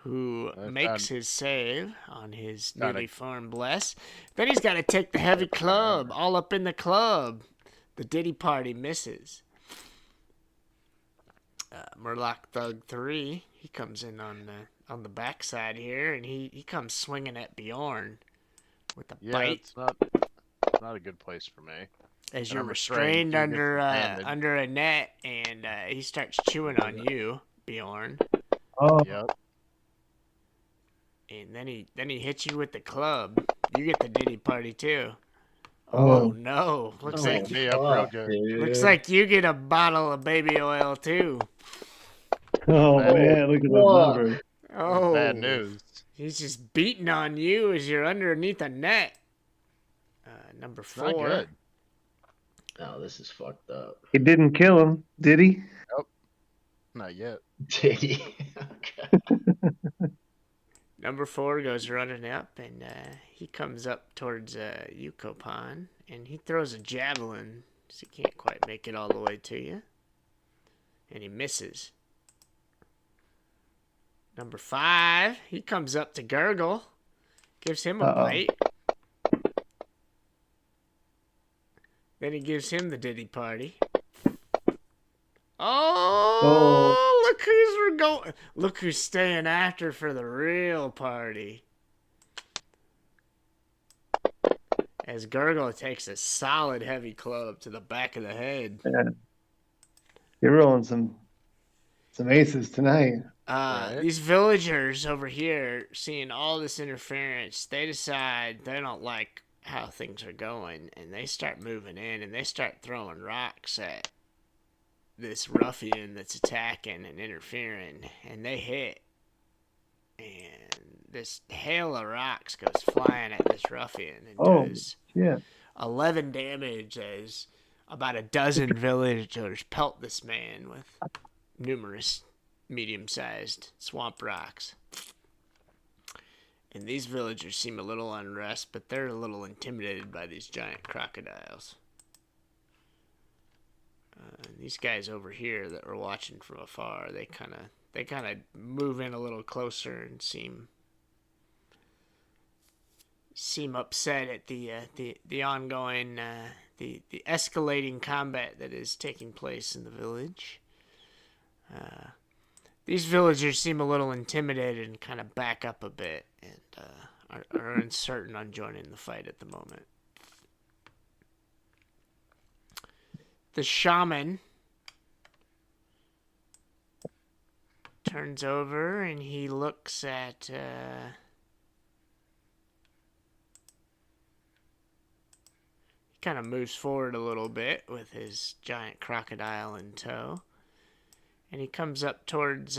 who makes his save on his newly formed bless. Then he's got to take the heavy club, all up in the club. The Diddy party misses. Murloc Thug 3, he comes in on the backside here, and he comes swinging at Bjorn with a Yeah, bite. it's not a good place for me. As And you're I'm restrained, restrained you get some damage. under a net, and he starts chewing on you, Bjorn. Oh, Yep. And then he hits you with the club. You get the Diddy party too. Oh. Oh no! Looks like Me up real good. looks like you get a bottle of baby oil too. oh Bad. man, look at those Whoa. numbers. Oh, Bad news. He's just beating on you as you're underneath a net. Number It's not 4. good. Oh, this is fucked up. He didn't kill him, did he? Not yet. Did he? Okay. Number 4 goes running up, and he comes up towards Yukopan, and he throws a javelin, so he can't quite make it all the way to you. And he misses. Number 5, he comes up to Gurgle, gives him a bite. Then he gives him the Diddy Party. Oh, look who's going. Look who's staying after for the real party. As Gurgle takes a solid heavy club to the back of the head. Yeah. You're rolling some aces tonight. Right. These villagers over here, seeing all this interference, they decide they don't like how things are going, and they start moving in, and they start throwing rocks at this ruffian that's attacking and interfering, and they hit, and this hail of rocks goes flying at this ruffian and does 11 damage as about a dozen villagers pelt this man with numerous medium-sized swamp rocks. And these villagers seem a little unrest, but they're a little intimidated by these giant crocodiles. These guys over here that were watching from afar, they kind of move in a little closer and seem upset at the ongoing the escalating combat that is taking place in the village. These villagers seem a little intimidated and kind of back up a bit and are uncertain on joining the fight at the moment. The shaman turns over and he looks at he kind of moves forward a little bit with his giant crocodile in tow. And he comes up towards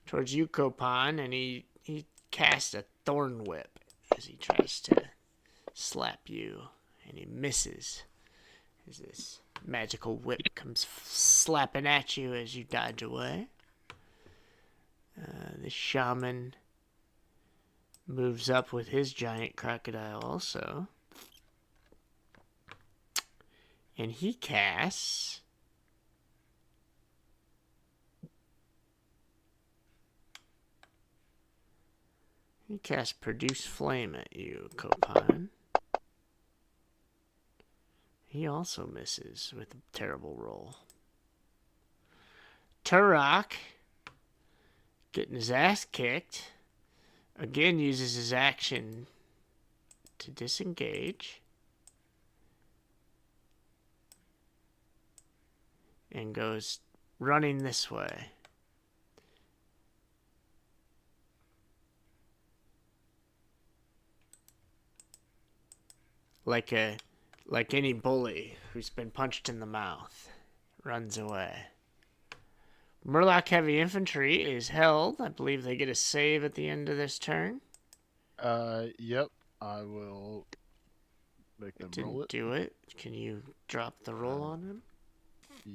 Yukopan, and he casts a thorn whip as he tries to slap you, and he misses as this magical whip comes slapping at you as you dodge away. The shaman moves up with his giant crocodile also. And he casts Produce Flame at you, Copan. He also misses with a terrible roll. Turok, getting his ass kicked, again uses his action to disengage. And goes running this way. Like any bully who's been punched in the mouth. Runs away. Murloc Heavy Infantry is held. I believe they get a save at the end of this turn. Yep. I will make them roll it. Didn't do it. Can you drop the roll on him?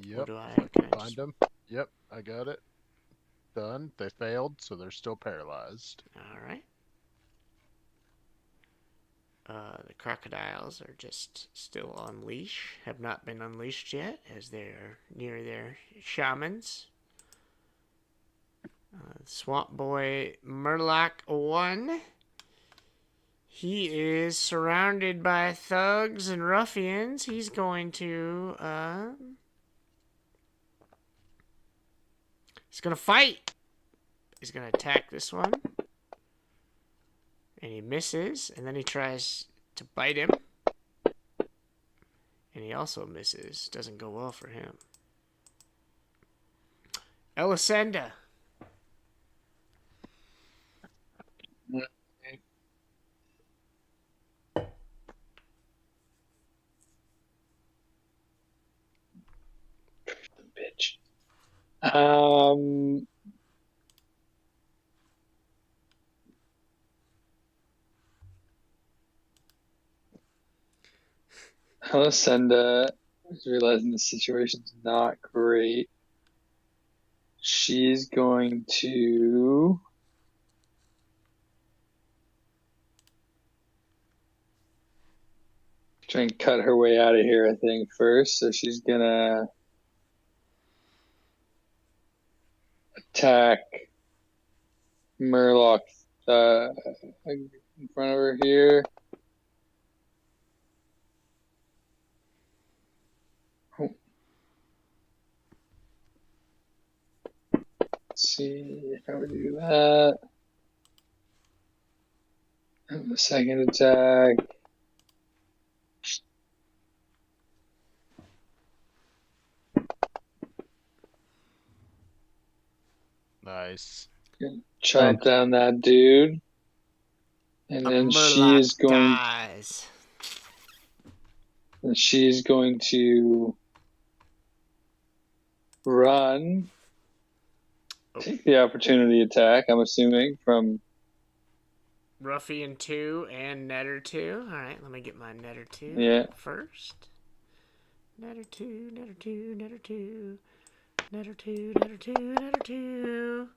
Yep. Or do I Find them. Yep, I got it. Done. They failed, so they're still paralyzed. All right. The crocodiles are just still on leash. Have not been unleashed yet, as they are near their shamans. Swamp Boy Murloc 1. He is surrounded by thugs and ruffians. He's going to he's going to fight. He's going to attack this one. And he misses. And then he tries to bite him. And he also misses. Doesn't go well for him. Elisenda. Bitch. Halasenda is realizing the situation's not great. she's going to try and cut her way out of here, I think, first. So she's gonna attack Murloc in front of her here. Oh. Let's see how we do that. And the second attack. Nice. Chop down that dude. And then she is going dies. and she's going to run. Take the opportunity attack, I'm assuming, from Ruffian 2 and Netter 2. Alright, let me get my Netter 2 Yeah. first. Netter 2, Netter 2, Netter 2. Netter 2, Netter 2, Netter 2.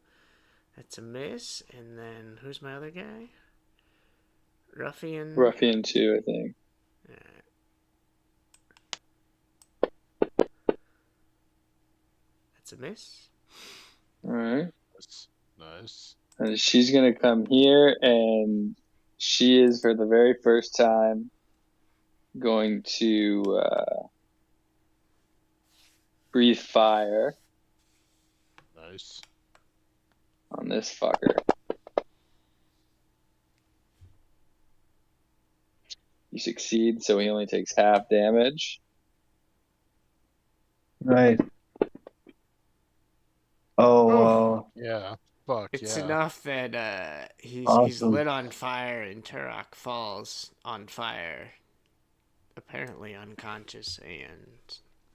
That's a miss. And then, who's my other guy? Ruffian. Ruffian 2, I think. That's a miss. Alright. That's nice. And she's going to come here, and she is, for the very first time, going to breathe fire Nice. on this fucker. You succeed, so he only takes half damage. Right. Oh, Yeah. Fuck It's yeah. enough that he's Awesome. lit on fire and Turok falls on fire, apparently unconscious and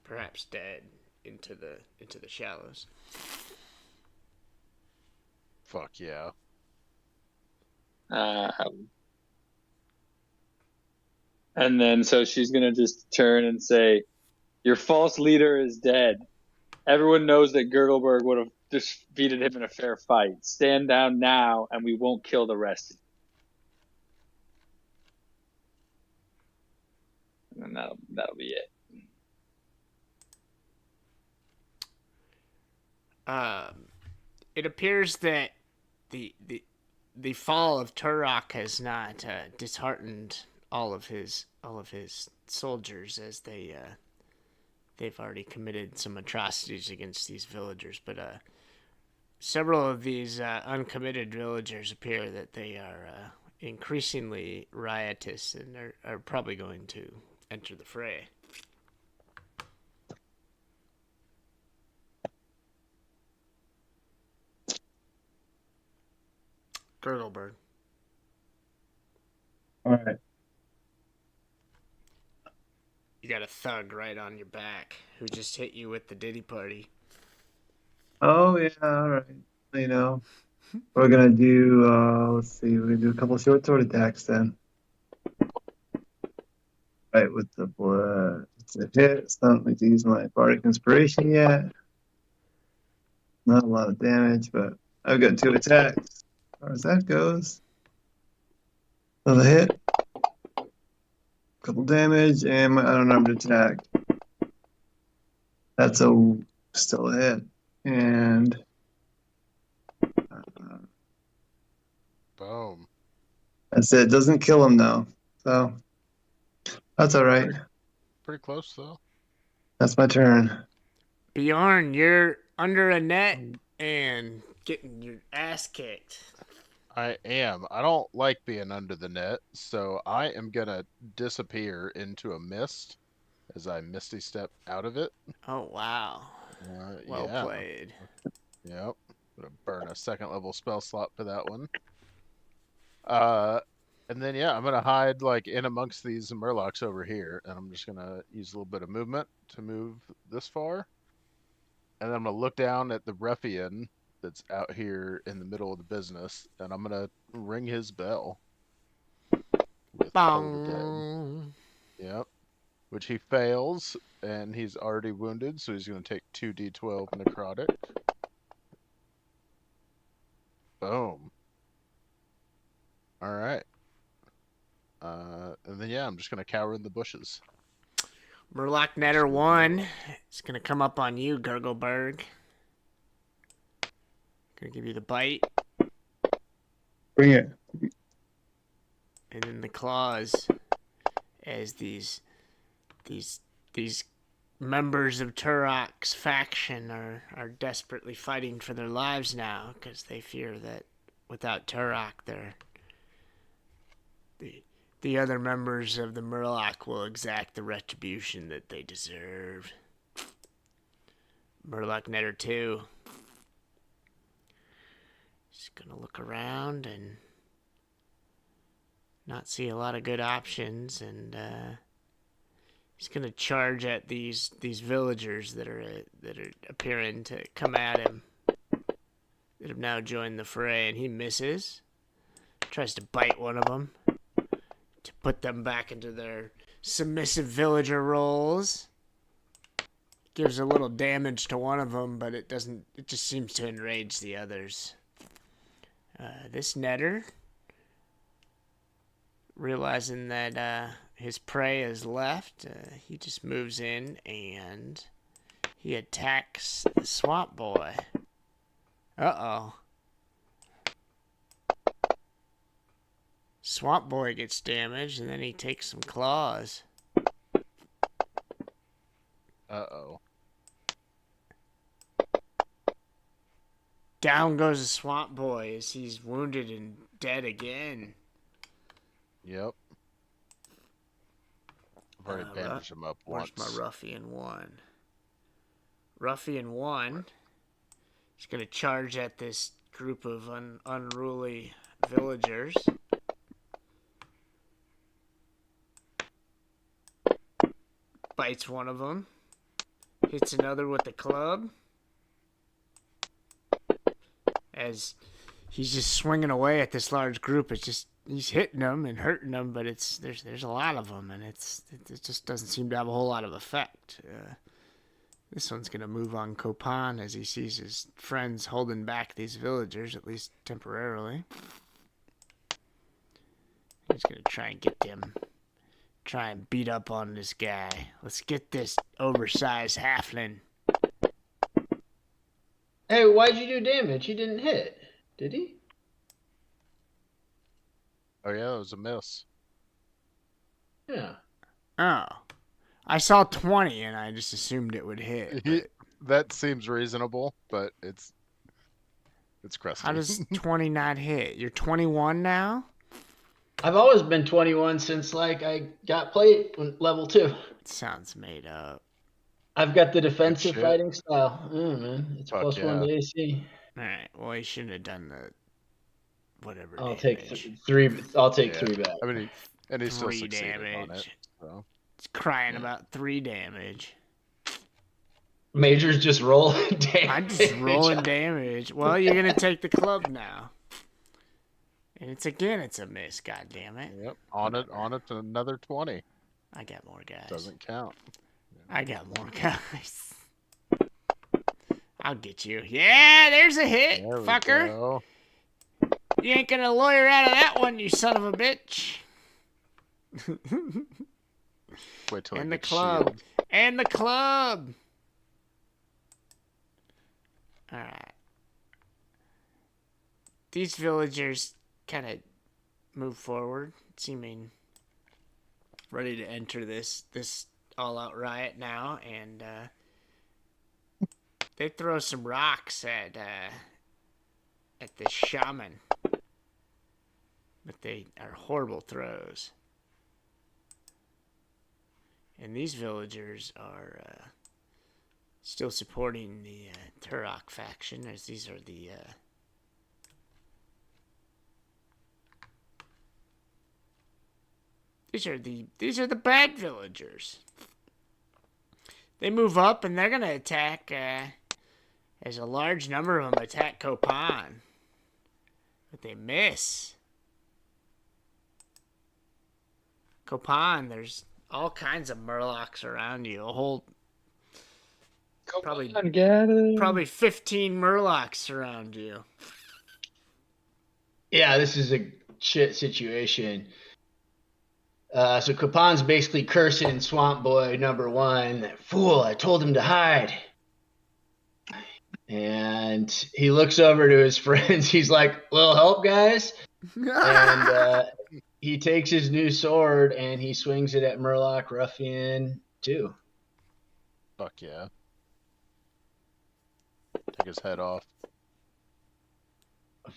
perhaps dead into the shallows. Fuck yeah. And then so she's going to just turn and say, "Your false leader is dead. Everyone knows that Gurgleberg would have defeated him in a fair fight. Stand down now, and we won't kill the rest." And then that'll be it. It appears that the fall of Turok has not disheartened all of his soldiers, as they've already committed some atrocities against these villagers. But several of these uncommitted villagers appear that they are increasingly riotous and are probably going to enter the fray. Gurgleberg. all right. You got a thug right on your back who just hit you with the Diddy party. Oh yeah, all right. You know, we're gonna do. Let's see. We're gonna do a couple short sword attacks then. Right with the blood. It's a hit. It's not like to use my bardic inspiration yet. Not a lot of damage, but I've got 2 attacks. As far as that goes, another hit. Couple damage, and my unarmed attack. That's still a hit, and Boom. that's it. Doesn't kill him though, so that's all right. Pretty close though. That's my turn. Bjorn, you're under a net and getting your ass kicked. I am. I don't like being under the net, so I am gonna disappear into a mist as I misty step out of it. Oh, wow. Well Yeah. played. Yep. Gonna burn a 2nd level spell slot for that one. And then yeah, I'm gonna hide like in amongst these Murlocs over here, and I'm just gonna use a little bit of movement to move this far. And then I'm gonna look down at the ruffian that's out here in the middle of the business, and I'm gonna ring his bell. With Toll the Dead. Bong. Yep. Which he fails, and he's already wounded, so he's gonna take 2d12 necrotic. Boom. All right. And then yeah, I'm just gonna cower in the bushes. Murloc Netter 1 is going to come up on you, Gurgleberg. Going to give you the bite. Bring it. And then the claws, as these members of Turok's faction are desperately fighting for their lives now, because they fear that without Turok, the other members of the Murloc will exact the retribution that they deserve. Murloc Netter 2. Just gonna look around and not see a lot of good options, and he's gonna charge at these villagers that are appearing to come at him, that have now joined the fray, and he misses. Tries to bite one of them to put them back into their submissive villager roles. Gives a little damage to one of them, but it doesn't. It just seems to enrage the others. This netter, realizing that his prey is left, he just moves in and he attacks the swamp boy. Uh-oh. Swamp boy gets damaged, and then he takes some claws. Uh-oh. Down goes the swamp boy as he's wounded and dead again. Yep. I've already bandaged him up Where's once. my Ruffian 1? Ruffian 1 is going to charge at this group of unruly villagers. Bites one of them. Hits another with the club. As he's just swinging away at this large group, it's just he's hitting them and hurting them, but there's a lot of them, and it just doesn't seem to have a whole lot of effect. This one's gonna move on Copan as he sees his friends holding back these villagers, at least temporarily. He's gonna try and get them, try and beat up on this guy. Let's get this oversized halfling. Hey, why'd you do damage? He didn't hit, did he? Oh yeah, it was a miss. Yeah. Oh. I saw 20 and I just assumed it would hit. That seems reasonable, but it's crusty. How does 20 not hit? You're 21 now? I've always been 21 since like I got plate level 2. It sounds made up. I've got the defensive shit. fighting style. Oh man, it's Fuck +1 to yeah. AC. Alright, well, he shouldn't have done the whatever I'll damage. take 3. I'll take Yeah. 3 back. I mean, and he still 3 succeeded damage. on it. So. It's crying about 3 damage. Major's just rolling damage. I'm just rolling damage. Well, you're going to take the club now. And it's a miss, goddammit. Yep. On it to another 20. I got more guys. Doesn't count. I got more guys. I'll get you. Yeah, there's a hit, There we fucker. go. You ain't gonna lawyer out of that one, you son of a bitch. Wait till I And the get club. shield. And the club. Alright. These villagers kind of move forward, seeming ready to enter this all-out riot now, and they throw some rocks at the shaman, but they are horrible throws. And these villagers are still supporting the Turok faction, as these are the these are the bad villagers. They move up and they're gonna attack. As a large number of them attack Copan, but they miss. Copan, there's all kinds of Murlocs around you. A whole probably 15 Murlocs surround you. Yeah, this is a shit situation. So Capon's basically cursing Swamp Boy number 1. Fool, I told him to hide. And he looks over to his friends. He's like, "Little help, guys?" And he takes his new sword and he swings it at Murloc Ruffian 2. Fuck yeah. Take his head off.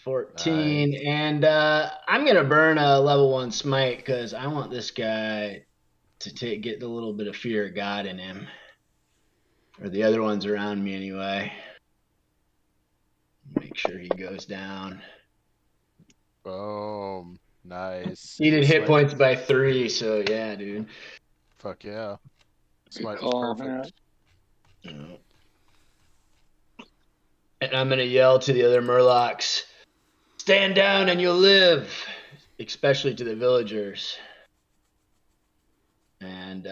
14. Nice. And I'm going to burn a level 1 smite because I want this guy to get a little bit of fear of God in him. Or the other ones around me anyway. Make sure he goes down. Boom. Nice. He did hit Smite. points by 3, so yeah, dude. Fuck yeah. Smite call, was perfect. And I'm going to yell to the other Murlocs, "Stand down and you'll live," especially to the villagers. And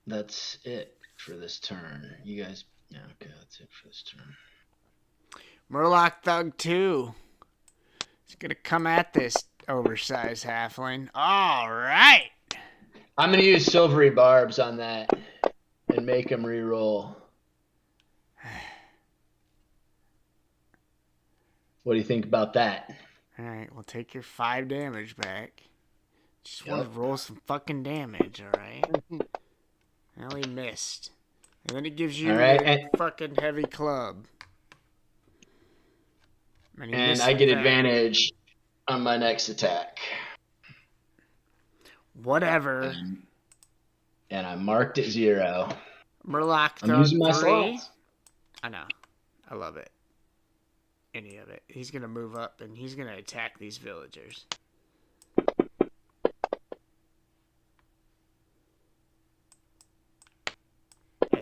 that's it for this turn. You guys, yeah, okay, that's it for this turn. Murloc Thug 2. He's going to come at this oversized halfling. All right. I'm going to use silvery barbs on that and make him re-roll. What do you think about that? All right, we'll take your 5 damage back. Just want Yep. to roll some fucking damage, all right? Well, he missed. And then he gives you All right, the fucking heavy club. And, he And missed I get that. advantage on my next attack. Whatever. And I marked it 0. Murloc I'm Thug using my 3. slots. I know. I love it. Any of it. He's going to move up and he's going to attack these villagers.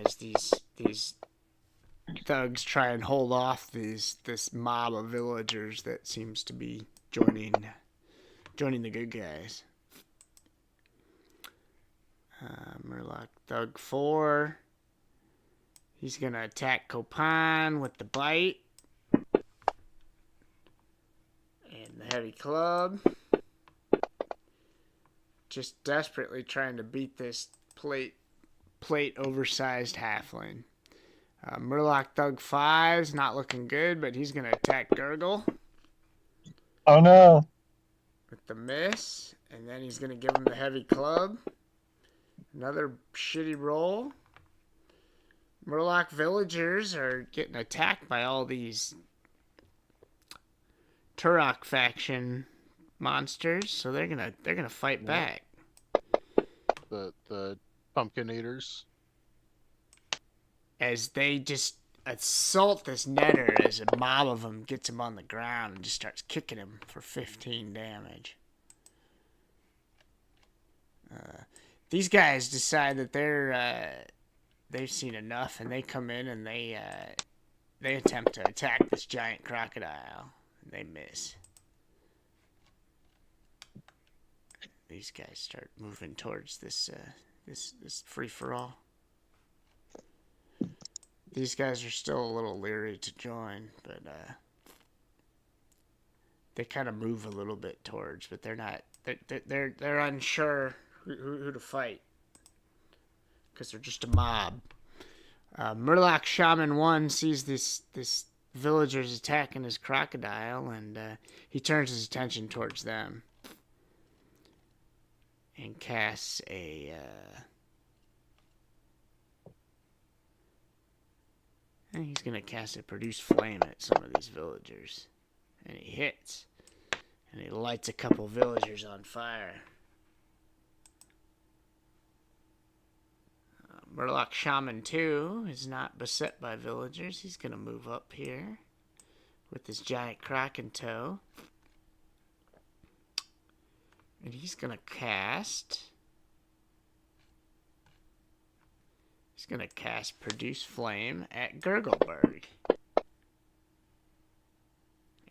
As these thugs try and hold off this mob of villagers that seems to be joining the good guys. Murloc Thug 4. He's gonna attack Copan with the bite and the heavy club. Just desperately trying to beat this plate oversized halfling. Murloc Thug 5's not looking good, but he's gonna attack Gurgle Oh no. with the miss, and then he's gonna give him the heavy club. Another shitty roll. Murloc villagers are getting attacked by all these Turok faction monsters, so they're gonna fight back. The pumpkin eaters. As they just assault this netter as a mob of them gets him on the ground and just starts kicking him for 15 damage. These guys decide that they've seen enough, and they come in and they attempt to attack this giant crocodile. And they miss. These guys start moving towards this free for all. These guys are still a little leery to join, but they kind of move a little bit towards, but they're not. They're unsure who to fight because they're just a mob. Murloc Shaman 1 sees this villagers attacking his crocodile, and he turns his attention towards them and casts a. And he's gonna cast a produce flame at some of these villagers, and he hits, and he lights a couple villagers on fire. Murloc Shaman 2 is not beset by villagers. He's gonna move up here with this giant croc in tow, and he's gonna cast. He's going to cast Produce Flame at Gurgleberg.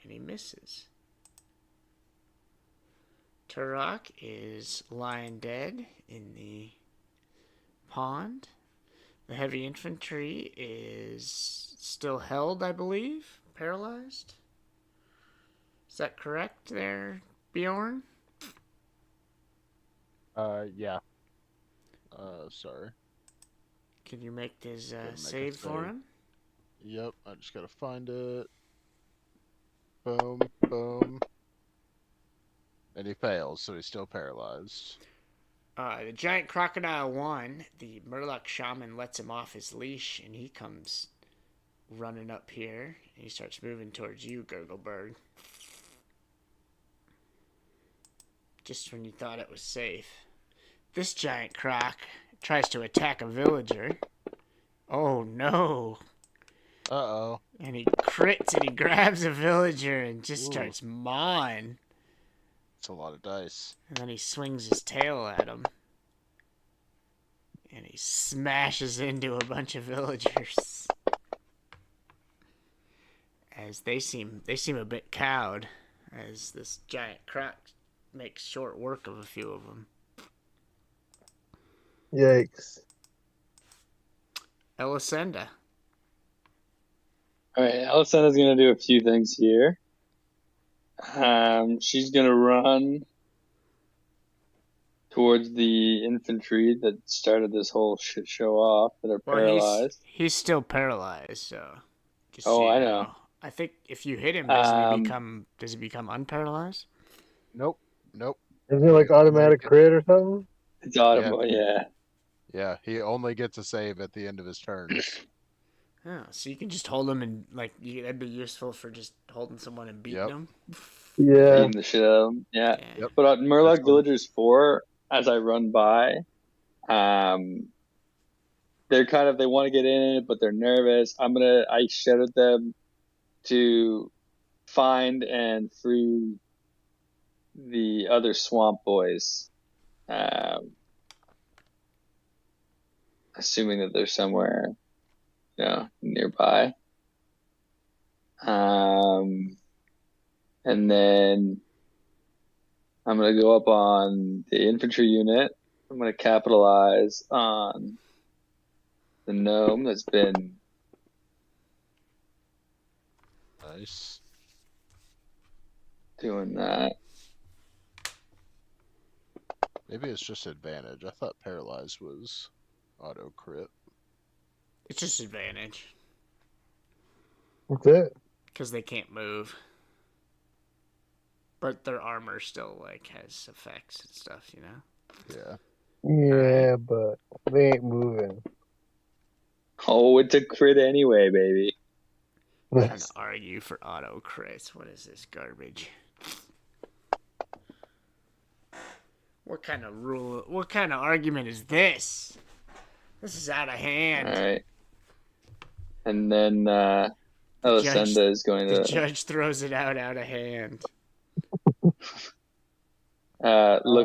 And he misses. Turok is lying dead in the pond. The heavy infantry is still held, I believe, paralyzed. Is that correct there, Bjorn? Yeah. Sorry. Can you make his Go ahead and make a save for save. him? Yep, I just gotta find it. Boom, boom. And he fails, so he's still paralyzed. The giant crocodile won. The Murloc shaman lets him off his leash, and he comes running up here. And he starts moving towards you, Gurgleberg. Just when you thought it was safe. This giant croc tries to attack a villager. Oh no. Uh-oh. And he crits and he grabs a villager and just Ooh. starts mawing. It's a lot of dice. And then he swings his tail at him. And he smashes into a bunch of villagers. As they seem a bit cowed. As this giant croc makes short work of a few of them. Yikes. Elisenda. All right, Alisanda's gonna do a few things here. She's gonna run towards the infantry that started this whole shit show off that are paralyzed. He's still paralyzed, so. Just Oh, so you I know. I think if you hit him, does he become unparalyzed? Nope. Isn't it like automatic crit or something? It's audible, yeah. Yeah, he only gets a save at the end of his turns. Oh, so you can just hold him and, that'd be useful for just holding someone and beating Yep. them? Yeah. Beating the shit out of them. Yeah. Yep. But on Murloc That's what- Villagers 4, as I run by, they're they want to get in it, but they're nervous. I shout at them to find and free the other swamp boys. Assuming that they're somewhere, nearby. And then I'm going to go up on the infantry unit. I'm going to capitalize on the gnome that's been Nice. doing that. Maybe it's just advantage. I thought paralyzed was auto crit. It's just advantage. That's it. Because they can't move. But their armor still, has effects and stuff, you know? Yeah. Yeah, but they ain't moving. Oh, it's a crit anyway, baby. Trying to argue for auto crits. What is this garbage? What kind of argument is this? This is out of hand. Alright. And then Elisenda is going The to judge throws it out of hand. look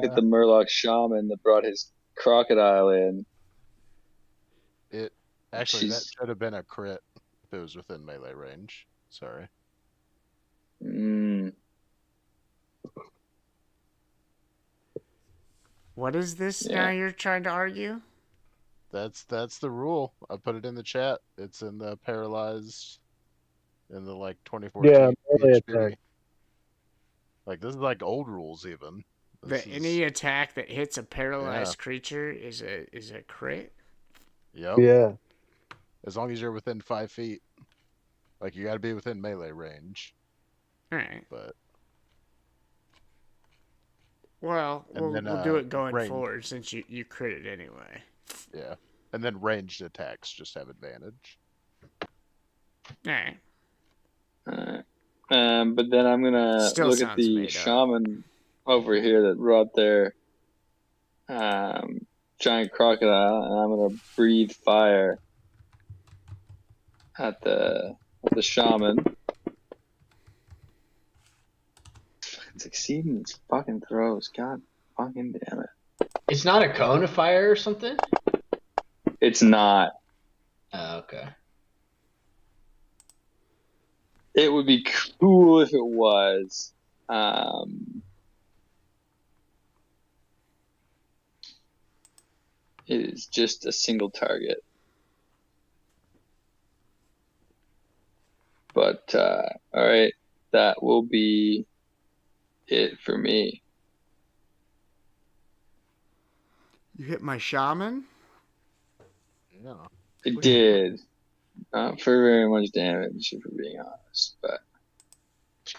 at the Murloc shaman that brought his crocodile in. Actually, that should have been a crit if it was within melee range. Sorry. What is this now you're trying to argue? That's the rule. I put it in the chat. It's in the paralyzed in the 24 Yeah, melee PHP. attack. This is old rules even. Any attack that hits a paralyzed creature is a crit? Yep. Yeah. As long as you're within 5 feet. You gotta be within melee range. Alright. But Well, And then, we'll do it going range. forward since you crit it anyway. yeah. And then ranged attacks just have advantage. Alright. But then I'm gonna Still look at sounds the made up. shaman over here that brought their giant crocodile, and I'm gonna breathe fire at the shaman. It's exceeding its fucking throws. God fucking damn it! It's not a cone of fire or something? It's not. Oh, okay. It would be cool if it was. It is just a single target. But all right, that will be it for me. You hit my shaman? Yeah. It did. Not for very much damage, if we're being honest, but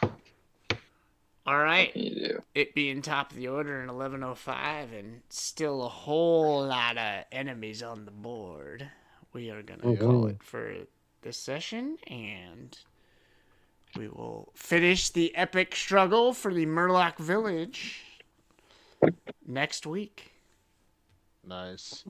All what right. can you do? It being top of the order in 11:05 and still a whole lot of enemies on the board, we are going to call it for this session, and we will finish the epic struggle for the Murloc Village next week. Nice.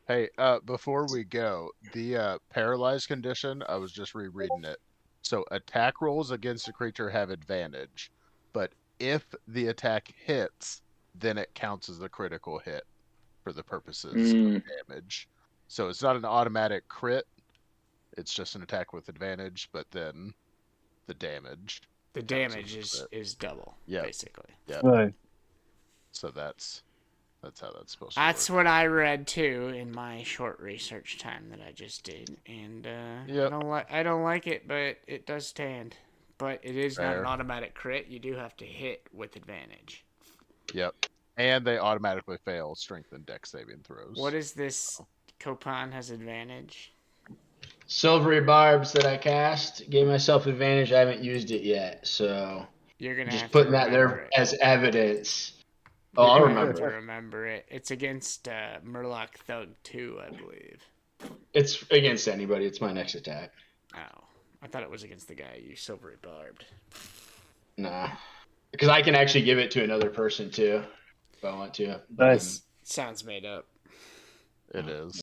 Hey, before we go, the paralyzed condition, I was just rereading it. So attack rolls against a creature have advantage, but if the attack hits, then it counts as a critical hit for the purposes of damage. So it's not an automatic crit, it's just an attack with advantage, but then the damage. The damage is double, basically. Yeah. Right. So that's how that's supposed to That's work. what I read too in my short research time that I just did, and Yep. I don't like it, but it does stand. But it is not an Fair. automatic crit. You do have to hit with advantage. Yep. And they automatically fail strength and dex saving throws. What is this? Copan has advantage. Silvery barbs that I cast gave myself advantage. I haven't used it yet, so You're gonna just have putting to that remember there it. as evidence. You're Oh, I'll gonna have remember. to remember it. It's against Murloc Thug 2, I believe. It's against anybody. It's my next attack. Oh, I thought it was against the guy you silvery barbed. Nah, because I can actually give it to another person too, if I want to. Nice. Sounds made up. It is.